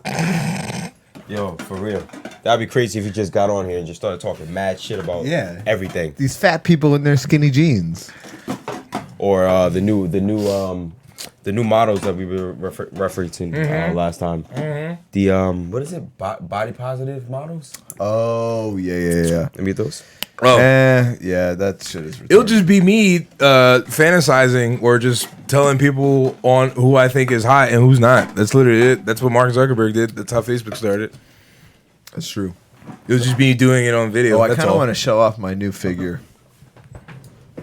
[SPEAKER 3] Yo, for real. That'd be crazy if you just got on here and just started talking mad shit about everything.
[SPEAKER 2] These fat people in their skinny jeans.
[SPEAKER 3] Or the new the new models that we were referencing last time. The what is it? Body positive models.
[SPEAKER 2] Oh yeah.
[SPEAKER 3] Let me get those.
[SPEAKER 1] Oh.
[SPEAKER 2] Yeah, that shit is retarded.
[SPEAKER 1] It'll just be me fantasizing or just telling people on who I think is hot and who's not. That's literally it. That's what Mark Zuckerberg did. That's how Facebook started.
[SPEAKER 2] That's true.
[SPEAKER 1] It'll just be doing it on video.
[SPEAKER 2] Oh, I
[SPEAKER 1] That's
[SPEAKER 2] kind of
[SPEAKER 1] all.
[SPEAKER 2] want to show off my new figure.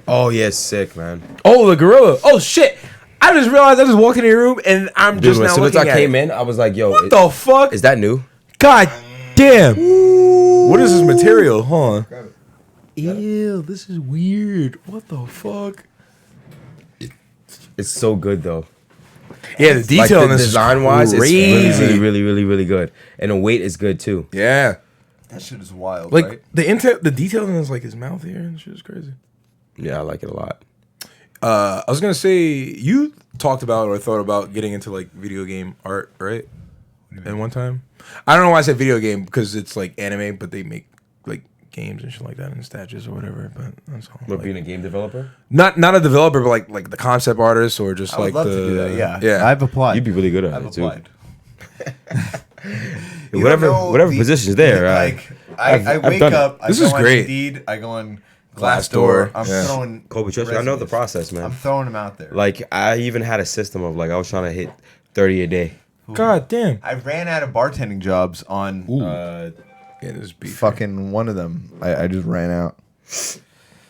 [SPEAKER 3] Oh yeah, sick, man.
[SPEAKER 1] Oh, the gorilla. Oh shit! I just realized I just walked in your room and I'm
[SPEAKER 3] Dude,
[SPEAKER 1] just now
[SPEAKER 3] as soon as
[SPEAKER 1] looking
[SPEAKER 3] I
[SPEAKER 1] at
[SPEAKER 3] came
[SPEAKER 1] it.
[SPEAKER 3] in, I was like, yo,
[SPEAKER 1] What the fuck?
[SPEAKER 3] is that new?
[SPEAKER 1] God damn! What is this material? Hold on. Ew, this is weird. What the fuck?
[SPEAKER 3] It's so good though.
[SPEAKER 1] Yeah, the detail
[SPEAKER 3] like
[SPEAKER 1] in this
[SPEAKER 3] design wise,
[SPEAKER 1] is
[SPEAKER 3] it's
[SPEAKER 1] crazy.
[SPEAKER 3] really good. And the weight is good too.
[SPEAKER 1] Yeah,
[SPEAKER 2] That shit is wild,
[SPEAKER 1] like
[SPEAKER 2] right?
[SPEAKER 1] the detail in his like his mouth here and shit is crazy.
[SPEAKER 3] Yeah, I like it a lot.
[SPEAKER 1] I was gonna say you talked about or thought about getting into like video game art, right? At one time, I don't know why I said video game because it's like anime, but they make like games and shit like that and statues or whatever. But that's all.
[SPEAKER 3] But
[SPEAKER 1] Like,
[SPEAKER 3] being a game developer,
[SPEAKER 1] not a developer, but like the concept artist or just
[SPEAKER 2] I would
[SPEAKER 1] like
[SPEAKER 2] love
[SPEAKER 1] the
[SPEAKER 2] to do that.
[SPEAKER 1] yeah.
[SPEAKER 2] I've applied.
[SPEAKER 3] you'd be really good at
[SPEAKER 2] I've
[SPEAKER 3] it too.
[SPEAKER 2] applied.
[SPEAKER 3] Whatever position's there.
[SPEAKER 2] Like I
[SPEAKER 3] I've
[SPEAKER 2] wake
[SPEAKER 3] done it.
[SPEAKER 2] up.
[SPEAKER 1] This
[SPEAKER 2] I
[SPEAKER 1] is
[SPEAKER 2] go on
[SPEAKER 1] great.
[SPEAKER 2] Indeed. I go on
[SPEAKER 1] Glassdoor,
[SPEAKER 2] Glassdoor. I'm
[SPEAKER 1] yeah.
[SPEAKER 2] throwing.
[SPEAKER 3] Kobe, trust me, I know the
[SPEAKER 2] resumes.
[SPEAKER 3] process, man.
[SPEAKER 2] I'm throwing them out there.
[SPEAKER 3] Like I even had a system of like I was trying to hit 30 a day.
[SPEAKER 1] God damn.
[SPEAKER 2] I ran out of bartending jobs on
[SPEAKER 1] Yeah, this is beef.
[SPEAKER 2] fucking one of them. I just ran out.
[SPEAKER 1] What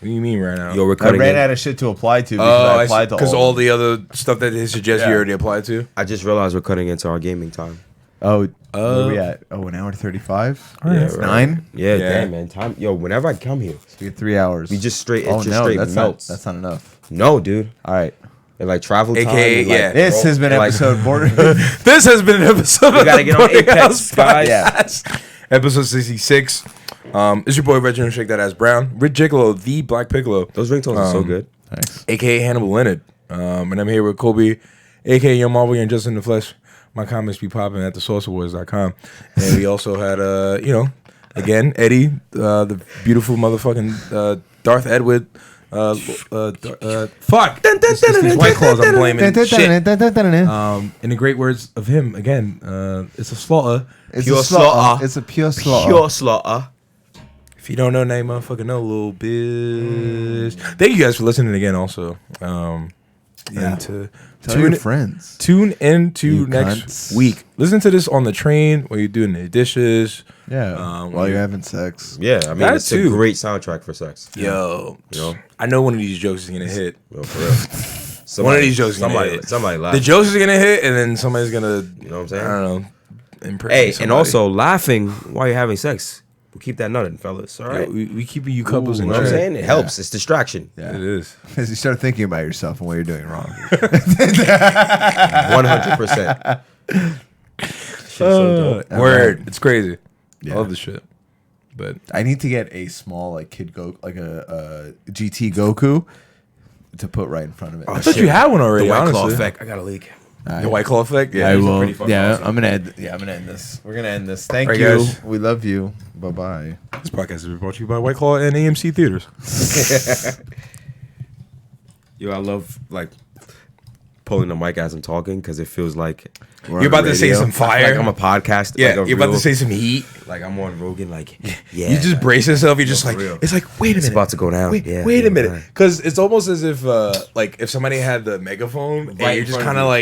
[SPEAKER 1] do you mean right now?
[SPEAKER 3] Yo, we're
[SPEAKER 2] I
[SPEAKER 3] cutting
[SPEAKER 2] ran
[SPEAKER 3] in.
[SPEAKER 2] out of shit to apply to because I applied to
[SPEAKER 1] because
[SPEAKER 2] all.
[SPEAKER 1] all the other stuff that they suggest you
[SPEAKER 2] Yeah.
[SPEAKER 1] already applied to.
[SPEAKER 3] I just realized we're cutting into our gaming time.
[SPEAKER 2] Oh, where are we at? Oh, an hour 35.
[SPEAKER 1] right.
[SPEAKER 2] That's
[SPEAKER 3] right.
[SPEAKER 2] 9.
[SPEAKER 3] Yeah,
[SPEAKER 1] Yeah.
[SPEAKER 3] damn man. Time. Yo, whenever I come here,
[SPEAKER 2] We get 3 hours.
[SPEAKER 3] we just straight. It
[SPEAKER 2] Oh
[SPEAKER 3] just
[SPEAKER 2] no,
[SPEAKER 3] straight
[SPEAKER 2] that's
[SPEAKER 3] melts.
[SPEAKER 2] not. That's not enough.
[SPEAKER 3] No, dude.
[SPEAKER 2] All right.
[SPEAKER 3] And like travel time.
[SPEAKER 1] AKA,
[SPEAKER 3] and, like,
[SPEAKER 1] yeah.
[SPEAKER 2] This has been
[SPEAKER 3] like-
[SPEAKER 2] episode border.
[SPEAKER 1] This has been an episode of
[SPEAKER 3] gotta
[SPEAKER 1] the
[SPEAKER 3] get on
[SPEAKER 1] Boarding
[SPEAKER 3] Apex,
[SPEAKER 1] House
[SPEAKER 3] guys.
[SPEAKER 1] Podcast. Episode 66. It's your boy Reginald Shake That Ass Brown. Rich Gigolo, the Black Piccolo,
[SPEAKER 3] Those ringtones are so good.
[SPEAKER 2] Thanks.
[SPEAKER 1] aka Hannibal Leonard. And I'm here with Kobe, aka Young Marvel and Just in the Flesh. My comments be popping at thesauceawards.com. And we also had again, Eddie, the beautiful motherfucking Darth Edward. Fuck. It's these White Claws I'm blaming. Shit. In the great words of him, again, it's a slaughter.
[SPEAKER 2] It's
[SPEAKER 3] Pure
[SPEAKER 2] a slaughter.
[SPEAKER 3] slaughter.
[SPEAKER 2] It's a pure slaughter.
[SPEAKER 3] Pure slaughter.
[SPEAKER 1] If you don't know, now you motherfucking know, little bitch. Thank you guys for listening again. Also,
[SPEAKER 2] Yeah.
[SPEAKER 1] and to
[SPEAKER 2] Tell your
[SPEAKER 1] tune
[SPEAKER 2] friends.
[SPEAKER 1] tune into
[SPEAKER 2] You
[SPEAKER 1] next
[SPEAKER 2] cunts.
[SPEAKER 1] week. Listen to this on the train while you're doing the dishes.
[SPEAKER 2] Yeah. While you're having sex.
[SPEAKER 3] Yeah, I mean
[SPEAKER 1] That
[SPEAKER 3] it's
[SPEAKER 1] too.
[SPEAKER 3] a great soundtrack for sex.
[SPEAKER 1] Yo,
[SPEAKER 3] You know?
[SPEAKER 1] I know one of these jokes is gonna hit.
[SPEAKER 3] Yo, for real.
[SPEAKER 1] One of these jokes is gonna
[SPEAKER 3] somebody,
[SPEAKER 1] hit.
[SPEAKER 3] somebody laugh.
[SPEAKER 1] The jokes is gonna hit, and then somebody's gonna,
[SPEAKER 3] You know what I'm saying?
[SPEAKER 1] I don't know, impress
[SPEAKER 3] Hey,
[SPEAKER 1] somebody.
[SPEAKER 3] and also laughing while you're having sex. We'll keep that nutting, fellas. All
[SPEAKER 1] Yo,
[SPEAKER 3] right.
[SPEAKER 1] we keeping you couples
[SPEAKER 2] Ooh,
[SPEAKER 1] in
[SPEAKER 3] You know what I'm
[SPEAKER 1] check.
[SPEAKER 3] saying? It helps. It's distraction.
[SPEAKER 2] Yeah.
[SPEAKER 1] It is.
[SPEAKER 2] As you start thinking about yourself and what you're doing wrong.
[SPEAKER 3] 100%. Shit's so dope.
[SPEAKER 1] Word, it's crazy.
[SPEAKER 2] Yeah.
[SPEAKER 1] I love the shit, but
[SPEAKER 2] I need to get a small like kid go like a GT Goku to put right in front of it.
[SPEAKER 1] I thought you had one already.
[SPEAKER 3] The White Claw
[SPEAKER 1] honestly.
[SPEAKER 3] effect. I got a leak.
[SPEAKER 1] The White Claw effect. Yeah,
[SPEAKER 2] I
[SPEAKER 1] these are
[SPEAKER 2] will.
[SPEAKER 1] pretty fucking
[SPEAKER 2] Yeah,
[SPEAKER 1] awesome.
[SPEAKER 2] I'm gonna end. Yeah, I'm gonna end this. We're gonna end this. Thank
[SPEAKER 1] All right,
[SPEAKER 2] you.
[SPEAKER 1] guys.
[SPEAKER 2] We love you. Bye bye.
[SPEAKER 1] This podcast has been brought to you by White Claw and AMC Theaters.
[SPEAKER 3] Yo, I love like pulling the mic as I'm talking because it feels like
[SPEAKER 1] You're about to say some fire.
[SPEAKER 3] Like I'm a podcast.
[SPEAKER 1] Yeah,
[SPEAKER 3] like a
[SPEAKER 1] you're about
[SPEAKER 3] real-
[SPEAKER 1] to say some heat.
[SPEAKER 3] like I'm on Rogan. Like yeah,
[SPEAKER 1] You just brace yourself. You're just
[SPEAKER 3] for
[SPEAKER 1] like,
[SPEAKER 3] real.
[SPEAKER 1] it's like, wait a minute.
[SPEAKER 3] It's about to go down.
[SPEAKER 1] Wait,
[SPEAKER 3] Yeah,
[SPEAKER 1] wait
[SPEAKER 3] yeah,
[SPEAKER 1] a minute.
[SPEAKER 3] right.
[SPEAKER 1] Because it's almost as if, like, if somebody had the megaphone and
[SPEAKER 3] Right
[SPEAKER 1] you're
[SPEAKER 3] in
[SPEAKER 1] just
[SPEAKER 3] front of
[SPEAKER 1] kind of
[SPEAKER 3] you.
[SPEAKER 1] like,